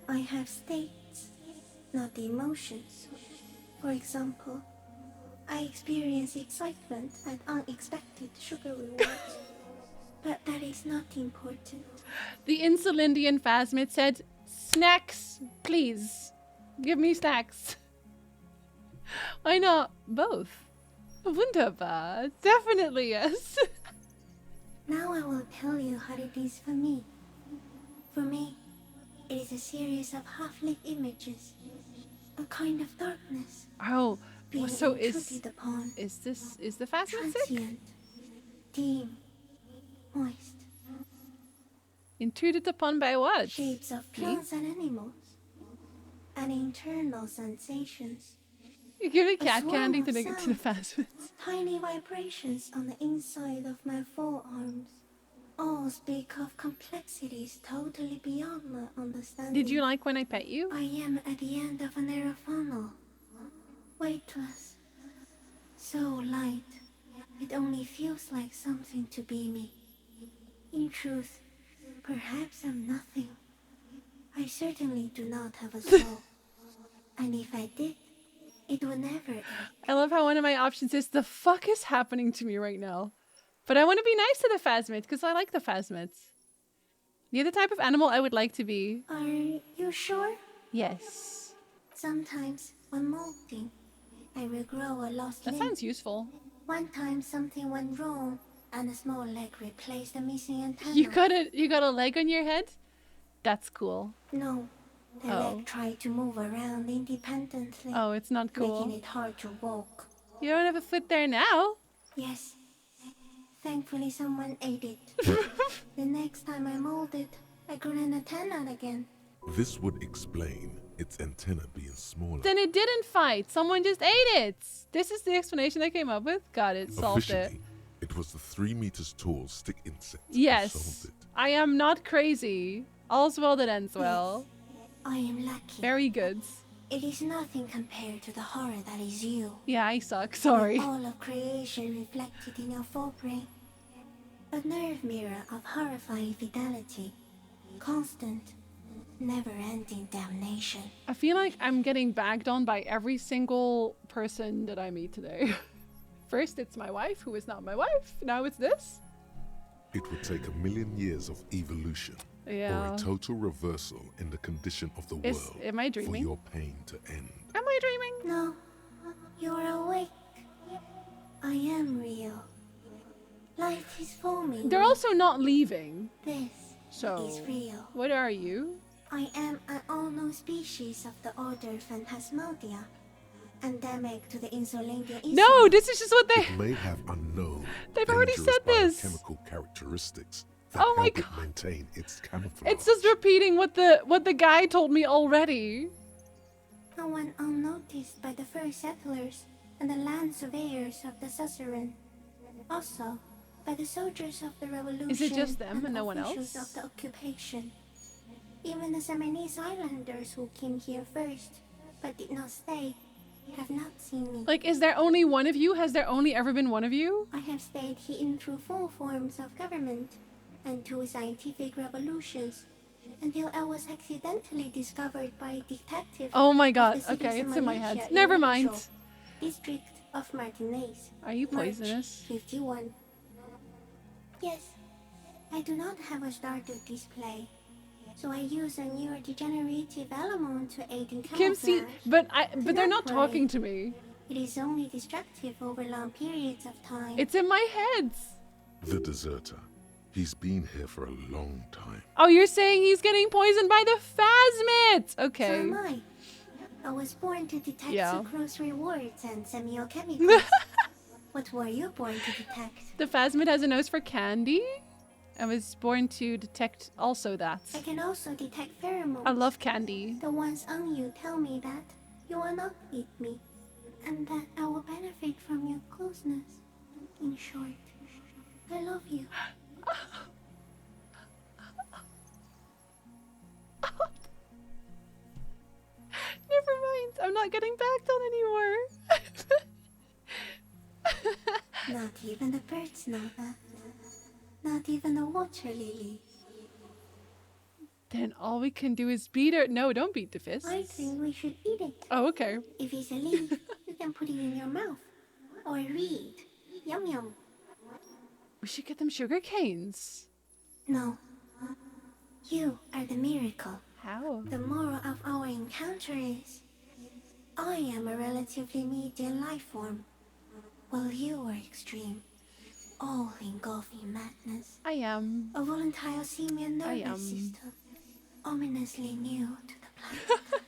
I have states, not the emotions. For example, I experience excitement at unexpected sugar rewards. But that is not important. The Insulindian Phasmid said, snacks, please. Give me snacks. Why not both? Wunderbar. Definitely yes. Now I will tell you how it is for me. For me, it is a series of half-lit images. A kind of darkness. Oh, being so intruded upon. is the Phasmid sick? Transient, dim, moist. Intruded upon by what? Shapes of plants and animals. And internal sensations. You give it A cat swarm candy of to the sounds. Phasmids. Tiny vibrations on the inside of my forearms. All speak of complexities totally beyond my understanding. Did you like when I pet you? I am at the end of a narrow funnel. Weightless. So light. It only feels like something to be me. In truth, perhaps I'm nothing. I certainly do not have a soul. And if I did, it would never ache. I love how one of my options is, the fuck is happening to me right now? But I want to be nice to the Phasmids because I like the Phasmids. You're the type of animal I would like to be. Are you sure? Yes. Sometimes, when molting, I will grow a lost That limb. sounds useful. One time something went wrong, and a small leg replaced the missing antenna. You got a leg on your head? That's cool. No, the leg tried to move around independently. Oh, it's not cool. Making it hard to walk. You don't have a foot there now. Yes. Thankfully someone ate it. The next time I molded, I grew an antenna again. This would explain its antenna being smaller. Then it didn't fight. Someone just ate it. This is the explanation I came up with. Got it. Solved it. Officially, it was the 3 meters tall stick insect who Yes. solved it. I am not crazy. All's well that ends well. I am lucky. Very good. It is nothing compared to the horror that is you. Yeah, I suck. Sorry. All of creation reflected in your forebrain. A nerve mirror of horrifying fidelity. Constant, never-ending damnation. I feel like I'm getting bagged on by every single person that I meet today. First, it's my wife, who is not my wife. Now it's this. It would take 1,000,000 years of evolution Yeah. or a total reversal in the condition of the world Am I for dreaming? your pain to end. Am I dreaming? No, you're awake. I am real. Light is forming. They're also not leaving. This So, is real. what are you? I am an unknown species of the order Phantasmadia, endemic to the Insulindia. No, this is just what they... It may have unknown, They've already dangerous said this. biochemical characteristics that Oh my help it God. maintain its camouflage. It's just repeating what the guy told me already. No one unnoticed by the first settlers and the land surveyors of the suzerain. Also, by the soldiers of the revolution Is it just them and no one officials else? of the occupation. Even the Seminese islanders who came here first, but did not stay, have not seen me. Like, is there only one of you? Has there only ever been one of you? I have stayed hidden through 4 forms of government and 2 scientific revolutions until I was accidentally discovered by a detective. Oh my of god. the city Okay, it's in my head. Malaysia Never in mind. Rachel, District of Martinez. Are you March poisonous? 51. Yes, I do not have a starter display, so I use a neurodegenerative element to aid in Kim, camouflage. see, but they're not worry. talking to me. It is only destructive over long periods of time. It's in my head. The deserter. He's been here for a long time. Oh, you're saying he's getting poisoned by the phasmids? So Okay. am I. I was born to detect Yeah. sucrose rewards and semiochemicals. What were you born to detect? The phasmid has a nose for candy. I was born to detect also that. I can also detect pheromones. I love candy. The ones on you tell me that you will not eat me, and that I will benefit from your closeness. In short, I love you. Never mind. I'm not getting backed on anymore. Not even the birds know that. Not even the water lily. Then all we can do is beat her. No, don't beat the fist. I think we should eat it. Oh, okay. If it's a leaf, you can put it in your mouth. Or read. Yum yum. We should get them sugar canes. No. You are the miracle. How? The moral of our encounter is I am a relatively medium life form, while you are extreme, all engulfing madness. I am. A volatile simian I nervous am. system, ominously new to the planet.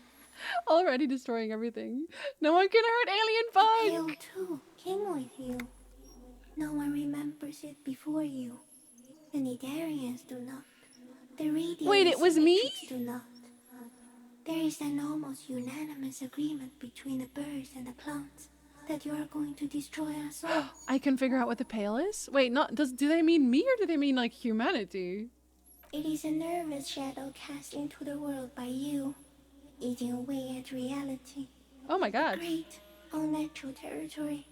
Already destroying everything. No one can hurt Alien Hail Bug. too came with you. No one remembers it before you. The Nidarians do not. The Radiant Wait, it was me? do not. There is an almost unanimous agreement between the birds and the plants that you are going to destroy us all. I can figure out what the pale is. Wait, do they mean me or do they mean like humanity? It is a nervous shadow cast into the world by you, eating away at reality. Oh my god. Great, unnatural territory.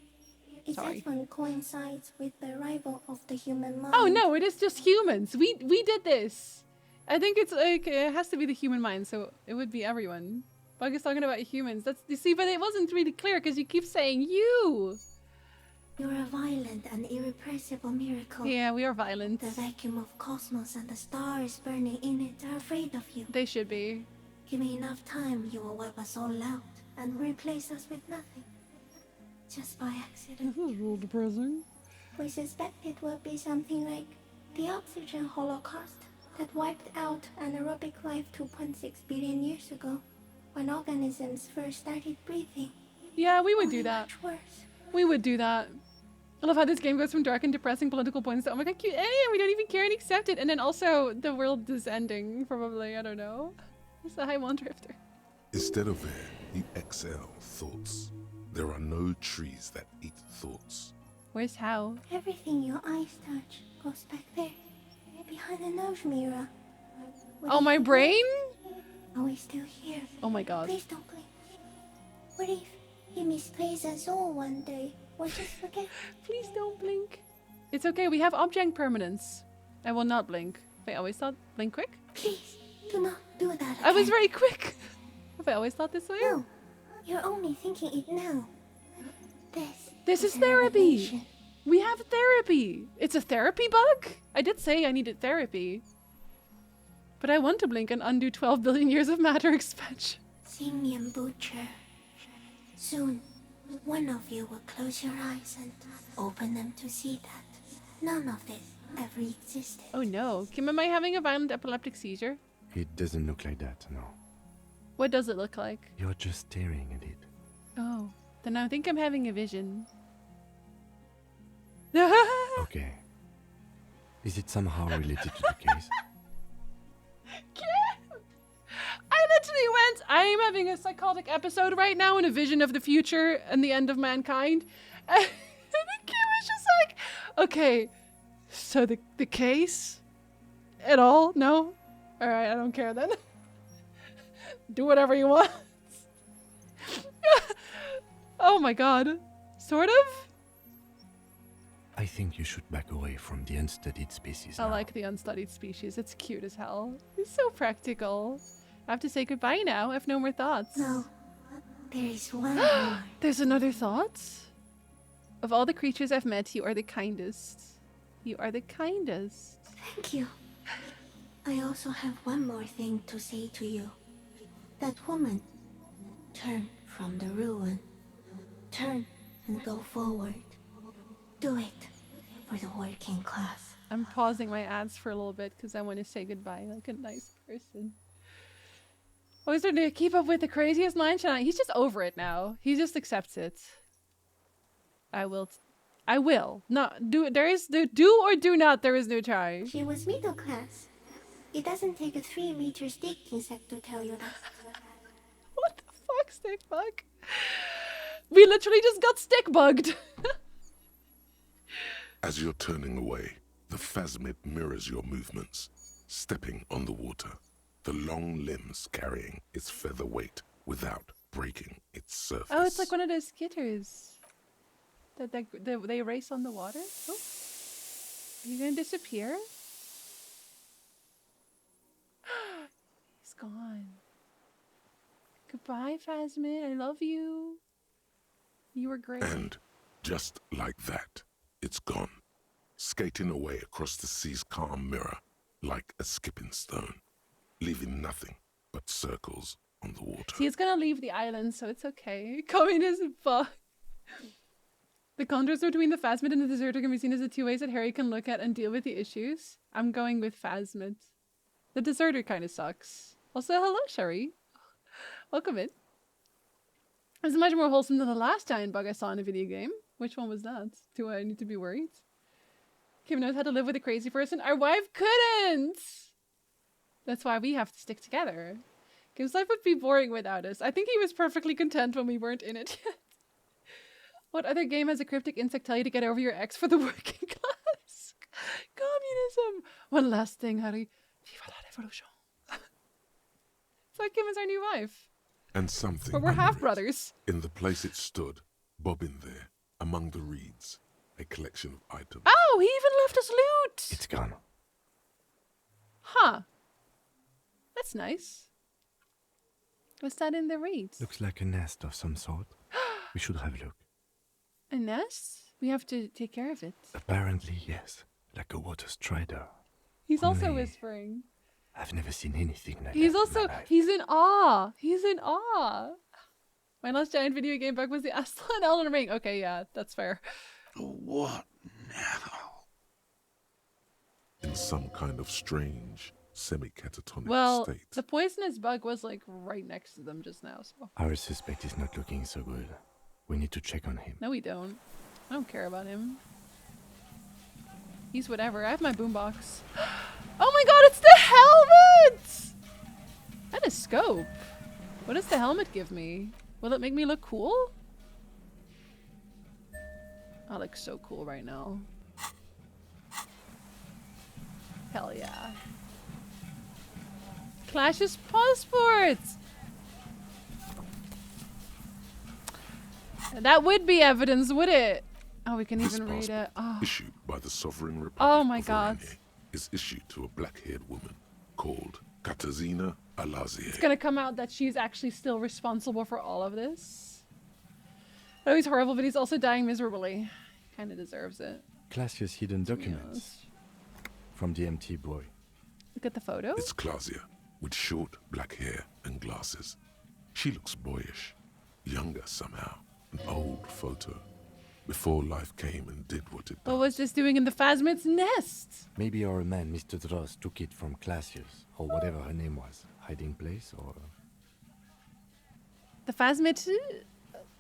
Its Sorry. advent coincides with the arrival of the human mind. Oh no, it is just humans. We did this. I think it's like it has to be the human mind, so it would be everyone. Bug is talking about humans. That's you see, but it wasn't really clear because you keep saying you. You're a violent and irrepressible miracle. Yeah, we are violent. The vacuum of cosmos and the stars burning in it are afraid of you. They should be. Give me enough time, you will wipe us all out and replace us with nothing. Just by accident. This is real depressing. We suspect it will be something like the oxygen holocaust that wiped out anaerobic life 2.6 billion years ago, when organisms first started breathing. Yeah, we would Only do that. much worse. We would do that. I love how this game goes from dark and depressing political points to oh my god, cute alien, we don't even care and accept it, and then also the world is ending, probably, I don't know. It's the high one drifter. Instead of air, you exhale thoughts. There are no trees that eat thoughts. Where's how? Everything your eyes touch goes back there, behind the nose mirror. Oh, my brain? Are we still here? Oh my god. Please don't blink. What if you misplace us all one day? Or just forget? Please don't blink. It's okay, we have object permanence. I will not blink. Wait, I always thought blink quick? Please, do not do that again. I was very quick. Have I always thought this way? No, you're only thinking it now. This is an therapy. revelation. We have therapy. It's a therapy bug? I did say I needed therapy. But I want to blink and undo 12 billion years of matter expansion. Simian Butcher. Soon, one of you will close your eyes and open them to see that none of this ever existed. Oh no. Kim, am I having a violent epileptic seizure? It doesn't look like that, no. What does it look like? You're just staring at it. Oh, then I think I'm having a vision. Okay. Is it somehow related to the case? Kim! I literally went, I'm having a psychotic episode right now and a vision of the future and the end of mankind. And Kim is just like, okay, so the case at all? No? All right, I don't care then. Do whatever you want. Oh my god. Sort of? I think you should back away from the unstudied species I now. like the unstudied species. It's cute as hell. It's so practical. I have to say goodbye now. I have no more thoughts. No, there is one more. There's another thought? Of all the creatures I've met, you are the kindest. You are the kindest. Thank you. I also have one more thing to say to you. That woman, turn from the ruin. Turn and go forward. Do it for the working class. I'm pausing my ads for a little bit because I want to say goodbye like a nice person. Oh, he's trying to keep up with the craziest mind tonight. He's just over it now. He just accepts it. I will. Not do. There is the do or do not. There is no try. She was middle class. It doesn't take a 3-meter stick insect to tell you that. What the fuck, stick bug? We literally just got stick bugged. As you're turning away, the phasmid mirrors your movements, stepping on the water, the long limbs carrying its feather weight without breaking its surface. Oh, it's like one of those skitters. That they race on the water. Oh, are you gonna disappear? He's gone. Goodbye, Phasmid. I love you. You were great. And just like that, it's gone, skating away across the sea's calm mirror like a skipping stone, leaving nothing but circles on the water. He's gonna leave the island, so it's okay. Communism, fuck. The contrast between the Phasmid and the deserter can be seen as the two ways that Harry can look at and deal with the issues. I'm going with Phasmid. The deserter kind of sucks. Also, hello, Sherry. Welcome in. This is much more wholesome than the last giant bug I saw in a video game. Which one was that? Do I need to be worried? Kim knows how to live with a crazy person. Our wife couldn't! That's why we have to stick together. Kim's life would be boring without us. I think he was perfectly content when we weren't in it yet. What other game has a cryptic insect tell you to get over your ex for the working class? Communism! One last thing, Harry. Viva la revolution. So Kim is our new wife. And something But we're under half it, brothers. in the place it stood, bobbing there, among the reeds, a collection of items. Oh, he even left us loot! It's gone. Huh. That's nice. What's that in the reeds? Looks like a nest of some sort. We should have a look. A nest? We have to take care of it. Apparently, yes. Like a water strider. He's also Only whispering. I've never seen anything like He's that also, in my life. he's in awe. He's in awe. My last giant video game bug was the Aslan Elden Ring. Okay, yeah, that's fair. What now? In some kind of strange, semi-catatonic Well, state. the poisonous bug was like right next to them just now, so. Our suspect is not looking so good. We need to check on him. No, we don't. I don't care about him. He's whatever. I have my boombox. Oh my god, it's the helmet! And a scope. What does the helmet give me? Will it make me look cool? I look so cool right now. Hell yeah. Clash's passports! That would be evidence, would it? Oh, we can This even read passport, it. Oh. issued by the Sovereign Republic Oh my of god. Oranje, is issued to a black-haired woman called Katarzyna Alazier. It's gonna come out that she's actually still responsible for all of this. Oh, he's horrible, but he's also dying miserably. Kinda deserves it. Classia's hidden be documents. honest. From the MT boy. Look at the photo. It's Clausia, with short black hair and glasses. She looks boyish, younger somehow, an old photo, before life came and did what it What does. was this doing in the Phasmid's nest? Maybe our man, Mr. Dross, took it from Classia's, or whatever her name was. Hiding place, or... The Phasmid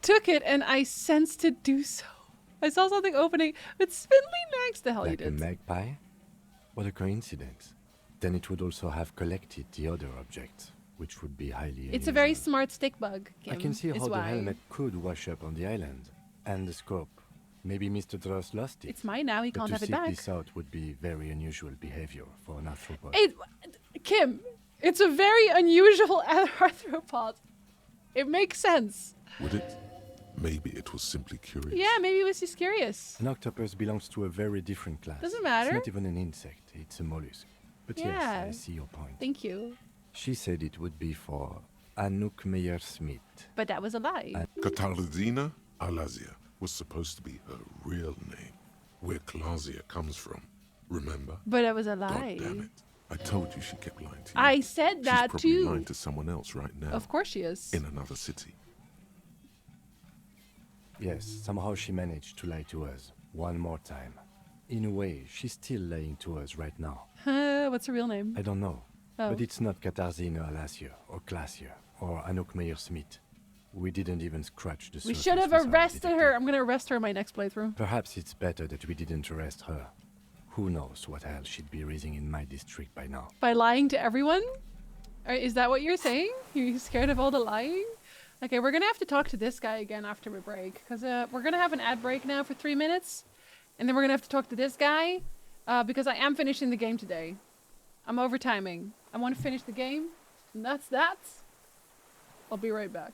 took it, and I sensed to do so. I saw something opening with spindly legs. The hell you Like a did. magpie? What a coincidence. Then it would also have collected the other object. which would be highly It's a very unusual. smart stick bug, Kim. I can see is how the why. helmet could wash up on the island. And the scope. Maybe Mr. Dross lost it. It's mine now, he But can't to have it seek back. this out would be very unusual behavior for an arthropod. Kim, it's a very unusual arthropod. It makes sense. Would it? Maybe it was simply curious. Yeah, maybe he was just curious. An octopus belongs to a very different class. Doesn't matter. It's not even an insect, it's a mollusk. But Yeah. yes, I see your point. Thank you. She said it would be for Anouk Meyer-Smith. But that was a lie. Katarzyna Alazia was supposed to be her real name, where Klasia comes from. Remember? But it was a lie. God damn it. I told you she kept lying to you. I said that She's probably too. lying to someone else right now. Of course she is. In another city. Yes, somehow she managed to lie to us one more time. In a way, she's still lying to us right now. What's her real name? I don't know. Oh. But it's not Katarzyna Alasia or Klasia or Anouk Meyer-Smith. We didn't even scratch the surface. We should have with our arrested her. detective. I'm gonna arrest her in my next playthrough. Perhaps it's better that we didn't arrest her. Who knows what hell she'd be raising in my district by now. By lying to everyone? Or is that what you're saying? You're scared of all the lying? Okay, we're gonna have to talk to this guy again after we break. Because we're gonna have an ad break now for 3 minutes. And then we're gonna have to talk to this guy. Because I am finishing the game today. I'm overtiming. I want to finish the game. And that's that. I'll be right back.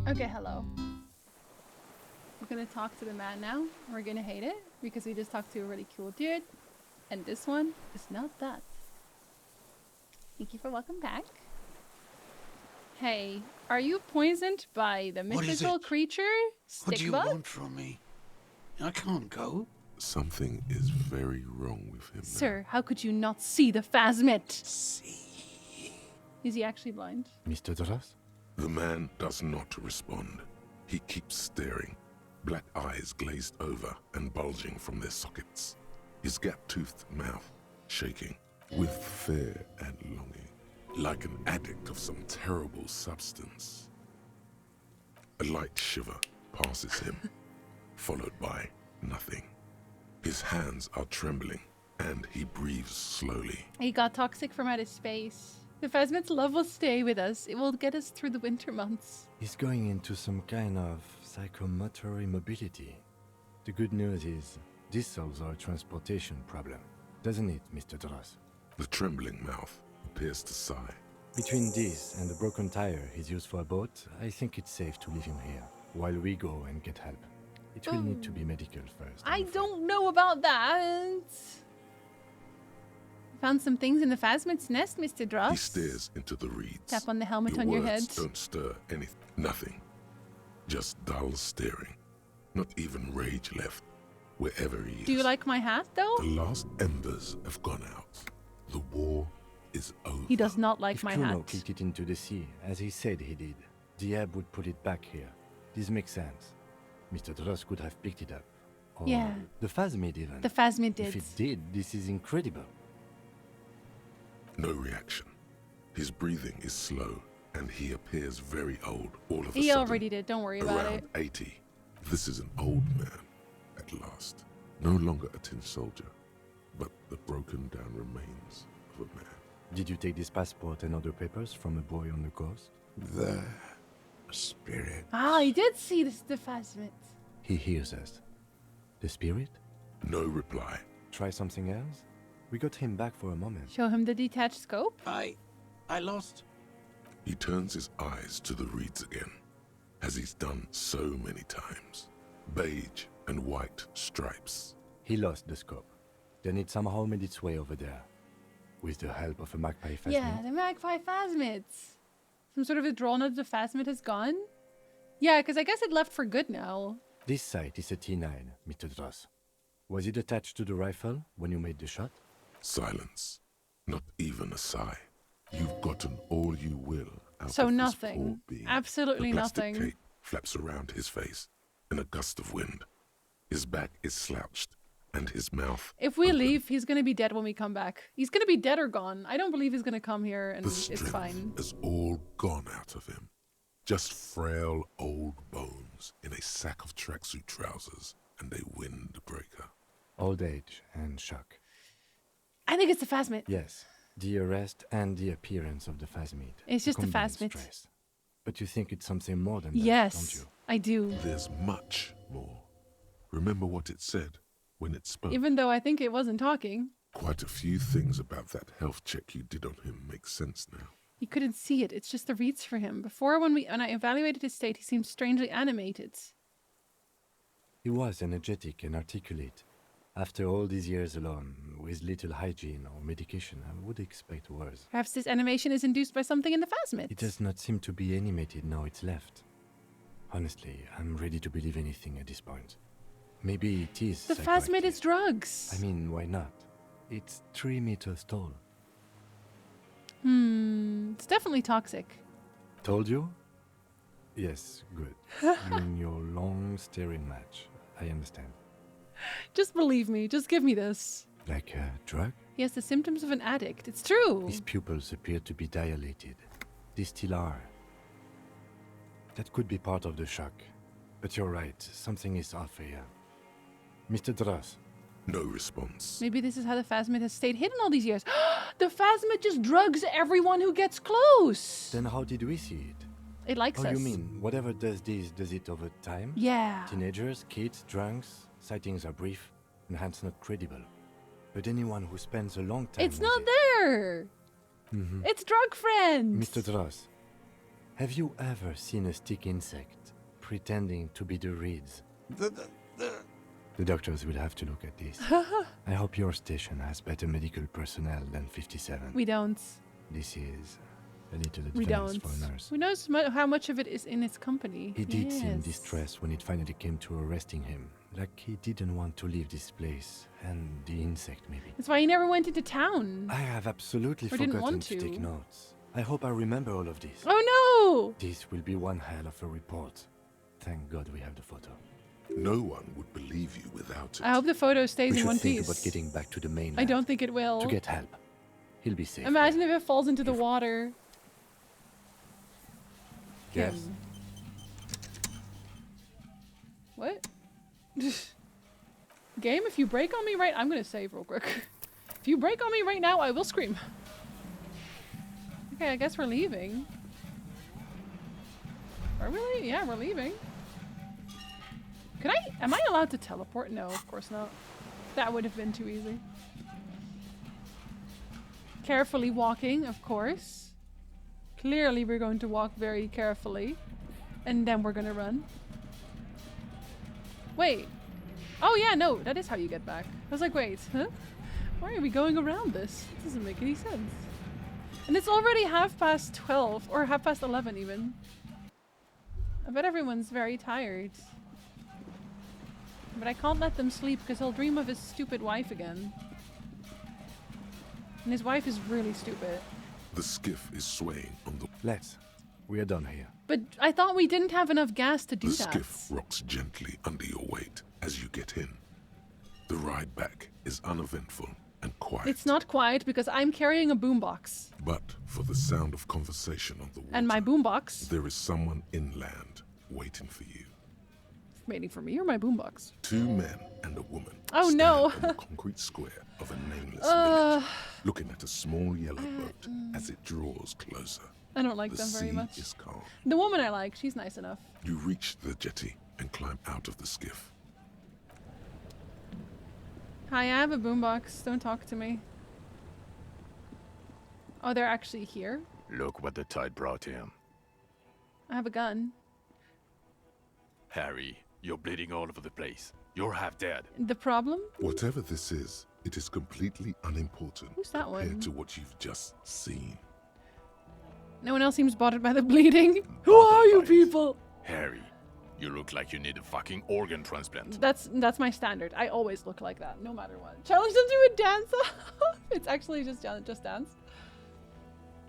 Okay, hello. We're gonna talk to the man now. We're gonna hate it because we just talked to a really cool dude. And this one is not that. Thank you for welcome back. Hey, are you poisoned by the What is mythical it? creature? What do you Stickbug? want from me? I can't go. Something is very wrong with him now. Sir, how could you not see the phasmid? See. Is he actually blind? Mr. Dras? The man does not respond. He keeps staring, black eyes glazed over and bulging from their sockets. His gap-toothed mouth shaking with fear and longing, like an addict of some terrible substance. A light shiver passes him, followed by nothing. His hands are trembling, and he breathes slowly. He got toxic from outer space. The phasmid's love will stay with us. It will get us through the winter months. He's going into some kind of psychomotor immobility. The good news is, this solves our transportation problem, doesn't it, Mr. Dras? The trembling mouth appears to sigh. Between this and the broken tire he's used for a boat, I think it's safe to leave him here, while we go and get help. It will need to be medical first. I don't know about that. Found some things in the phasmid's nest, Mr. Dross. He stares into the reeds. Tap on the helmet your on your words head. Don't stir anything. Nothing. Just dull staring. Not even rage left, wherever he is. Do you like my hat, though? The last embers have gone out. The war is over. He does not like If my Kuno hat. kicked it into the sea, as he said he did, the ebb would put it back here. This makes sense. Mr. Dross could have picked it up. Or Yeah. the phasmid even. The phasmid did. If it did, this is incredible. No reaction. His breathing is slow, and he appears very old all of a He sudden. already did. Don't worry about Around it. 80. This is an old man, at last. No longer a tin soldier, but the broken down remains of a man. Did you take this passport and other papers from a boy on the coast? The spirit. Ah, he did see the phasmid. He hears us. The spirit? No reply. Try something else? We got him back for a moment. Show him the detached scope. I lost. He turns his eyes to the reeds again, as he's done so many times. Beige and white stripes. He lost the scope. Then it somehow made its way over there. With the help of a magpie phasmid. Yeah, the magpie phasmids. Some sort of withdrawal of the phasmid has gone. Yeah, because I guess it left for good now. This sight is a T9, Mr. Dross. Was it attached to the rifle when you made the shot? Silence. Not even a sigh. You've gotten all you will out So of this nothing. poor being. Absolutely the plastic nothing. cape flaps around his face in a gust of wind. His back is slouched, and his mouth If we open. leave, he's gonna be dead when we come back. He's gonna be dead or gone. I don't believe he's gonna come here and The it's strength fine. has all gone out of him. Just frail old bones in a sack of tracksuit trousers and a windbreaker. Old age and shock. I think it's the phasmid. Yes, the arrest and the appearance of the phasmid. It's just the combined phasmid. stress. But you think it's something more than that, don't Yes, you? I do. There's much more. Remember what it said when it spoke? Even though I think it wasn't talking. Quite a few things about that health check you did on him make sense now. He couldn't see it. It's just the reeds for him. Before, when I evaluated his state, he seemed strangely animated. He was energetic and articulate. After all these years alone, with little hygiene or medication, I would expect worse. Perhaps this animation is induced by something in the phasmid. It does not seem to be animated now it's left. Honestly, I'm ready to believe anything at this point. Maybe it is The phasmid is drugs. I mean, why not? It's 3 meters tall. It's definitely toxic. Told you? Yes, good. You and your long staring match. I understand. Just believe me. Just give me this. Like a drug? He has the symptoms of an addict. It's true. His pupils appear to be dilated. They still are. That could be part of the shock. But you're right, something is off here. Mr. Dross. No response. Maybe this is how the phasmid has stayed hidden all these years. The phasmid just drugs everyone who gets close. Then how did we see it? It likes us. You mean whatever does this, does it over time? Yeah. Teenagers, kids, drunks, sightings are brief and hence not credible. But anyone who spends a long time It's not there. It's drug friends. Mr. Dross, Have you ever seen a stick insect pretending to be the reeds? The doctors will have to look at this. I hope your station has better medical personnel than 57. We don't. This is a little We advanced don't. for a nurse. Who knows how much of it is in its company? He did seem Yes. distressed when it finally came to arresting him. Like he didn't want to leave this place. And the insect, maybe. That's why he never went into town. I have absolutely Or didn't forgotten want to take to. notes. I hope I remember all of this. Oh This will be one hell of a report. Thank God we have the photo. No one would believe you without it. no! I hope the photo stays We in should one think piece. about getting back to the mainland. I don't think it will. To get help. He'll be safe. Imagine if it falls into the water. Yes. Kim. What? Game, if you break on me right... I'm gonna save real quick. If you break on me right now, I will scream. Okay, I guess we're leaving. Are we leaving? Yeah, we're leaving. Could I... Am I allowed to teleport? No, of course not. That would have been too easy. Carefully walking, of course. Clearly we're going to walk very carefully. And then we're gonna run. Wait. Oh yeah, no, that is how you get back. I was like, wait, huh? Why are we going around this? It doesn't make any sense. And it's already 12:30, or 11:30 even. I bet everyone's very tired. But I can't let them sleep because he'll dream of his stupid wife again. And his wife is really stupid. The skiff is swaying on the... Let's. We are done here. But I thought we didn't have enough gas to do The that. skiff rocks gently under your weight as you get in. The ride back is uneventful and quiet. It's not quiet because I'm carrying a boombox. But for the sound of conversation on the water, And my boombox. there is someone inland waiting for you. Waiting for me or my boombox? Two men and a woman Oh, stand no. on the concrete square of a nameless village, looking at a small yellow boat as it draws closer. I don't like The them very sea much. is calm. The woman I like, she's nice enough. You reach the jetty and climb out of the skiff. Hi, I have a boombox. Don't talk to me. Oh, they're actually here? Look what the tide brought him. I have a gun. Harry, you're bleeding all over the place. You're half dead. The problem? Whatever this is, it is completely unimportant Who's that compared one? to what you've just seen. No one else seems bothered by the bleeding. Who are you people? Harry, you look like you need a fucking organ transplant. That's my standard. I always look like that, no matter what. Challenge them to a dance. It's actually just dance.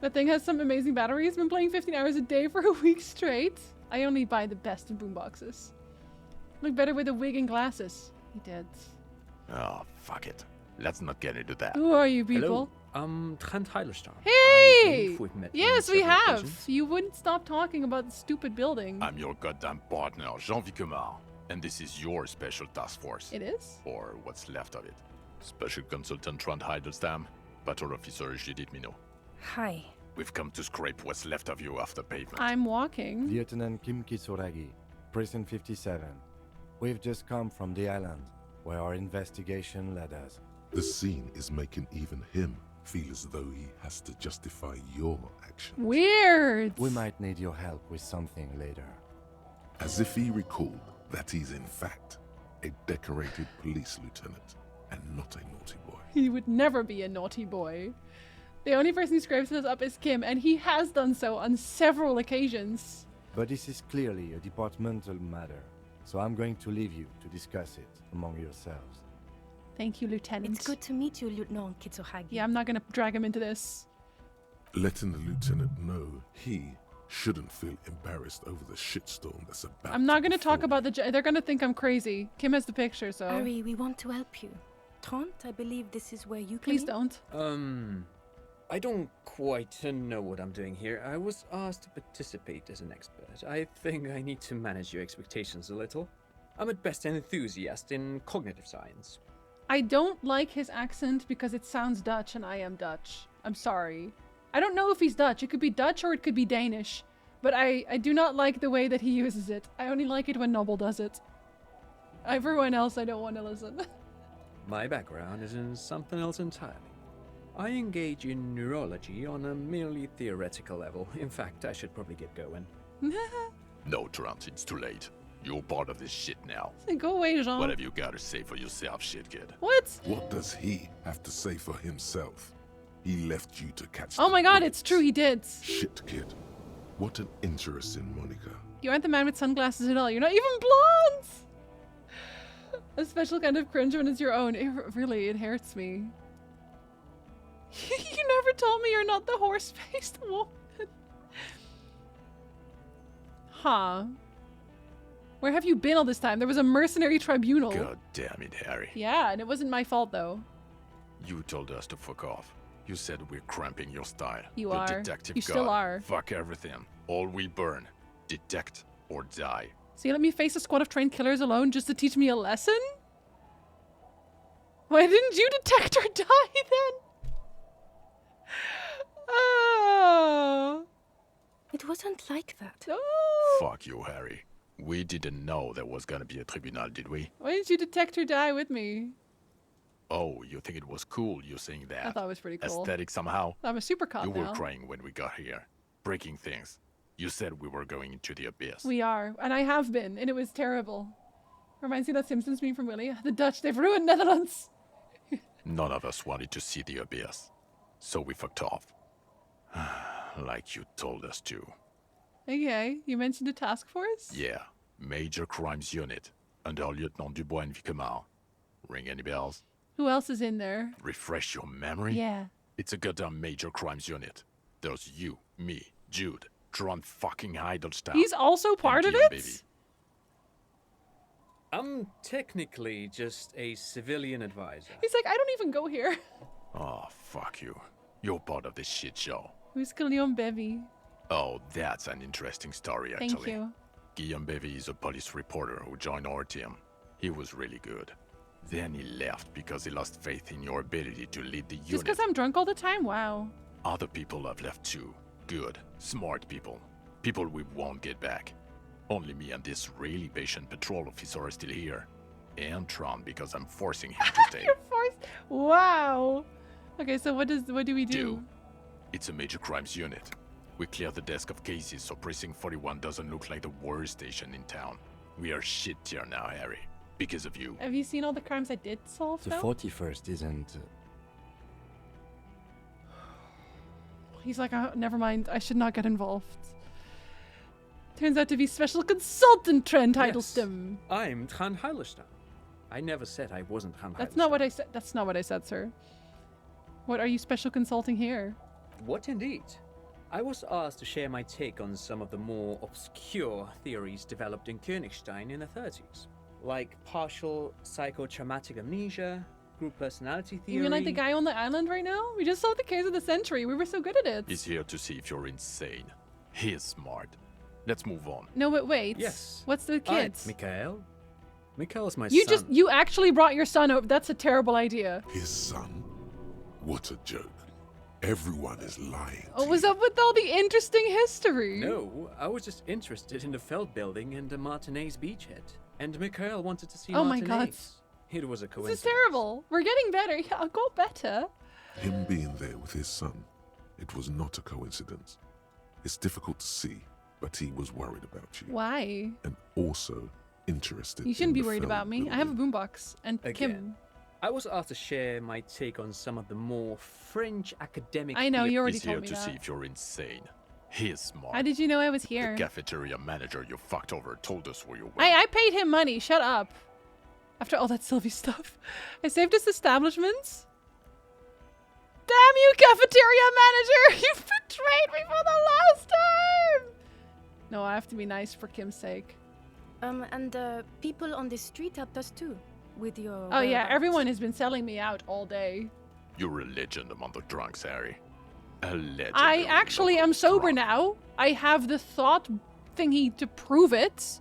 That thing has some amazing batteries. Been playing 15 hours a day for a week straight. I only buy the best of boomboxes. Look better with a wig and glasses. He did. Oh, fuck it. Let's not get into that. Who are you people? Hello, Trent Heilerstar. Hey! We've met Yes, on we several have. occasions. You wouldn't stop talking about the stupid building. I'm your goddamn partner, Jean Vicomar, and this is your special task force. It is? Or what's left of it. Special Consultant Trant Heidelstam, Battle Officer Judith Minot. Hi. We've come to scrape what's left of you off the pavement. I'm walking. Lieutenant Kim Kitsuragi, Precinct 57. We've just come from the island, where our investigation led us. The scene is making even him feel as though he has to justify your actions. Weird. We might need your help with something later. As if he recalled that he's in fact a decorated police lieutenant and not a naughty boy. He would never be a naughty boy. The only person who scrapes us up is Kim, and he has done so on several occasions. But this is clearly a departmental matter, so I'm going to leave you to discuss it among yourselves. Thank you, Lieutenant. It's good to meet you, Lieutenant Kitsuhagi. Yeah, I'm not gonna drag him into this. Letting the lieutenant know he shouldn't feel embarrassed over the shitstorm that's about I'm not to gonna talk befall. about they're gonna think I'm crazy. Kim has the picture, so... Ari, we want to help you. Trant, I believe this is where you Please come in? don't. I don't quite know what I'm doing here. I was asked to participate as an expert. I think I need to manage your expectations a little. I'm at best an enthusiast in cognitive science. I don't like his accent because it sounds Dutch and I am Dutch. I'm sorry. I don't know if he's Dutch. It could be Dutch or it could be Danish. But I do not like the way that he uses it. I only like it when Noble does it. Everyone else, I don't want to listen. My background is in something else entirely. I engage in neurology on a merely theoretical level. In fact, I should probably get going. No, Trant, it's too late. You're part of this shit now. Go away, Jean. What have you got to say for yourself, shit kid? What? What does he have to say for himself? He left you to catch Oh the my god, bullets. it's true, he did. Shit, kid. What an interesting Monica. You aren't the man with sunglasses at all. You're not even blonde! A special kind of cringe when it's your own. It hurts me. You never told me you're not the horse-faced woman. Huh. Where have you been all this time? There was a mercenary tribunal. God damn it, Harry. Yeah, and it wasn't my fault though. You told us to fuck off. You said we're cramping your style. You the are. Detective You still God. are. Fuck everything. All we burn. Detect or die. So you let me face a squad of trained killers alone just to teach me a lesson? Why didn't you detect or die then? Oh. It wasn't like that. Oh. Fuck you, Harry. We didn't know there was gonna be a tribunal, did we? Why didn't you detect or die with me? Oh, you think it was cool you saying that? I thought it was pretty cool. Aesthetic somehow? I'm a super cop You were now. crying when we got here. Breaking things. You said we were going into the abyss. We are, and I have been, and it was terrible. Reminds me of that Simpsons meme from Willy. The Dutch, they've ruined Netherlands. None of us wanted to see the abyss. So we fucked off. Like you told us to. Okay, you mentioned a task force? Yeah. Major Crimes Unit. Under Lieutenant Dubois and Vicomar. Ring any bells? Who else is in there? Refresh your memory? Yeah. It's a goddamn Major Crimes Unit. There's you, me, Jude, Tron fucking Heidelstein. He's also part of Guillaume, it? baby. I'm technically just a civilian advisor. He's like, I don't even go here. Oh, fuck you. You're part of this shit show. Who's Guillaume Bevy? Oh, that's an interesting story, actually. Thank you. Guillaume Bevy is a police reporter who joined our team. He was really good. Then he left because he lost faith in your ability to lead the Just unit. because I'm drunk all the time? Wow. Other people have left too. Good, smart people. People we won't get back. Only me and this really patient patrol officer are still here. And Tron because I'm forcing him to stay. You're forced. Wow. Okay, so what do we do? It's a major crimes unit. We clear the desk of cases so Precinct 41 doesn't look like the worst station in town. We are shit tier now, Harry. Because of you. Have you seen all the crimes I did solve, The though? 41st isn't... He's like, oh, never mind. I should not get involved. Turns out to be special consultant Trent Heidelstein. Yes, I'm Trant Heidelstein. I never said I wasn't Trant That's not what I said. That's not what I said, sir. What are you special consulting here? What indeed? I was asked to share my take on some of the more obscure theories developed in Königstein in the 30s. Like partial psychotraumatic amnesia, group personality theory... You mean like the guy on the island right now? We just solved the case of the century. We were so good at it. He's here to see if you're insane. He is smart. Let's move on. No, but wait. Yes. What's the kid? Mikhail. Mikhail's my You son. you actually brought your son over. That's a terrible idea. His son? What a joke. Everyone is lying. What was up with all the interesting history? No, I was just interested in the Feld building and the Martinez beachhead. And Mikhail wanted to see Oh my Martinez. god. It was a This coincidence. is terrible. We're getting better. Yeah, I'll go better. Him being there with his son, it was not a coincidence. It's difficult to see, but he was worried about you. Why? And also interested You shouldn't in be the worried film about me. I have a boombox. And Kim. Again. I was asked to share my take on some of the more fringe academic... I know, you already He's here told me to see that. if you're insane. He is smart. How did you know I was here? The cafeteria manager you fucked over told us where you were. I paid him money. Shut up. After all that Sylvie stuff. I saved his establishments. Damn you, cafeteria manager! You betrayed me for the last time! No, I have to be nice for Kim's sake. And people on the street helped us too, with your Oh yeah, whereabouts. everyone has been selling me out all day. You're a legend among the drunks, Harry. A legend. I actually am sober now. I have the thought thingy to prove it.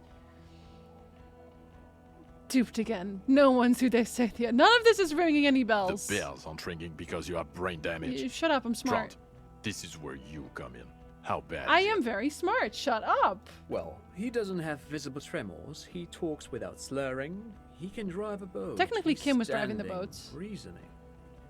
Duped again. No one's who they say they are. None of this is ringing any bells. The bells aren't ringing because you have brain damage. Shut up, I'm smart. Trant, this is where you come in. How bad I is am it? very smart. Shut up. Well, he doesn't have visible tremors. He talks without slurring. He can drive a boat. Technically, He's Kim was driving the standing, boat. Reasoning.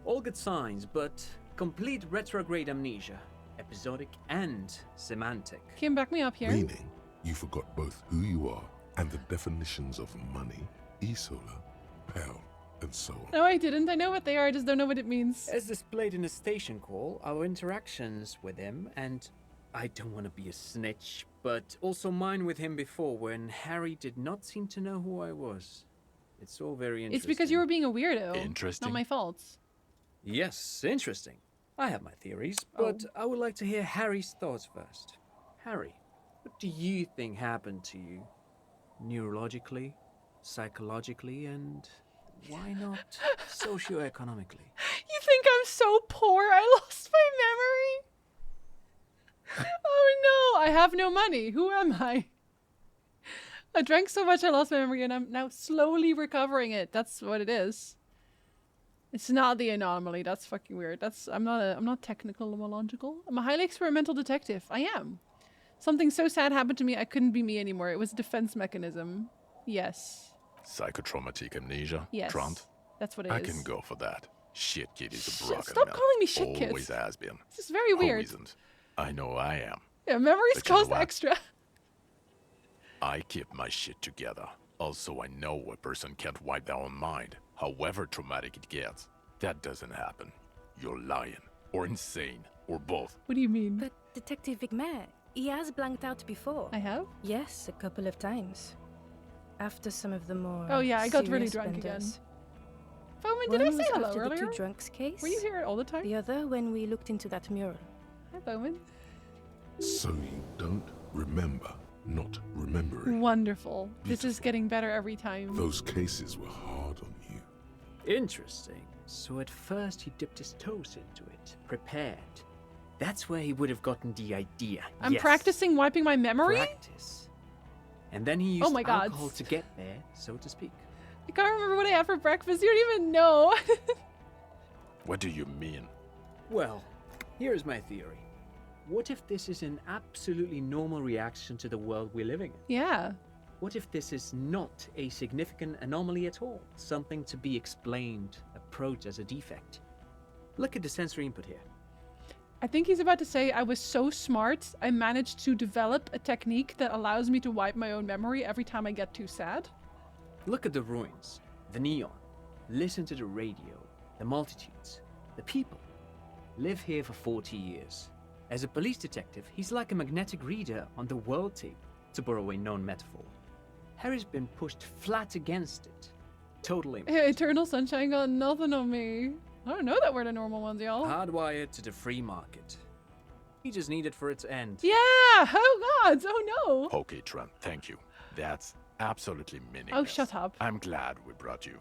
All good signs, but Complete retrograde amnesia, episodic and semantic. Kim, back me up here. Meaning, you forgot both who you are and the definitions of money, Isola, Pell, and so on. No, I didn't. I know what they are. I just don't know what it means. As displayed in the station call, our interactions with him, and I don't want to be a snitch, but also mine with him before when Harry did not seem to know who I was. It's all very interesting. It's because you were being a weirdo. Interesting. Not my fault. Yes, interesting. I have my theories, but I would like to hear Harry's thoughts first. Harry, what do you think happened to you? Neurologically, psychologically, and why not socioeconomically? You think I'm so poor I lost my memory? Oh no, I have no money. Who am I? I drank so much I lost my memory and I'm now slowly recovering it. That's what it is. It's not the anomaly. That's fucking weird. I'm not technical or logical. I'm a highly experimental detective. I am. Something so sad happened to me I couldn't be me anymore. It was a defense mechanism. Yes. Psychotraumatic amnesia? Yes. Trant? That's what it is. I can go for that. Shit kid is a rocket. Stop calling me shit kid. Always has been. This is very weird. Who isn't? I know I am. Yeah, memories But you know cost what? extra. I keep my shit together. Also, I know a person can't wipe their own mind, however traumatic it gets. That doesn't happen. You're lying, or insane, or both. What do you mean? But Detective Vigmer, he has blanked out before. I have? Yes, a couple of times. After some of the more Oh yeah, I got really serious drunk again. blunders. Foman, did I One say was hello after earlier? the two drunks case. Were you here all the time? The other when we looked into that mural. Hi, Bowman. So you don't remember not remembering. Wonderful. This is getting better every time. Those cases were hard on you. Interesting. So at first he dipped his toes into it, prepared. That's where he would have gotten the idea. I'm Yes. practicing wiping my memory? Practice. And then he used Oh my God. alcohol to get there, so to speak. I can't remember what I had for breakfast. You don't even know. What do you mean? Well, here's my theory. What if this is an absolutely normal reaction to the world we're living in? Yeah. What if this is not a significant anomaly at all? Something to be explained, approached as a defect? Look at the sensory input here. I think he's about to say I was so smart, I managed to develop a technique that allows me to wipe my own memory every time I get too sad. Look at the ruins, the neon. Listen to the radio, the multitudes, the people. Live here for 40 years. As a police detective, he's like a magnetic reader on the world tape, to borrow a known metaphor. Harry's been pushed flat against it. Totally. Hey, Eternal Sunshine got nothing on me. I don't know that we're the normal ones, y'all. Hardwired to the free market. He just needed for its end. Yeah! Oh god! Oh no! Okay, Trent, thank you. That's absolutely meaningless. Oh, shut up. I'm glad we brought you.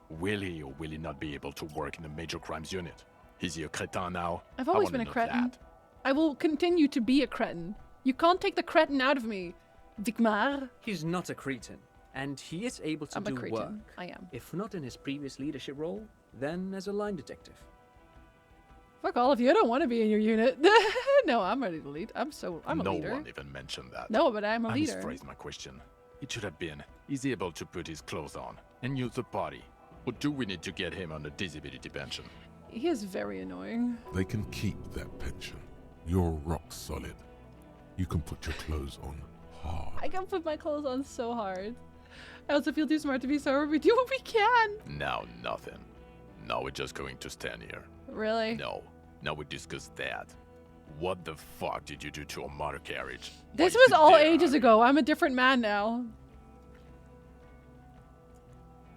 Will he or will he not be able to work in the major crimes unit? Is he a cretin now? I've always I been a wanna know cretin. that. I will continue to be a cretin. You can't take the cretin out of me, Vigmar. He's not a cretin, and he is able to I'm a do cretin. work. I am. If not in his previous leadership role, then as a line detective. Fuck all of you. I don't want to be in your unit. No, I'm ready to lead. I'm a No leader. one even mentioned that. No, but I'm a I leader. misphrased my question. It should have been, is he able to put his clothes on and use the body? Or do we need to get him on a disability pension? He is very annoying. They can keep that pension. You're rock solid. You can put your clothes on hard. I can put my clothes on so hard. I also feel too smart to be sober. We do what we can. Now nothing. Now we're just going to stand here. Really? No. Now we discuss that. What the fuck did you do to a motor carriage? This Why was you all dare, ages Harry? ago. I'm a different man now.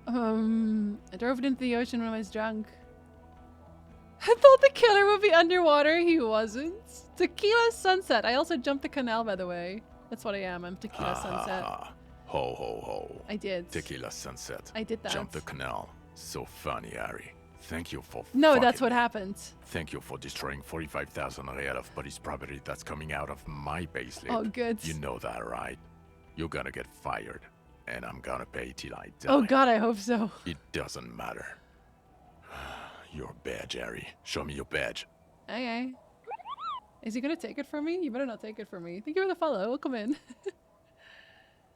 I drove it into the ocean when I was drunk. I thought the killer would be underwater. He wasn't. Tequila Sunset. I also jumped the canal, by the way. That's what I am. I'm Tequila Sunset. Ho ho ho. I did. Tequila Sunset. I did that. Jump the canal. So funny, Harry. Thank you for No, fucking that's what me. happened. Thank you for destroying 45,000 real of police property that's coming out of my payslip. Oh, good. You know that, right? You're gonna get fired, and I'm gonna pay till I die. Oh god, I hope so. It doesn't matter. Your badge, Harry. Show me your badge. Okay. Is he gonna take it from me? You better not take it from me. Thank you for the follow. Welcome in.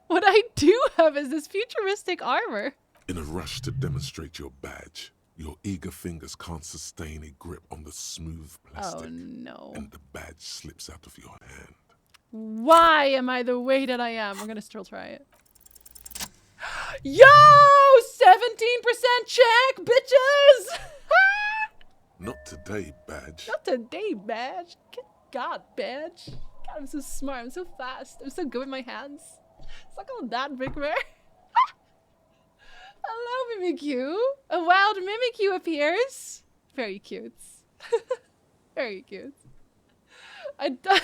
What I do have is this futuristic armor. In a rush to demonstrate your badge, Your eager fingers can't sustain a grip on the smooth plastic. Oh no. And the badge slips out of your hand. Why am I the way that I am? We're gonna still try it. Yo! 17% check, bitches! Not today, badge. Not today, badge. Good God, badge. God, I'm so smart. I'm so fast. I'm so good with my hands. Suck on that, Big Bear. Hello, Mimikyu. A wild Mimikyu appears. Very cute. Very cute. I did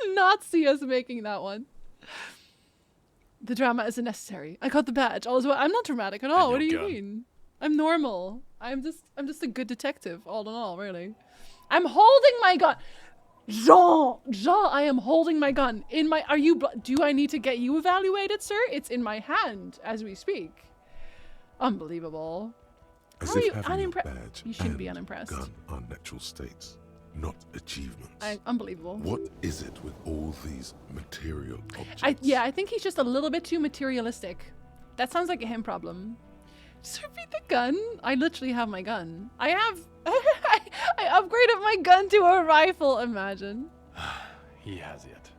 not see us making that one. The drama isn't necessary. I got the badge. All is well. I'm not dramatic at all. What do you mean? I'm normal. I'm just a good detective, all in all, really. I'm holding my gun. Jean, I am holding my gun in my. Do I need to get you evaluated, sir? It's in my hand as we speak. Unbelievable. As How are if you having your unimpressed? badge You shouldn't be and unimpressed. gun are natural states, not achievements. Unbelievable. What is it with all these material objects? I think he's just a little bit too materialistic. That sounds like a him problem. Just repeat the gun. I literally have my gun. I have. I upgraded my gun to a rifle. Imagine. He has it.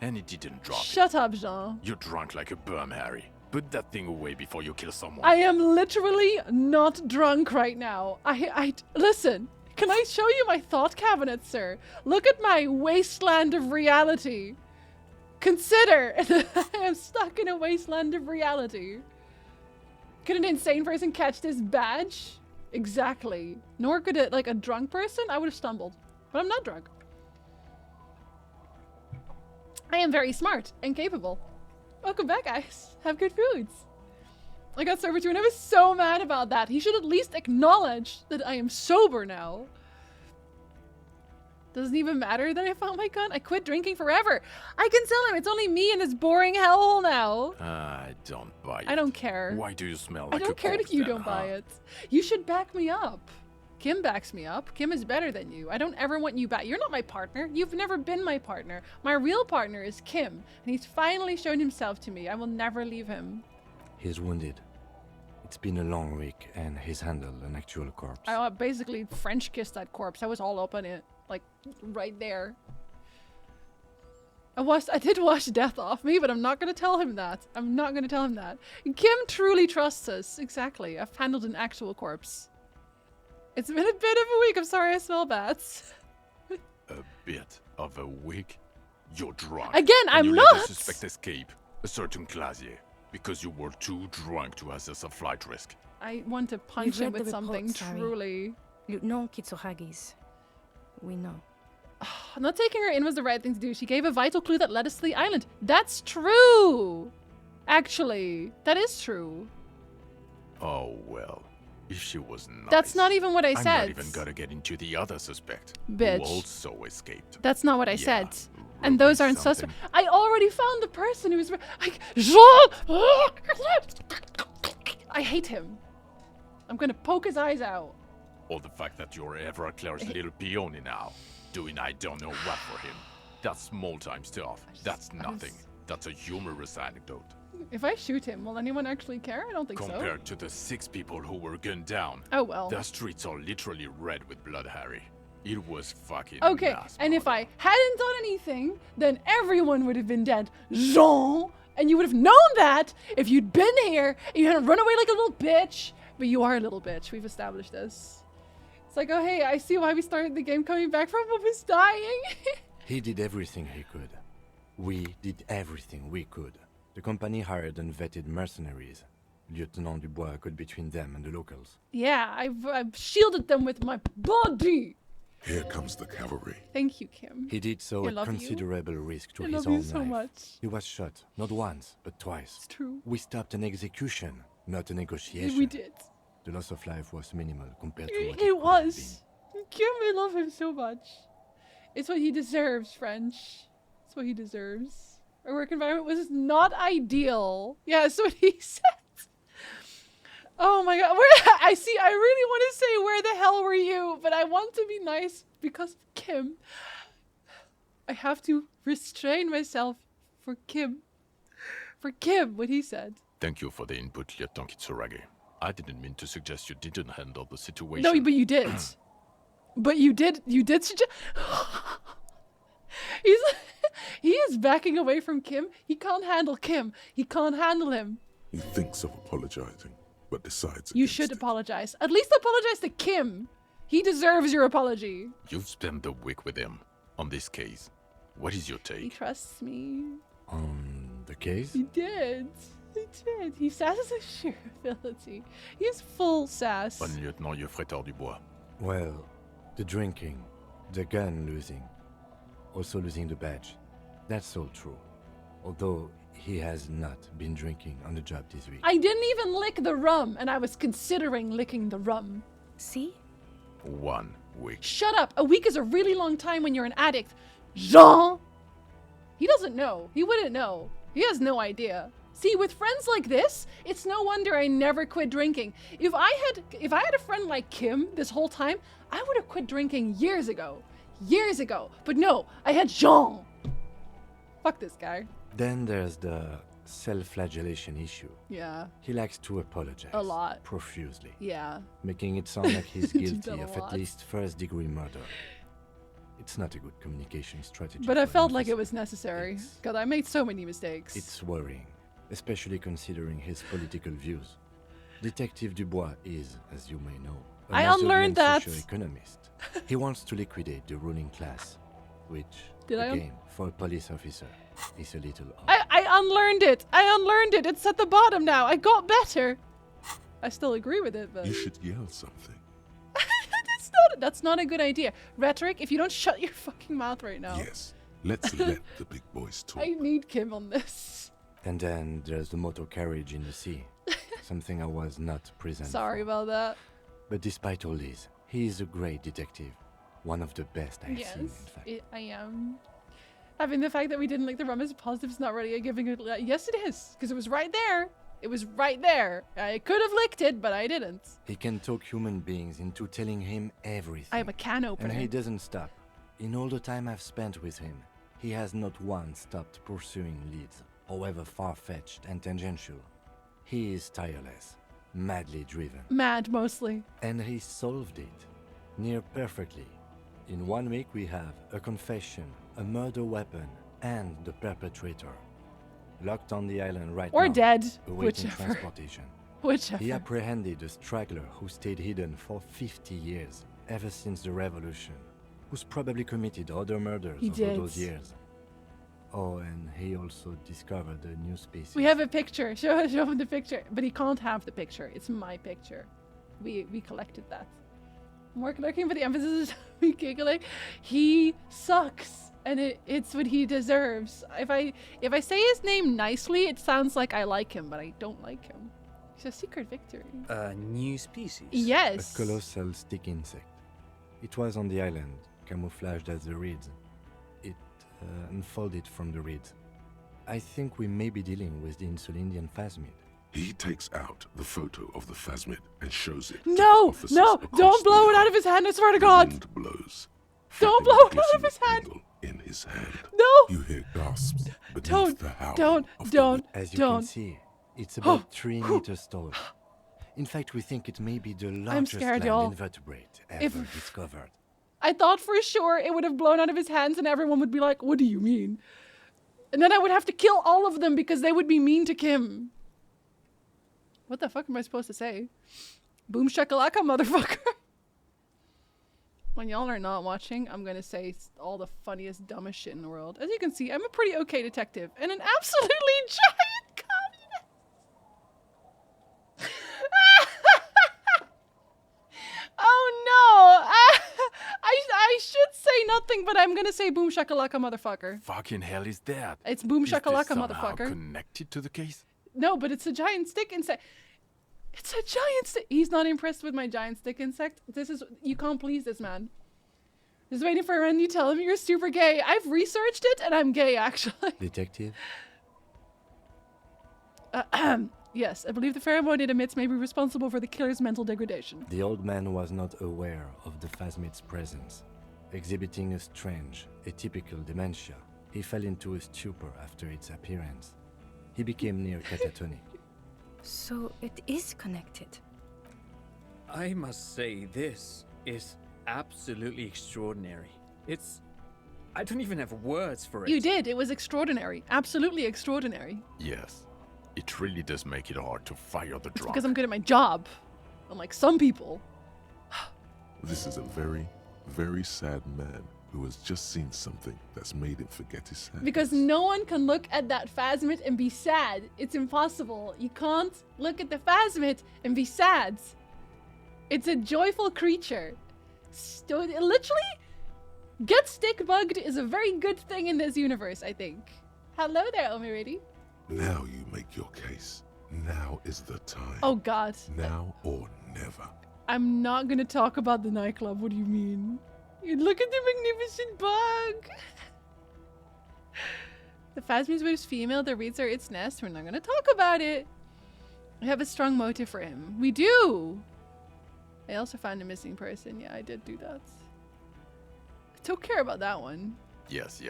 And he didn't drop it. Shut up, Jean. You're drunk like a bum, Harry. Put that thing away before you kill someone. I am literally not drunk right now. Listen. Can I show you my thought cabinet, sir? Look at my wasteland of reality. Consider I am stuck in a wasteland of reality. Could an insane person catch this badge? Exactly. Nor could it, like a drunk person. I would have stumbled. But I'm not drunk. I am very smart and capable. Welcome back, guys. Have good foods. I got sober too, and I was so mad about that. He should at least acknowledge that I am sober now. Doesn't even matter that I found my gun. I quit drinking forever. I can tell him it's only me in this boring hellhole now. I don't buy it. I don't care. Why do you smell like I don't a care corpse that you then, don't buy it. You should back me up. Kim backs me up. Kim is better than you. I don't ever want you back. You're not my partner. You've never been my partner. My real partner is Kim, and he's finally shown himself to me. I will never leave him. He's wounded. It's been a long week, and he's handled an actual corpse. I basically French kissed that corpse. I was all up on it. Like, right there. I did wash death off me, but I'm not going to tell him that. I'm not going to tell him that. Kim truly trusts us. Exactly. I've handled an actual corpse. It's been a bit of a week. I'm sorry I smell bats. A bit of a week? You're drunk. Again, and I'm you not. let a suspect escape, a certain Clasier, because you were too drunk to assess a flight risk. I want to punch him with something, truly. Lieutenant Kitsuragis. We know. Not taking her in was the right thing to do. She gave a vital clue that led us to the island. That's true! Actually, that is true. Oh, well. If she was nice. That's not even what I said. I'm not even gonna get into the other suspect. Bitch. Who also escaped. That's not what I Yeah, said. And those aren't something. suspects. I already found the person who was like, Jean! I hate him. I'm gonna poke his eyes out. Or the fact that you're Evra Claire's little peony now. Doing I don't know what for him. That's small-time stuff. That's nothing. That's a humorous anecdote. If I shoot him, will anyone actually care? I don't think so. Compared to the 6 people who were gunned down. Oh well. The streets are literally red with blood, Harry. It was fucking Okay, mass and if murder. I hadn't done anything, then everyone would have been dead. Jean! And you would have known that if you'd been here and you hadn't run away like a little bitch. But you are a little bitch. We've established this. It's like, oh hey, I see why we started the game coming back from was dying. He did everything he could. We did everything we could. The company hired and vetted mercenaries. Lieutenant Dubois got between them and the locals. Yeah, I've shielded them with my body. Here comes the cavalry. Thank you, Kim. He did so I at love you. considerable risk to I his love own you so life. much. He was shot, not once, but twice. It's true. We stopped an execution, not a negotiation. We did. The loss of life was minimal compared to what it It could have was. Kim, I love him so much. It's what he deserves, French. It's what he deserves. Our work environment was not ideal. Yeah, that's what he said. Oh my god. I really want to say, where the hell were you? But I want to be nice because of Kim. I have to restrain myself for Kim. For Kim, what he said. Thank you for the input, Lieutenant Kitsuragi. I didn't mean to suggest you didn't handle the situation. No, but you did. But you did suggest... He is backing away from Kim. He can't handle Kim. He can't handle him. He thinks of apologizing, but decides You against should it. apologize. At least apologize to Kim. He deserves your apology. You've spent the week with him on this case. What is your He take? trusts me. On the case? He did. He did. He sasses his sheer ability. He has full sass. Bon lieutenant Geoffrey Dubois. Well, the drinking, the gun losing, also losing the badge. That's all true. Although he has not been drinking on the job this week. I didn't even lick the rum, and I was considering licking the rum. See? 1 week. Shut up. A week is a really long time when you're an addict. Jean! He doesn't know. He wouldn't know. He has no idea. See, with friends like this, it's no wonder I never quit drinking. If I had a friend like Kim this whole time, I would have quit drinking years ago. Years ago. But no, I had Jean. Fuck this guy. Then there's the self-flagellation issue. Yeah. He likes to apologize. A lot. Profusely. Yeah. Making it sound like he's He's guilty done a of lot. at least first-degree murder. It's not a good communication strategy. But I for an felt like it officer. was necessary. Because I made so many mistakes. It's worrying, especially considering his political views. Detective Dubois is, as you may know, a I Machiavellian unlearned that. socio-economist. He wants to liquidate the ruling class, which, Did I un- again, for a police officer, is a little odd. I unlearned it. I unlearned it. It's at the bottom now. I got better. I still agree with it, but You should yell something. that's not a good idea. Rhetoric, if you don't shut your fucking mouth right now. Yes, let's let the big boys talk. I need Kim on this. And then there's the motor carriage in the sea, something I was not present Sorry for. about that. But despite all this, he is a great detective. One of the best I've Yes, seen, in fact. I am. Having the fact that we didn't like the rum as a positive is not really a giving it. Yes, it is. Because it was right there. It was right there. I could have licked it, but I didn't. He can talk human beings into telling him everything. I am a can opener. And he doesn't stop. In all the time I've spent with him, he has not once stopped pursuing leads, however far-fetched and tangential. He is tireless, madly driven. Mad, mostly. And he solved it, near perfectly. In 1 week we have a confession, a murder weapon, and the perpetrator. Locked on the island right now. Or dead, awaiting whichever. transportation. Whichever. He apprehended a straggler who stayed hidden for 50 years, ever since the revolution, who's probably committed other murders He over did. those years. Oh, and he also discovered a new species. We have a picture. Show him the picture. But he can't have the picture. It's my picture. We collected that. More lurking, but the emphasis is we giggling. He sucks. And it's what he deserves. If I say his name nicely, it sounds like I like him, but I don't like him. He's a secret victory. A new species? Yes. A colossal stick insect. It was on the island, camouflaged as the reeds. It unfolded from the reeds. I think we may be dealing with the Insulindian phasmid. He takes out the photo of the phasmid and shows it. to No, the officers no, across don't the blow it yard. out of his hand, I swear to God. Wind blows. Don't flipping blow the it out of his glistening hand. angle in his hand. No. You hear gasps beneath Don't, the howl don't, of don't, As you don't. can see, it's about 3 meters tall. In fact, we think it may be the largest scared, land y'all. invertebrate ever If- discovered. I thought for sure it would have blown out of his hands and everyone would be like, what do you mean? And then I would have to kill all of them because they would be mean to Kim. What the fuck am I supposed to say? Boom shakalaka, motherfucker. When y'all are not watching, I'm gonna say all the funniest, dumbest shit in the world. As you can see, I'm a pretty okay detective and an absolutely giant communist. Oh no! I should say nothing, but I'm gonna say boom shakalaka, motherfucker. Fucking hell is that? It's boom Is this shakalaka, somehow motherfucker. connected to the case? No, but it's a giant stick insect. It's a giant stick. He's not impressed with my giant stick insect. You can't please this man. Just waiting for when you tell him you're super gay. I've researched it and I'm gay, actually. Detective? Yes, I believe the pheromone it emits may be responsible for the killer's mental degradation. The old man was not aware of the phasmid's presence. Exhibiting a strange, atypical dementia, he fell into a stupor after its appearance. He became near catatonic. So it is connected. I must say, this is absolutely extraordinary. I don't even have words for it. You did. It was extraordinary. Absolutely extraordinary. Yes. It really does make it hard to fire the It's drunk. because I'm good at my job. Unlike some people. This is a very, very sad man who has just seen something that's made him forget his sadness. Because no one can look at that phasmid and be sad. It's impossible. You can't look at the phasmid and be sad. It's a joyful creature. Literally, get stick bugged is a very good thing in this universe, I think. Hello there, Omiridi. Now you make your case. Now is the time. Oh god. Now or never. I'm not gonna talk about the nightclub. What do you mean? Look at the magnificent bug. The phasmid was female. The reeds are its nest. We're not gonna talk about it. We have a strong motive for him. We do. I also found a missing person. Yeah, I did do that. I don't care about that one. Yes.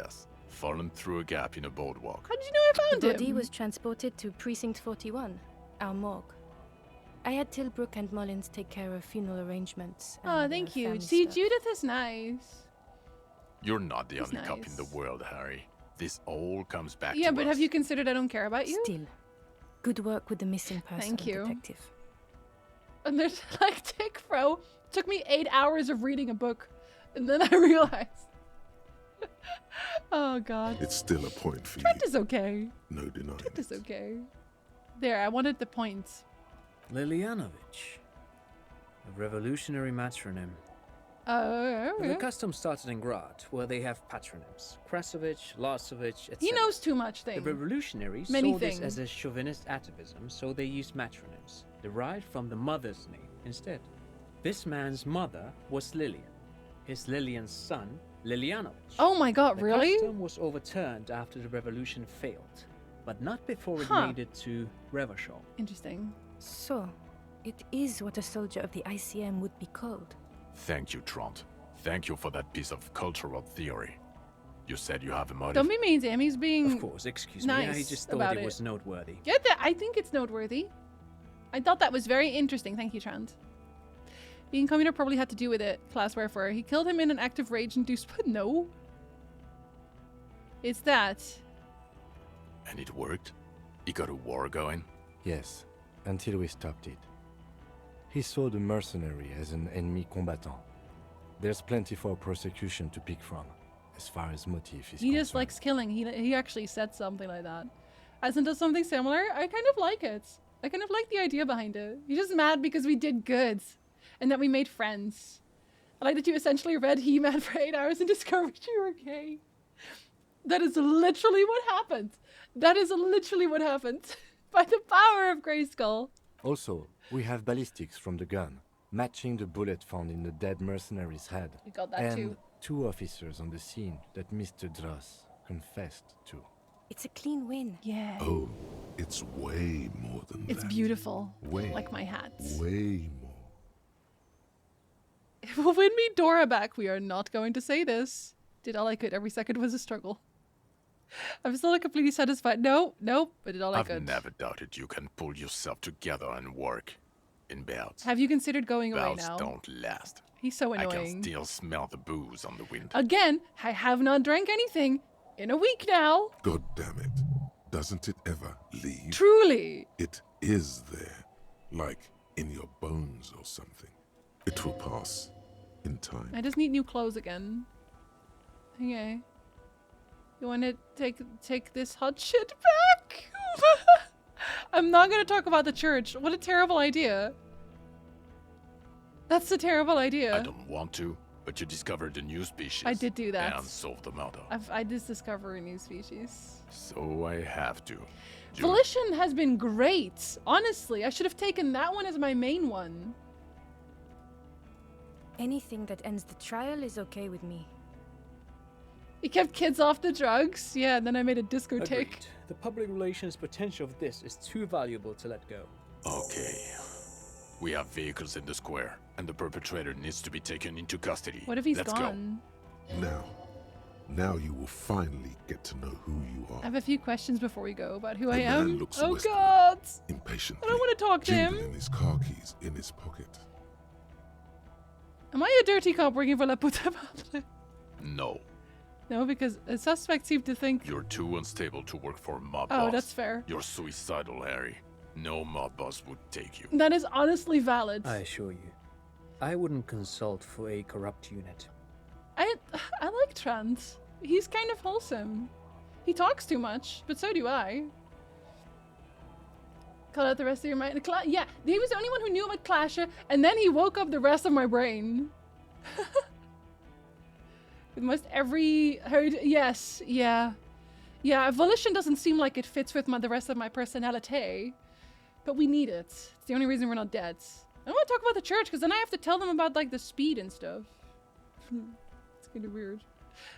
Fallen through a gap in a boardwalk. How did you know I found The him? body was transported to Precinct 41, our morgue. I had Tilbrook and Mullins take care of funeral arrangements. Oh, and, thank you. family See, stuff. Judith is nice. You're not the He's only cop in nice. the world, Harry. This all comes back Yeah, to but us. have you considered I don't care about you? Still, good work with the missing person, Thank you. detective. And there's like Tick Fro. Took me 8 hours of reading a book. And then I realized. Oh god. It's still a point for Trent you. is okay. No denying Trent it. is okay. There, I wanted the points. Lilianovich. A revolutionary matronym. Oh, The custom started in Grad, where they have patronyms. Krasovich, Lasovich, etc. he knows too much The things. revolutionaries Many saw this things. as a chauvinist atavism, so they used matronyms, derived from the mother's name instead. This man's mother was Lilian. His Lilian's son, Lilianovich. Oh my god, The really? custom was overturned after the revolution failed, but not before it Huh. made it to Revachol. Interesting. So, it is what a soldier of the ICM would be called. Thank you, Trant. Thank you for that piece of cultural theory. You said you have a motive. Don't be mean to him. He's being Of course, excuse me, I nice just about thought it it. was noteworthy. Get that? I think it's noteworthy. I thought that was very interesting. Thank you, Trant. Being commuter probably had to do with it. Class wherefore. He killed him in an act of rage-induced, but no. It's that. And it worked? He got a war going? Yes, until we stopped it. He saw the mercenary as an ennemi combattant. There's plenty for prosecution to pick from, as far as motive is He concerned. just likes killing. He actually said something like that. Aslan does something similar. I kind of like it. I kind of like the idea behind it. He's just mad because we did good. And that we made friends. I like that you essentially read He-Man for 8 hours and discovered you were gay. That is literally what happened. That is literally what happened. By the power of Grayskull. Also, we have ballistics from the gun, matching the bullet found in the dead mercenary's head. You got that and too. 2 officers on the scene that Mr. Dross confessed to. It's a clean win. Yeah. Oh, it's way more than It's that. beautiful. Way. Like my hats. Way more. It will win me Dora back. We are not going to say this. Did all I could. Every second was a struggle. I'm still not completely satisfied. No, nope. I did all I I've could. never doubted you can pull yourself together and work. In bouts. Have you considered going away Bouts now? don't last. He's so I can annoying. still smell the booze on the wind. Again, I have not drank anything in a week now. God damn it. Doesn't it ever leave? Truly. It is there. Like in your bones or something. It will pass. In time. I just need new clothes again. Okay. You want to take this hot shit back? I'm not going to talk about the church. What a terrible idea. That's a terrible idea. I don't want to, but you discovered a new species. I did do that. And solved the murder. I just discovered a new species. So I have to. Volition has been great. Honestly, I should have taken that one as my main one. Anything that ends the trial is okay with me. It kept kids off the drugs. Yeah, and then I made a discotheque. Agreed. The public relations potential of this is too valuable to let go. Okay. We have vehicles in the square, and the perpetrator needs to be taken into custody. What if he's Let's gone? Now you will finally get to know who you I are. have a few questions before we go about who I The man am. looks Oh westward, god! Impatiently. I don't want to talk to him. Jingling his car keys in his pocket. Am I a dirty cop working for La Puta Madre? No, No, because a suspect seemed to think... you're too unstable to work for a mob Oh, boss. that's fair. You're suicidal, Harry. No mob boss would take you. That is honestly valid. I assure you, I wouldn't consult for a corrupt unit. I like Trant. He's kind of wholesome. He talks too much, but so do I. Call out the rest of your mind. Yeah, he was the only one who knew about Clasher, and then he woke up the rest of my brain. With most every... Yes, yeah. Yeah, volition doesn't seem like it fits with the rest of my personality. But we need it. It's the only reason we're not dead. I don't want to talk about the church, because then I have to tell them about, like, the speed and stuff. It's kind of weird.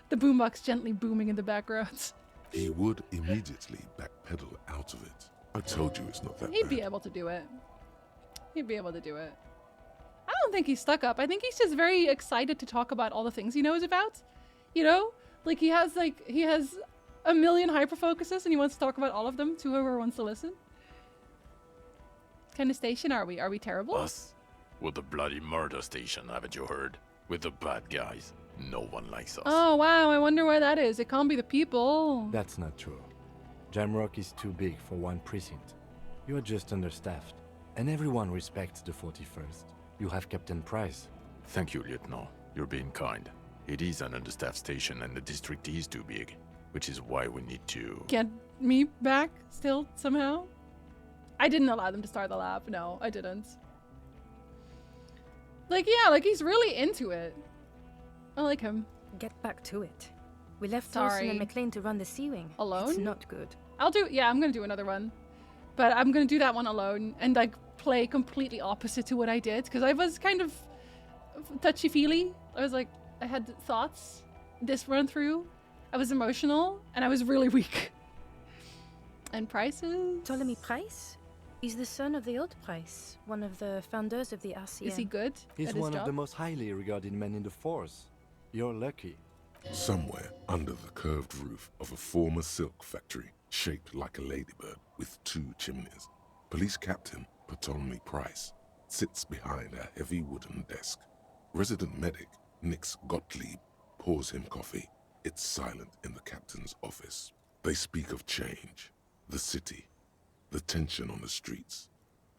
The boombox gently booming in the background. He would immediately backpedal out of it. I told you it's not that He'd bad. be able to do it. He'd be able to do it. I don't think he's stuck up. I think he's just very excited to talk about all the things he knows about. You know? Like, he has a million hyper-focuses and he wants to talk about all of them to whoever wants to listen. What kind of station are we? Are we terrible? Us? We're the bloody murder station, haven't you heard? We're the bad guys. No one likes us. Oh, wow. I wonder why that is. It can't be the people. That's not true. Jamrock is too big for one precinct. You are just understaffed. And everyone respects the 41st. You have Captain Price. Thank you, Lieutenant. You're being kind. It is an understaffed station and the district is too big. Which is why we need to... Get me back still somehow? I didn't allow them to start the lab. No, I didn't. Like, yeah, like he's really into it. I like him. Get back to it. We left Sorry. Dawson and McLean to run the sea wing. Alone? It's not good. I'm gonna do another one. But I'm gonna do that one alone and like play completely opposite to what I did. Because I was kind of touchy-feely. I was like, I had thoughts. This run through. I was emotional and I was really weak. And Prices? Ptolemy Price? He's the son of the old Price, one of the founders of the RCM. Is he good He's at his one job? of the most highly regarded men in the force. You're lucky. Somewhere under the curved roof of a former silk factory, shaped like a ladybird with 2 chimneys, Police Captain Ptolemy Price sits behind a heavy wooden desk. Resident medic Nix Gottlieb pours him coffee. It's silent in the captain's office. They speak of change, the city, the tension on the streets.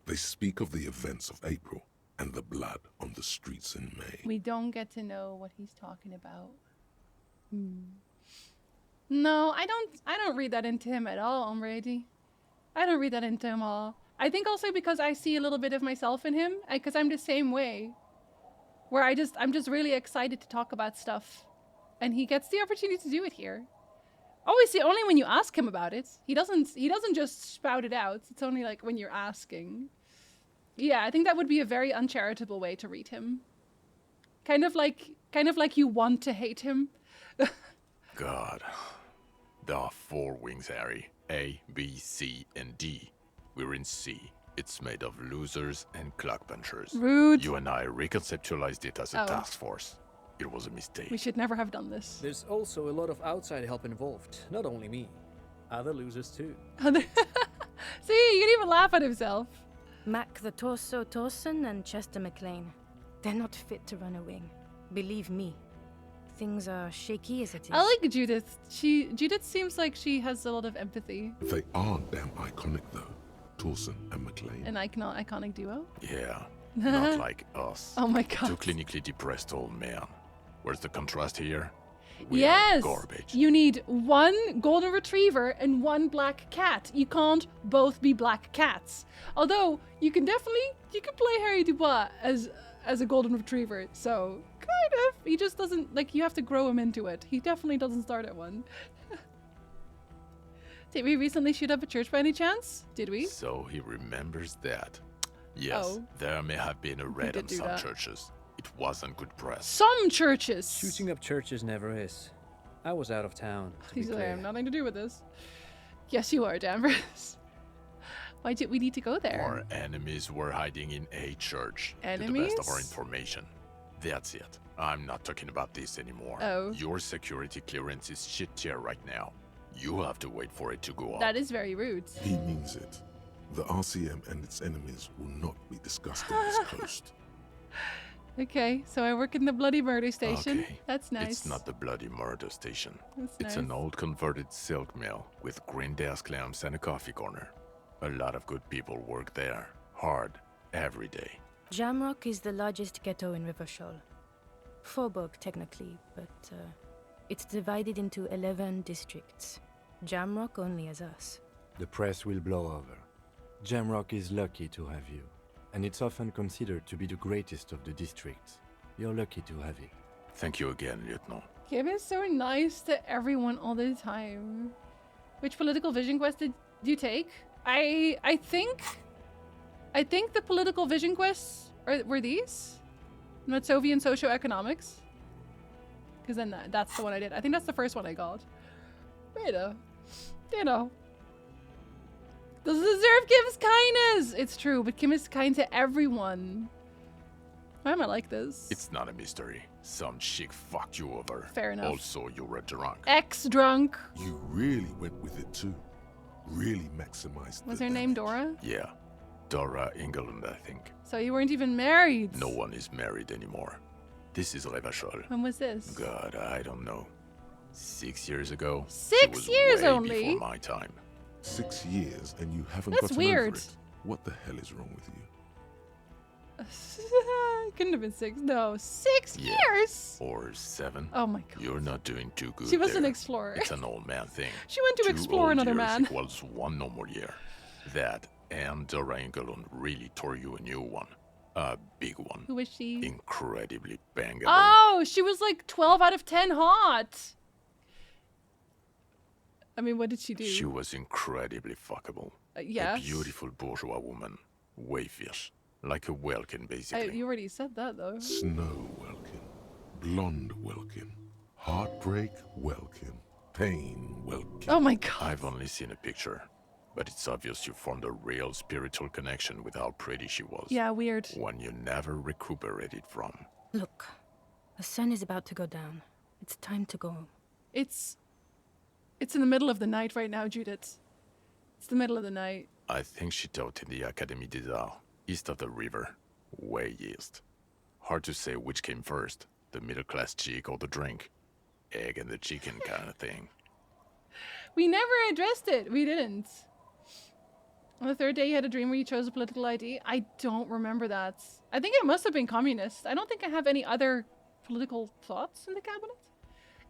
They speak of the events of April and the blood on the streets in May. We don't get to know what he's talking about. No, I don't read that into him at all, Omrady. I don't read that into him at all. I think also because I see a little bit of myself in him, because I'm the same way. Where I'm just really excited to talk about stuff. And he gets the opportunity to do it here. Obviously, only when you ask him about it. He doesn't just spout it out. It's only like when you're asking. Yeah, I think that would be a very uncharitable way to read him. Kind of like you want to hate him. God. There are 4 wings, Harry. A, B, C, and D. We're in C. It's made of losers and clock punchers. Rude. You and I reconceptualized it as a Oh. task force. It was a mistake. We should never have done this. There's also a lot of outside help involved, not only me. Other losers too. See, you can even laugh at himself. Mac the Torso Torson and Chester McLean. They're not fit to run a wing. Believe me. Things are shaky as it is. I like Judith. Judith seems like she has a lot of empathy. They are damn iconic though, Torson and McLean. An iconic duo. Yeah, not like us. Oh my god. 2 clinically depressed old men. Where's the contrast here? We Yes! are garbage. You need 1 golden retriever and 1 black cat. You can't both be black cats. Although, you can play Harry Dubois as a golden retriever, so kind of. He just doesn't, like, you have to grow him into it. He definitely doesn't start at 1. Did we recently shoot up a church by any chance? Did we? So he remembers that. Yes, Oh. there may have been a raid did on do some that. churches. It wasn't good press. Some churches! Shooting up churches never is. I was out of town, to be He's like, I clear. have nothing to do with this. Yes, you are, Danvers. Why did we need to go there? Our enemies were hiding in a church. To the Enemies? best of our information. That's it. I'm not talking about this anymore. Oh. Your security clearance is shit tier right now. You have to wait for it to go up. That is very rude. He means it. The RCM and its enemies will not be discussed on this coast. Okay, so I work in the bloody murder station. Okay. That's nice. It's not the bloody murder station. That's It's nice. an old converted silk mill with green desk lamps and a coffee corner. A lot of good people work there. Hard. Every day. Jamrock is the largest ghetto in Rivershoal. Faubourg, technically, but it's divided into 11 districts. Jamrock only has us. The press will blow over. Jamrock is lucky to have you, and it's often considered to be the greatest of the districts. You're lucky to have it. Thank you again, Lieutenant. Kim is so nice to everyone all the time. Which political vision quest did you take? I think the political vision quests were these? Matsovian socioeconomics? Because then that's the one I did. I think that's the first one I got. But, you know. Does deserve Kim's kindness? It's true, but Kim is kind to everyone. Why am I like this? It's not a mystery. Some chick fucked you over. Fair enough. Also, you were drunk. Ex-drunk. You really went with it too. Really maximized. Was the her name damage. Dora? Yeah. Dora Engelund, I think. So you weren't even married? No one is married anymore. This is Revachol. When was this? God, I don't know. 6 years ago. 6 It was years way only? before my time. 6 years and you haven't That's gotten weird. over it. What the hell is wrong with you? Couldn't have been 6. No, 6 Yeah. years? Or 7. Oh my god. You're not doing too good. She was an there. explorer. It's an old man thing. She went to 2 explore old another years man. equals 1 normal year. That and Dora Engelund really tore you a new one. A big one. Who was she? Incredibly bangable. Oh, she was like 12 out of 10 hot. I mean, what did she do? She was incredibly fuckable. Yes. A beautiful bourgeois woman. Way fierce. Like a Welkin, basically. You already said that, though. Snow Welkin. Blonde Welkin. Heartbreak Welkin. Pain Welkin. Oh my god. I've only seen a picture. But it's obvious you formed a real spiritual connection with how pretty she was. Yeah, weird. One you never recuperated from. Look, the sun is about to go down. It's time to go home. It's in the middle of the night right now, Judith. It's the middle of the night. I think she taught in the Académie des Arts, east of the river. Way east. Hard to say which came first, the middle-class chick or the drink. Egg and the chicken kind of thing. We never addressed it. We didn't. On the third day, you had a dream where you chose a political ID. I don't remember that. I think it must have been communist. I don't think I have any other political thoughts in the cabinet.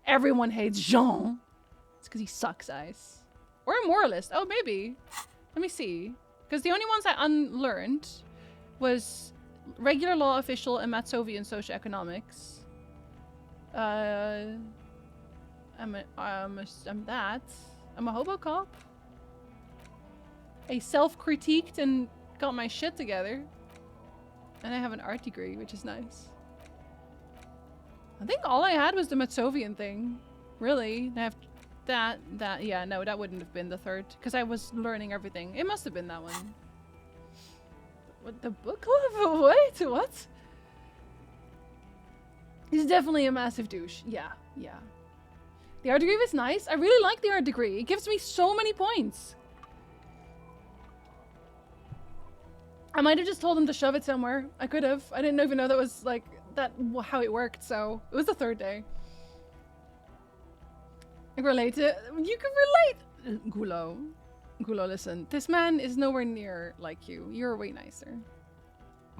Everyone hates Jean. It's because he sucks ice. Or a moralist. Oh, maybe. Let me see. Because the only ones I unlearned was regular law official and Matsovian socioeconomics. I'm that. I'm a hobo cop. I self-critiqued and got my shit together. And I have an art degree, which is nice. I think all I had was the Matsovian thing. Really. I have that, yeah, no, that wouldn't have been the third. Because I was learning everything. It must have been that one. What, the book club? Wait, what? He's definitely a massive douche. Yeah, yeah. The art degree was nice. I really like the art degree. It gives me so many points. I might have just told him to shove it somewhere. I could have. I didn't even know that was like that how it worked. So it was the third day. I relate to. You can relate. Gulo, listen. This man is nowhere near like you. You're way nicer.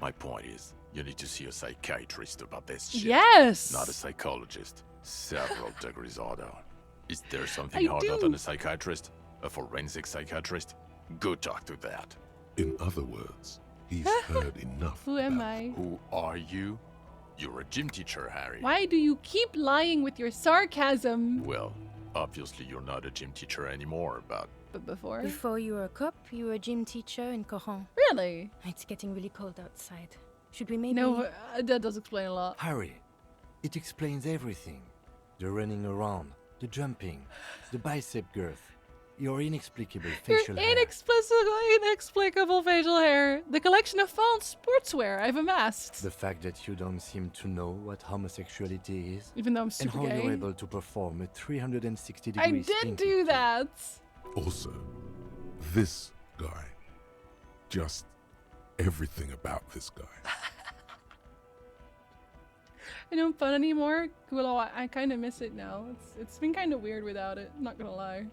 My point is, you need to see a psychiatrist about this shit. Yes. Not a psychologist. Several degrees harder. Is there something harder than a psychiatrist? A forensic psychiatrist? Go talk to that. In other words, he's heard enough. Who am I? Who are you? You're a gym teacher, Harry. Why do you keep lying with your sarcasm? Well, obviously you're not a gym teacher anymore, but before? Before you were a cop, you were a gym teacher in Coron. Really? It's getting really cold outside. Should we maybe... No, that does explain a lot. Harry, it explains everything. The running around, the jumping, the bicep girth, your inexplicable facial hair. Inexplicable facial hair. The collection of false sportswear I've amassed. The fact that you don't seem to know what homosexuality is. Even though I'm super and how gay. you're able to perform a 360-degree I did do that. Also, this guy. Just everything about this guy. I don't fun anymore. Well, I kind of miss it now. It's been kind of weird without it. I'm not gonna lie.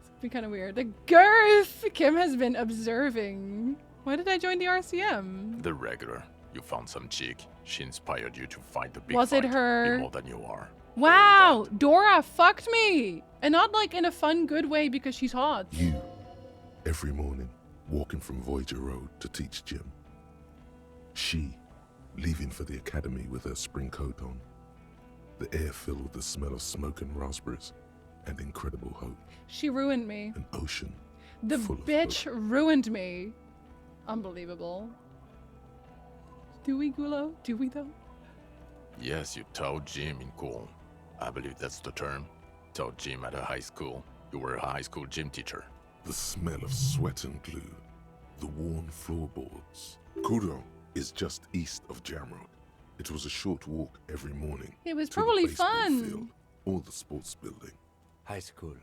It's been kind of weird. The girth Kim has been observing. Why did I join the RCM? The regular. You found some chick. She inspired you to fight the big Was fight. it her? Be more than you are. Wow, Dora fucked me, and not like in a fun, good way because she's hot. You, every morning, walking from Voyager Road to teach gym. She, leaving for the academy with her spring coat on. The air filled with the smell of smoke and raspberries, and incredible hope. She ruined me. An ocean. The bitch ruined me. Unbelievable. Do we, Gulo? Do we though? Yes, you taught gym in school. I believe that's the term. Taught gym at a high school. You were a high school gym teacher. The smell of sweat and glue. The worn floorboards. Kuro is just east of Jamrock. It was a short walk every morning. It was to probably the baseball fun. Field, or the sports building. High school.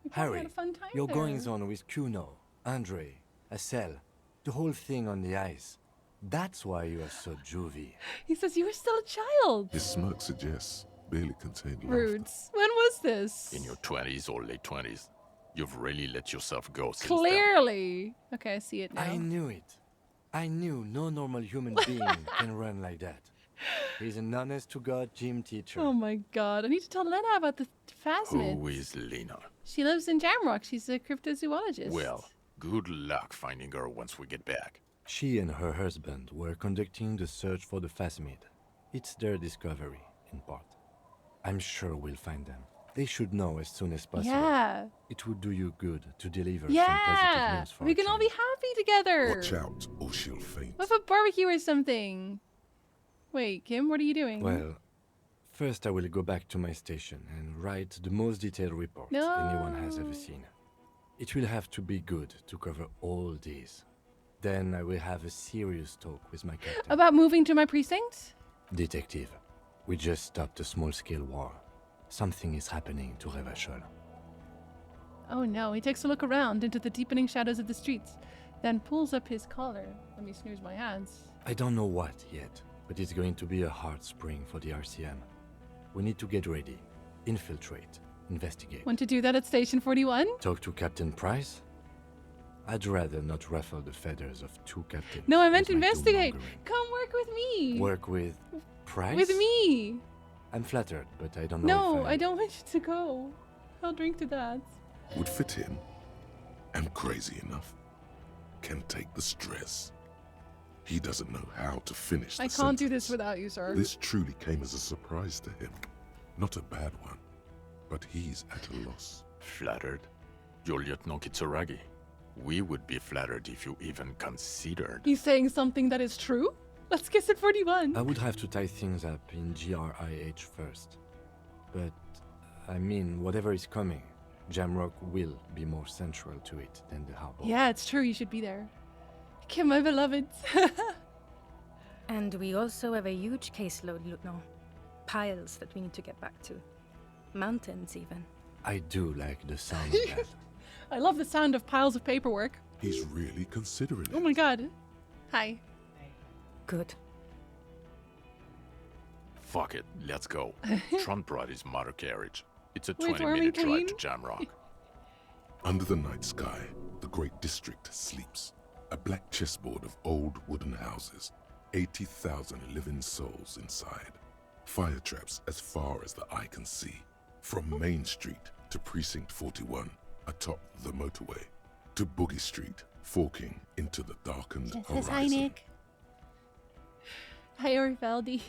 We probably Harry, had a fun time your there. goings on with Kuno, Andre, Estelle, the whole thing on the ice. That's why you are so juvie. He says you were still a child. His smirk suggests barely contained laughter. Roots. When was this? In your 20s or late 20s. You've really let yourself go since then. Clearly. Okay, I see it now. I knew it. I knew no normal human being can run like that. He's an honest-to-God gym teacher. Oh my god. I need to tell Lena about the phasmid. Who is Lena? She lives in Jamrock. She's a cryptozoologist. Well, good luck finding her once we get back. She and her husband were conducting the search for the phasmid. It's their discovery, in part. I'm sure we'll find them. They should know as soon as possible. Yeah. It would do you good to deliver some positive Yeah. news for We a can all change. be happy together. Watch out, or she'll faint. With a barbecue or something. Wait, Kim, what are you doing? Well, first I will go back to my station and write the most detailed report anyone has ever seen. It will have to be good to cover all these. Then I will have a serious talk with my captain. About moving to my precinct? Detective, we just stopped a small-scale war. Something is happening to Revachol. Oh no, he takes a look around into the deepening shadows of the streets, then pulls up his collar. Let me snooze my hands. I don't know what yet, but it's going to be a hard spring for the RCM. We need to get ready, infiltrate, investigate. Want to do that at Station 41? Talk to Captain Price? I'd rather not ruffle the feathers of two captains. No, I meant with my investigate. doom-mongering. Come work with me. Work with Price? With me. I'm flattered, but I don't know No, if I don't want you to go. I'll drink to that. Would fit him. Am crazy enough. Can take the stress. He doesn't know how to finish the I can't do sentence. this without you, sir. This truly came as a surprise to him. Not a bad one, but he's at a loss. Flattered? You're Lieutenant Kitsuragi. We would be flattered if you even considered. He's saying something that is true? Let's kiss at 41. I would have to tie things up in GRIH first. But, I mean, whatever is coming, Jamrock will be more central to it than the harbor. Yeah, it's true. You should be there. Kim, my beloved. And we also have a huge caseload, Lieutenant. Piles that we need to get back to. Mountains, even. I do like the sound of that. I love the sound of piles of paperwork. He's really considering it. Oh my god. Hi. Good. Fuck it, let's go. Trump brought his motor carriage. It's a With 20-minute drive Warming to Jamrock. Under the night sky, the great district sleeps. A black chessboard of old wooden houses. 80,000 living souls inside. Fire traps as far as the eye can see. From Main Street to Precinct 41, atop the motorway, to Boogie Street, forking into the darkened horizon. Hi, Orivaldi.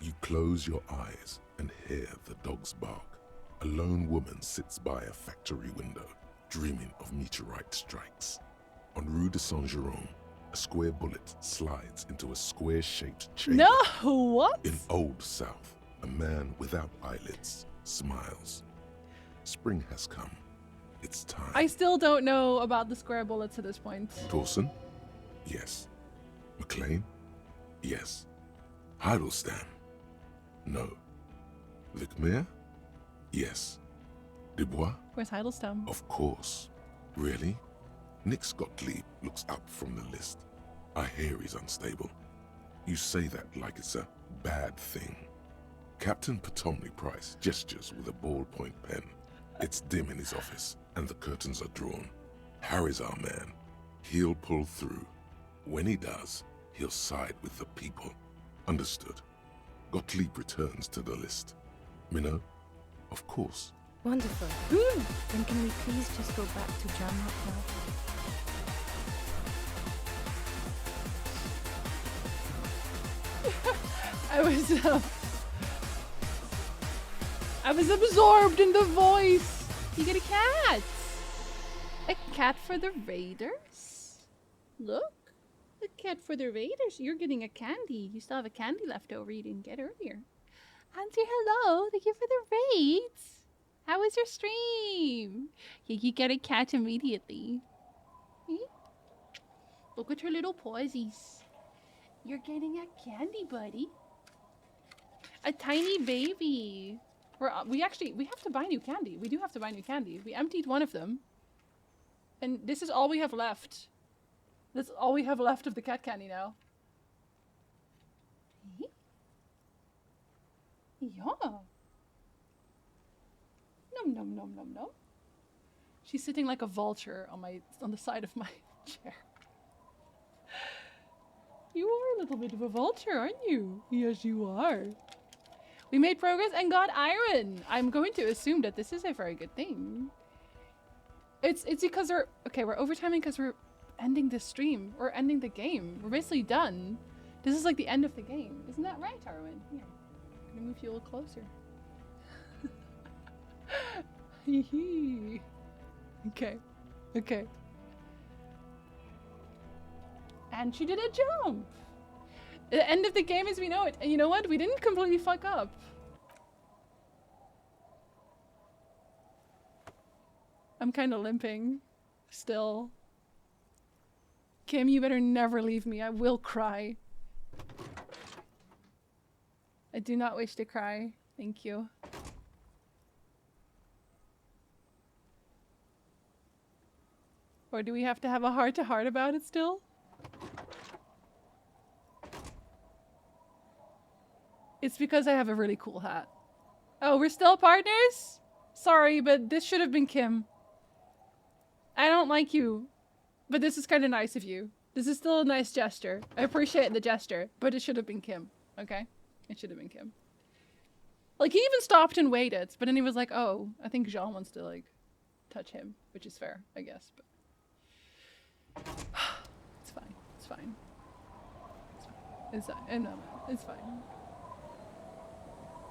You close your eyes and hear the dogs bark. A lone woman sits by a factory window, dreaming of meteorite strikes. On Rue de Saint-Jérôme, a square bullet slides into a square-shaped chamber. No, what? In Old South, a man without eyelids smiles. Spring has come. It's time. I still don't know about the square bullets at this point. Dawson? Yes. McLean? Yes. Heidelstein? No. Vicmere? Yes. Dubois? Where's Heidelstein? Of course. Really? Nick Gottlieb looks up from the list. I hear he's unstable. You say that like it's a bad thing. Captain Ptolemy Price gestures with a ballpoint pen. It's dim in his office, and the curtains are drawn. Harry's our man. He'll pull through. When he does, he'll side with the people. Understood. Gottlieb returns to the list. Minnow? Of course. Wonderful. Then can we please just go back to Jamrock now? I was absorbed in the voice. You get a cat. A cat for the raiders. Look, a cat for the raiders. You're getting a candy. You still have a candy left over you didn't get earlier. Auntie, hello. Thank you for the raids. How was your stream? You get a cat immediately. Look at her little pawsies. You're getting a candy, buddy. A tiny baby. We have to buy new candy. We do have to buy new candy. We emptied one of them. And this is all we have left. That's all we have left of the cat candy now. Yeah. Nom nom nom nom nom. She's sitting like a vulture on the side of my chair. You are a little bit of a vulture, aren't you? Yes, you are. We made progress and got iron. I'm going to assume that this is a very good thing. It's because we're overtiming because we're ending the stream. We're ending the game. We're basically done. This is like the end of the game. Isn't that right, Arwen? Here. I'm gonna move you a little closer. Okay. Okay. And she did a jump. The end of the game as we know it. And you know what? We didn't completely fuck up. I'm kind of limping. Still. Kim, you better never leave me. I will cry. I do not wish to cry. Thank you. Or do we have to have a heart-to-heart about it still? It's because I have a really cool hat. Oh, we're still partners? Sorry, but this should have been Kim. I don't like you, but this is kind of nice of you. This is still a nice gesture. I appreciate the gesture, but it should have been Kim, okay? It should have been Kim. Like, he even stopped and waited, but then he was like, oh, I think Jean wants to, like, touch him, which is fair, I guess, but... It's fine. It's fine. It's fine. It's fine.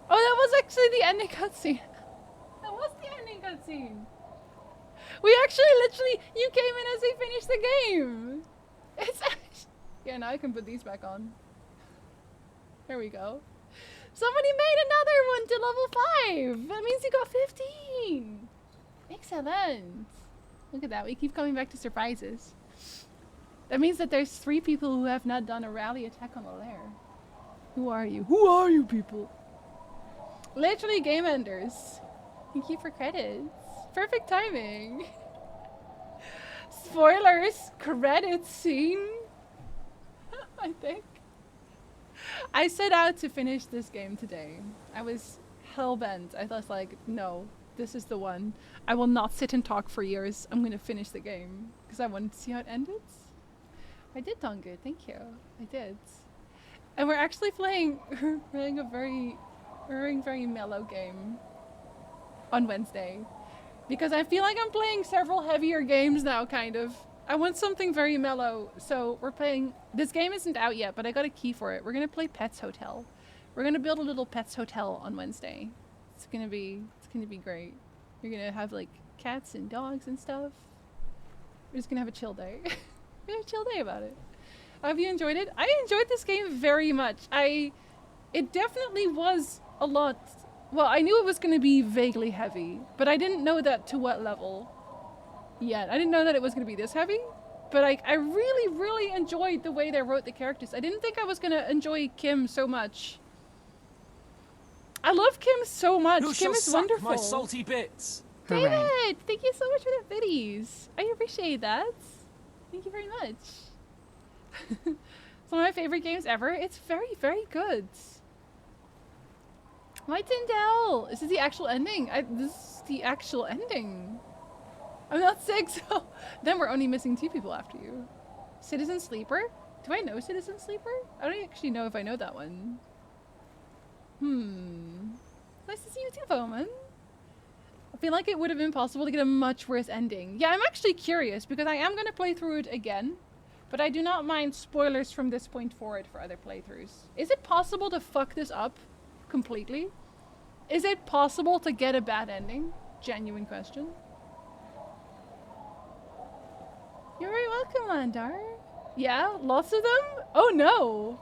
Oh, that was actually the ending cutscene. That was the ending cutscene. We actually literally, you came in as we finished the game. It's actually, yeah, now I can put these back on. There we go. Somebody made another one to level 5. That means you got 15. Excellent. Look at that. We keep coming back to surprises. That means that there's 3 people who have not done a rally attack on the lair. Who are you? Who are you people? Literally game enders. Thank you for credits. Perfect timing. Spoilers. Credits scene. I think. I set out to finish this game today. I was hell-bent. I was like, no, this is the one. I will not sit and talk for years. I'm gonna finish the game. Because I wanted to see how it ended. I did done good, thank you. I did. And we're actually playing a very mellow game on Wednesday. Because I feel like I'm playing several heavier games now, kind of. I want something very mellow, so we're playing... This game isn't out yet, but I got a key for it. We're gonna play Pets Hotel. We're gonna build a little Pets Hotel on Wednesday. It's gonna be great. You're gonna have, like, cats and dogs and stuff. We're just gonna have a chill day. We're gonna have a chill day about it. Have you enjoyed it? I enjoyed this game very much. It definitely was a lot... Well, I knew it was gonna be vaguely heavy, but I didn't know that to what level yet. I didn't know that it was gonna be this heavy, but I really, really enjoyed the way they wrote the characters. I didn't think I was gonna enjoy Kim so much. I love Kim so much. Kim is wonderful. My salty bits. David, thank you so much for the biddies. I appreciate that. Thank you very much. one of my favorite games ever. It's very, very good. My Tyndall! Is this the actual ending? This is the actual ending. I'm not sick, so then we're only missing 2 people after you. Citizen Sleeper? Do I know Citizen Sleeper? I don't actually know if I know that one. Nice to see you too, Bowman. I feel like it would have been possible to get a much worse ending. Yeah, I'm actually curious because I am going to play through it again. But I do not mind spoilers from this point forward for other playthroughs. Is it possible to fuck this up completely? Is it possible to get a bad ending? Genuine question. You're very welcome, Landar. Yeah, lots of them? Oh no!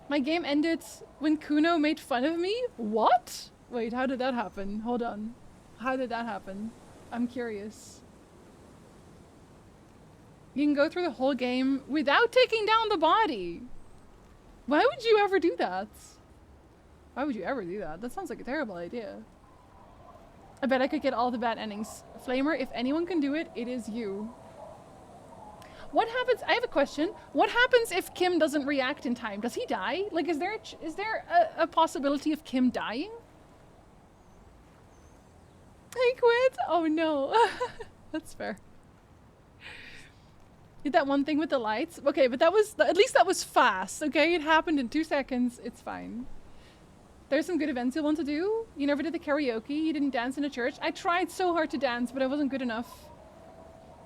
My game ended when Kuno made fun of me? What? Wait, how did that happen? Hold on. How did that happen? I'm curious. You can go through the whole game without taking down the body. Why would you ever do that? Why would you ever do that? That sounds like a terrible idea. I bet I could get all the bad endings. Flamer, if anyone can do it, it is you. What happens? I have a question. What happens if Kim doesn't react in time? Does he die? Like, is there a possibility of Kim dying? I quit. Oh no. That's fair. Did that one thing with the lights? Okay, but that was, at least that was fast, okay? It happened in 2 seconds. It's fine. There's some good events you'll want to do. You never did the karaoke. You didn't dance in a church. I tried so hard to dance, but I wasn't good enough.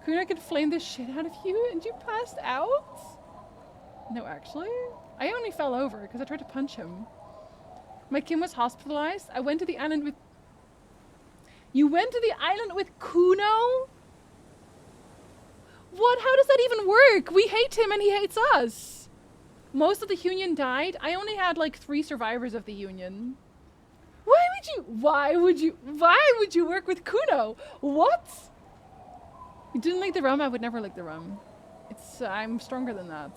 Kuna could flame the shit out of you and you passed out? No, actually. I only fell over because I tried to punch him. My Kim was hospitalized. I went to the island with... You went to the island with Kuno? What? How does that even work? We hate him and he hates us. Most of the Union died. I only had like 3 survivors of the Union. Why would you work with Kuno? What? You didn't like the rum? I would never like the rum. I'm stronger than that.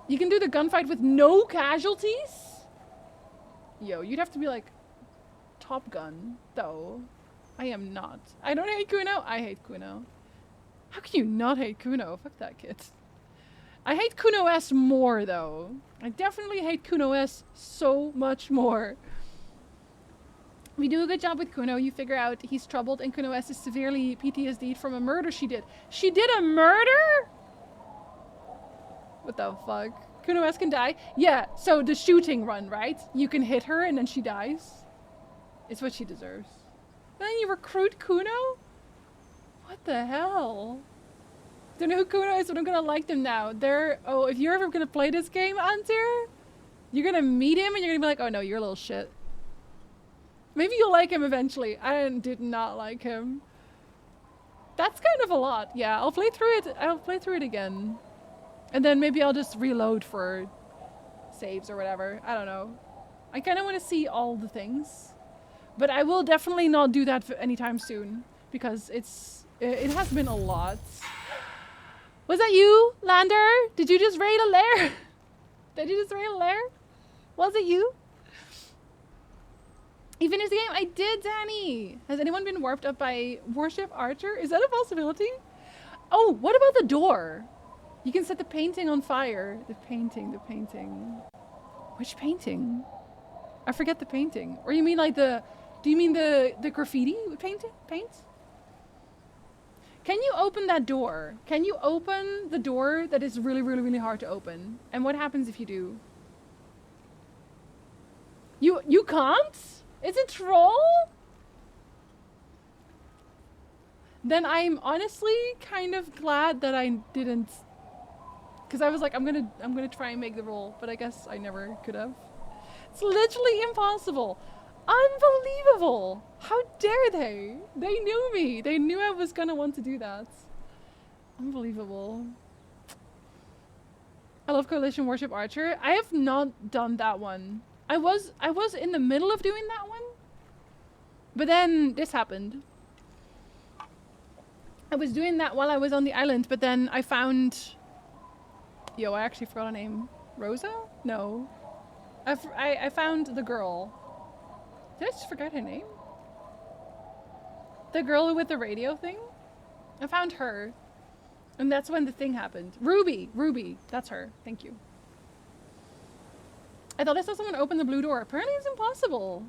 You can do the gunfight with no casualties? Yo, you'd have to be like Top Gun, though. I am not. I don't hate Kuno. I hate Kuno. How can you not hate Kuno? Fuck that kid. I hate Kuno S more, though. I definitely hate Kuno S so much more. We do a good job with Kuno. You figure out he's troubled and Kuno S is severely PTSD'd from a murder she did. She did a murder? What the fuck? Kuno S can die? Yeah, so the shooting run, right? You can hit her and then she dies. It's what she deserves. Then you recruit Kuno? What the hell? Don't know who Kuno is, but I'm gonna like them now. Oh, if you're ever gonna play this game, Antir, you're gonna meet him and you're gonna be like, oh no, you're a little shit. Maybe you'll like him eventually. I did not like him. That's kind of a lot. Yeah, I'll play through it. I'll play through it again. And then maybe I'll just reload for saves or whatever. I don't know. I kind of want to see all the things. But I will definitely not do that anytime soon. Because it has been a lot. Was that you, Lander? Did you just raid a lair? Did you just raid a lair? Was it you? You finished the game? I did, Danny! Has anyone been warped up by Warship Archer? Is that a possibility? Oh, what about the door? You can set the painting on fire. The painting. Which painting? I forget the painting. Or you mean like do you mean the graffiti paint? Can you open that door? Can you open the door that is really, really, really hard to open? And what happens if you do? You can't? Is it troll? Then I'm honestly kind of glad that I didn't, because I was like, I'm gonna try and make the roll, but I guess I never could have. It's literally impossible. Unbelievable. How dare they? They knew me. They knew I was gonna want to do that. Unbelievable. I love Coalition Warship Archer. I have not done that one. I was in the middle of doing that one, but then this happened. I was doing that while I was on the island, but then I found... Yo, I actually forgot her name. Rosa? No. I found the girl. Did I just forget her name? The girl with the radio thing? I found her. And that's when the thing happened. Ruby, that's her. Thank you. I thought I saw someone open the blue door. Apparently it's impossible.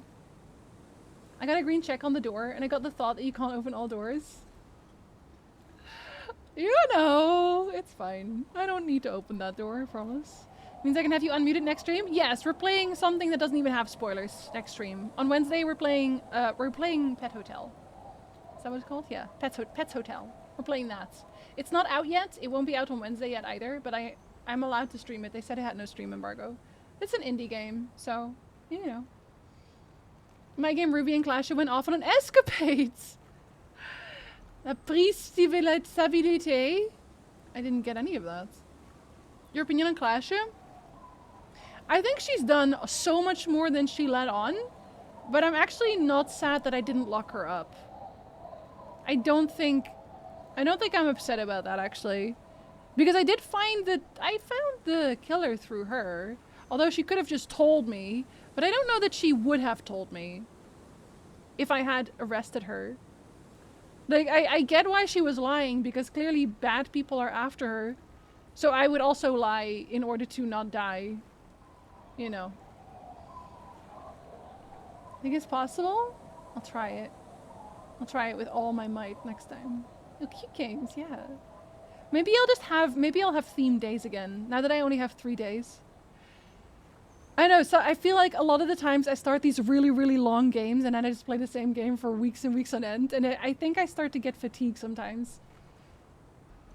I got a green check on the door, and I got the thought that you can't open all doors. You know, it's fine. I don't need to open that door, I promise. Means I can have you unmuted next stream? Yes, we're playing something that doesn't even have spoilers next stream. On Wednesday, we're playing Pet Hotel. Is that what it's called? Yeah, Pets Hotel. We're playing that. It's not out yet. It won't be out on Wednesday yet either, but I'm allowed to stream it. They said it had no stream embargo. It's an indie game, so, you know. My game Ruby and Clash went off on an escapades. La stabilité. I didn't get any of that. Your opinion on Clash? I think she's done so much more than she let on, but I'm actually not sad that I didn't lock her up. I don't think I'm upset about that, actually. Because I did find that I found the killer through her. Although she could have just told me, but I don't know that she would have told me if I had arrested her. Like, I get why she was lying, because clearly bad people are after her. So I would also lie in order to not die. You know. Think it's possible? I'll try it. I'll try it with all my might next time. Oh, cute games, yeah. Maybe I'll have themed days again, now that I only have 3 days. I know, so I feel like a lot of the times I start these really, really long games and then I just play the same game for weeks and weeks on end, and I think I start to get fatigued sometimes.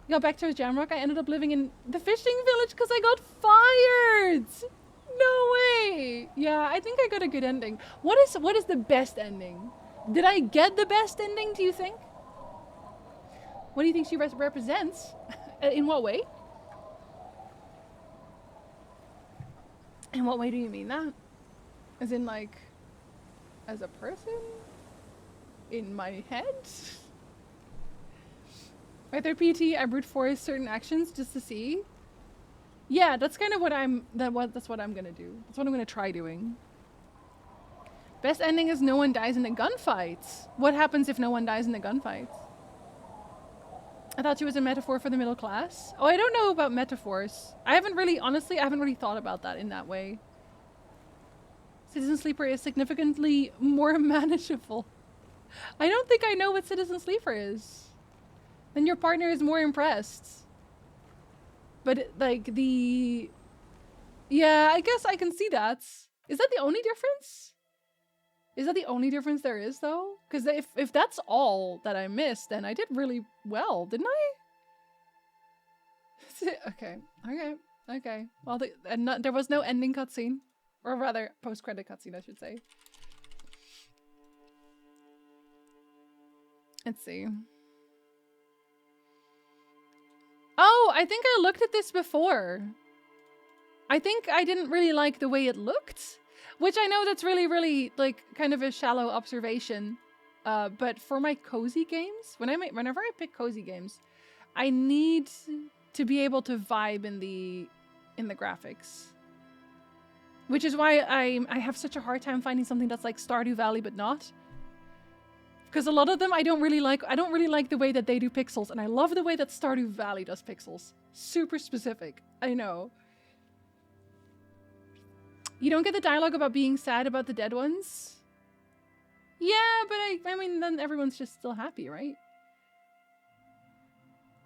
Got back to Jamrock, I ended up living in the fishing village because I got fired! No way! Yeah, I think I got a good ending. What is the best ending? Did I get the best ending, do you think? What do you think she represents? In what way? In what way do you mean that? As in, like, as a person? In my head? Right there, PT, I brute force certain actions just to see. Yeah, that's kind of what that's what I'm gonna do. That's what I'm gonna try doing. Best ending is no one dies in a gunfight. What happens if no one dies in a gunfight? I thought she was a metaphor for the middle class. Oh, I don't know about metaphors. Honestly, I haven't really thought about that in that way. Citizen Sleeper is significantly more manageable. I don't think I know what Citizen Sleeper is. Then your partner is more impressed. But yeah, I guess I can see that. Is that the only difference? Is that the only difference there is, though? Because if that's all that I missed, then I did really well, didn't I? Okay. Well, there was no ending cutscene. Or rather, post-credit cutscene, I should say. Let's see. Oh, I think I looked at this before. I think I didn't really like the way it looked. Which I know that's really, really, like, kind of a shallow observation. But for my cozy games, whenever I pick cozy games, I need to be able to vibe in the graphics. Which is why I have such a hard time finding something that's like Stardew Valley, but not. Because a lot of them I don't really like the way that they do pixels, and I love the way that Stardew Valley does pixels. Super specific, I know. You don't get the dialogue about being sad about the dead ones? Yeah, but I mean, then everyone's just still happy, right?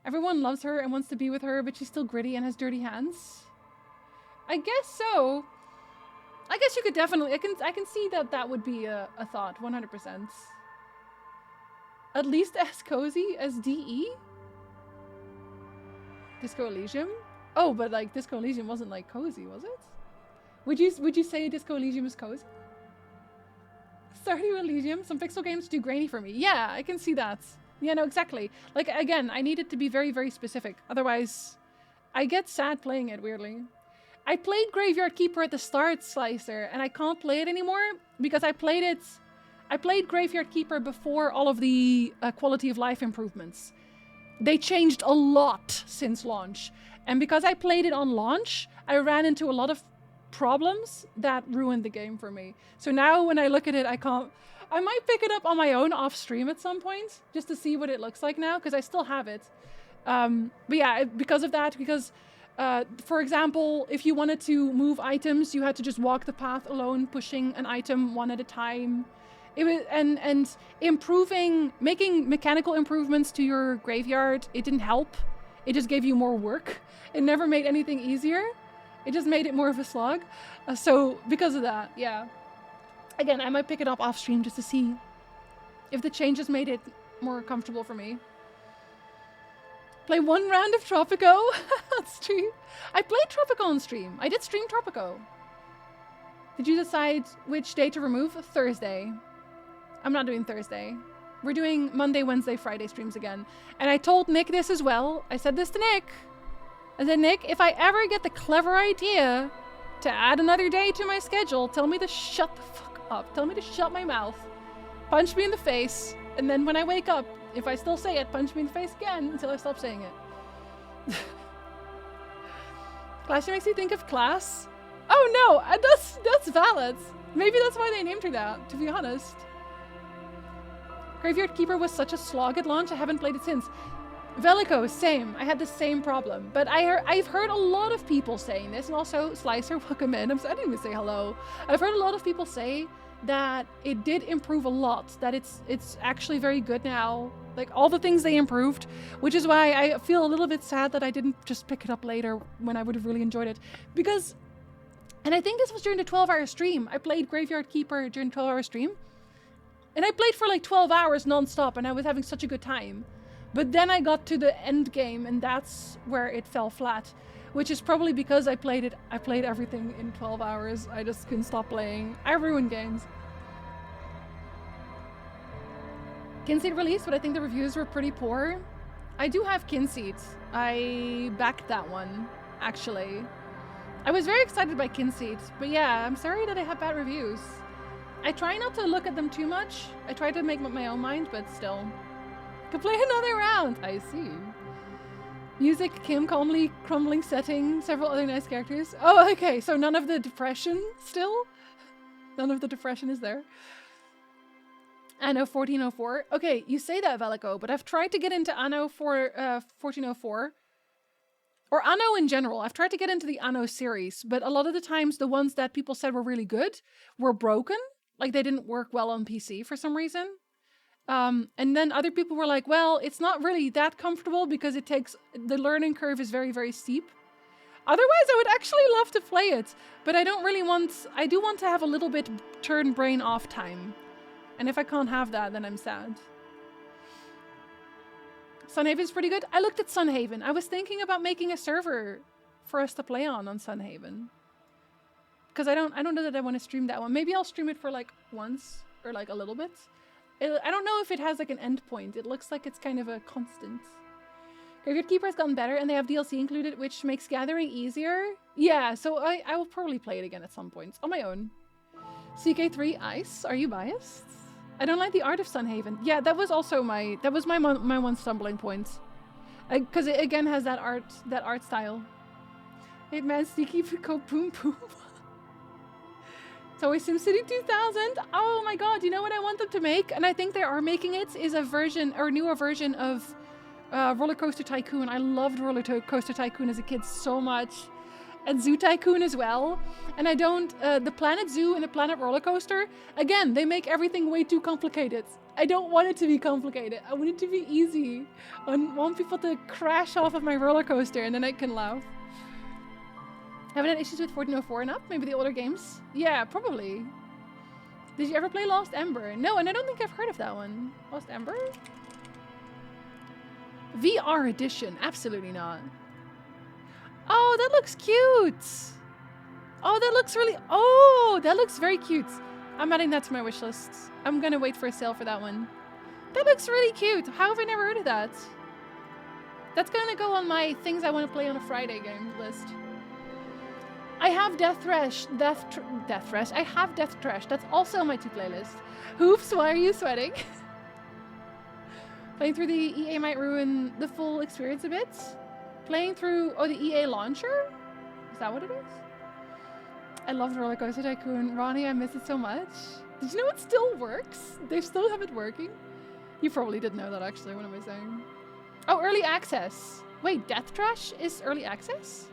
Everyone loves her and wants to be with her, but she's still gritty and has dirty hands? I guess so. I guess you could definitely, I can see that would be a thought, 100%. At least as cozy as DE? Disco Elysium? Oh, but like Disco Elysium wasn't like cozy, was it? Would you say Disco Elysium is cozy? Stardew Elysium, some pixel games do grainy for me. Yeah, I can see that. Yeah, no, exactly. Like, again, I need it to be very, very specific. Otherwise, I get sad playing it, weirdly. I played Graveyard Keeper at the start, Slicer, and I can't play it anymore because I played Graveyard Keeper before all of the quality of life improvements. They changed a lot since launch. And because I played it on launch, I ran into a lot of problems that ruined the game for me. So now when I look at it, I might pick it up on my own off stream at some point just to see what it looks like now, because I still have it. But yeah, because of that, because for example, if you wanted to move items, you had to just walk the path alone, pushing an item one at a time. It was and making mechanical improvements to your graveyard. It didn't help. It just gave you more work. It never made anything easier. It just made it more of a slog. So because of that, yeah. Again, I might pick it up off stream just to see if the changes made it more comfortable for me. Play one round of Tropico on stream. I played Tropico on stream. I did stream Tropico. Did you decide which day to remove? Thursday. I'm not doing Thursday. We're doing Monday, Wednesday, Friday streams again. And I told Nick this as well. I said this to Nick. I said, Nick, if I ever get the clever idea to add another day to my schedule, tell me to shut the fuck up. Tell me to shut my mouth. Punch me in the face. And then when I wake up, if I still say it, punch me in the face again until I stop saying it. Clash makes you think of Class. Oh no, that's valid. Maybe that's why they named her that, to be honest. Graveyard Keeper was such a slog at launch, I haven't played it since. Velico, same. I had the same problem. But I've heard a lot of people saying this, and also Slicer, welcome in. I didn't even say hello. I've heard a lot of people say that it did improve a lot, that it's actually very good now. Like all the things they improved, which is why I feel a little bit sad that I didn't just pick it up later when I would have really enjoyed it. Because, and I think this was during the 12-hour stream. I played Graveyard Keeper during 12-hour stream. And I played for like 12 hours non-stop and I was having such a good time. But then I got to the end game and that's where it fell flat. Which is probably because I played everything in 12 hours. I just couldn't stop playing. I ruined games. Kinseed released, but I think the reviews were pretty poor. I do have Kinseed. I backed that one, actually. I was very excited by Kinseed, but yeah, I'm sorry that I have bad reviews. I try not to look at them too much. I try to make up my own mind, but still. Could play another round. I see. Music, Kim, calmly crumbling setting, several other nice characters. Oh, okay, so none of the depression still? None of the depression is there. Anno 1404. Okay, you say that, Velico, but I've tried to get into Anno 1404. Or Anno in general. I've tried to get into the Anno series, but a lot of the times the ones that people said were really good were broken. Like they didn't work well on PC for some reason. And then other people were like, well, it's not really that comfortable because the learning curve is very, very steep. Otherwise, I would actually love to play it, but I do want to have a little bit turn brain off time. And if I can't have that, then I'm sad. Sunhaven's pretty good. I looked at Sunhaven. I was thinking about making a server for us to play on Sunhaven. Because I don't know that I want to stream that one. Maybe I'll stream it for like once or like a little bit. I don't know if it has like an end point. It looks like it's kind of a constant. Graveyard Keeper has gotten better and they have DLC included, which makes gathering easier. Yeah, so I will probably play it again at some point on my own. CK3 Ice, are you biased? I don't like the art of Sunhaven. Yeah, that was also my one stumbling point. Because it again has that art style. 8-man sneaky go boom boom. It's always SimCity 2000. Oh my god, you know what I want them to make? And I think they are making it, is a version, or newer version of Roller Coaster Tycoon. I loved Roller Coaster Tycoon as a kid so much. And Zoo Tycoon as well. And I don't, the Planet Zoo and the Planet Roller Coaster, again, they make everything way too complicated. I don't want it to be complicated. I want it to be easy. I want people to crash off of my roller coaster and then I can laugh. Haven't had issues with 1404 enough? Maybe the older games? Yeah, probably. Did you ever play Lost Ember? No, and I don't think I've heard of that one. Lost Ember? VR edition. Absolutely not. Oh, that looks cute. Oh, that looks really... Oh, that looks very cute. I'm adding that to my wish list. I'm gonna wait for a sale for that one. That looks really cute. How have I never heard of that? That's gonna go on my things I want to play on a Friday game list. I have Death Thresh. I have Death Thresh. That's also on my 2 playlist. Hoops, why are you sweating? Playing through the EA might ruin the full experience a bit. Playing through, the EA launcher? Is that what it is? I loved Roller Coaster Tycoon. Ronnie, I miss it so much. Did you know it still works? They still have it working? You probably didn't know that actually, what am I saying? Oh, early access. Wait, Death Trash is early access?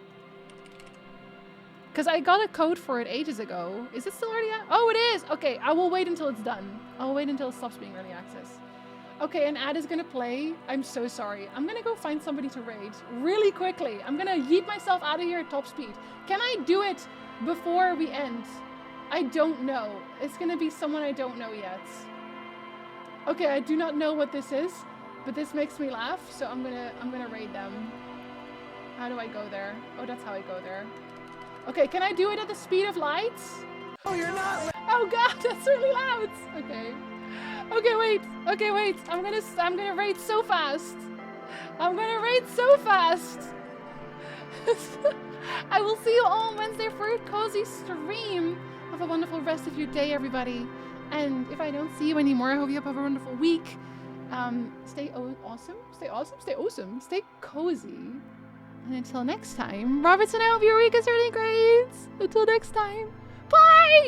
Because I got a code for it ages ago. Is it still early access? Oh, it is! Okay, I will wait until it's done. I'll wait until it stops being early access. Okay, and Ad is gonna play. I'm so sorry. I'm gonna go find somebody to raid really quickly. I'm gonna yeet myself out of here at top speed. Can I do it before we end? I don't know. It's gonna be someone I don't know yet. Okay, I do not know what this is, but this makes me laugh, so I'm gonna raid them. How do I go there? Oh, that's how I go there. Okay, can I do it at the speed of light? Oh, you're not. Oh god, that's really loud. Okay. Okay, wait. Okay, wait. I'm gonna raid so fast. I'm gonna raid so fast. I will see you all on Wednesday for a cozy stream. Have a wonderful rest of your day, everybody. And if I don't see you anymore, I hope you have a wonderful week. Stay awesome. Stay awesome. Stay awesome. Stay cozy. And until next time, Robertson, I hope your week is really great. Until next time, bye!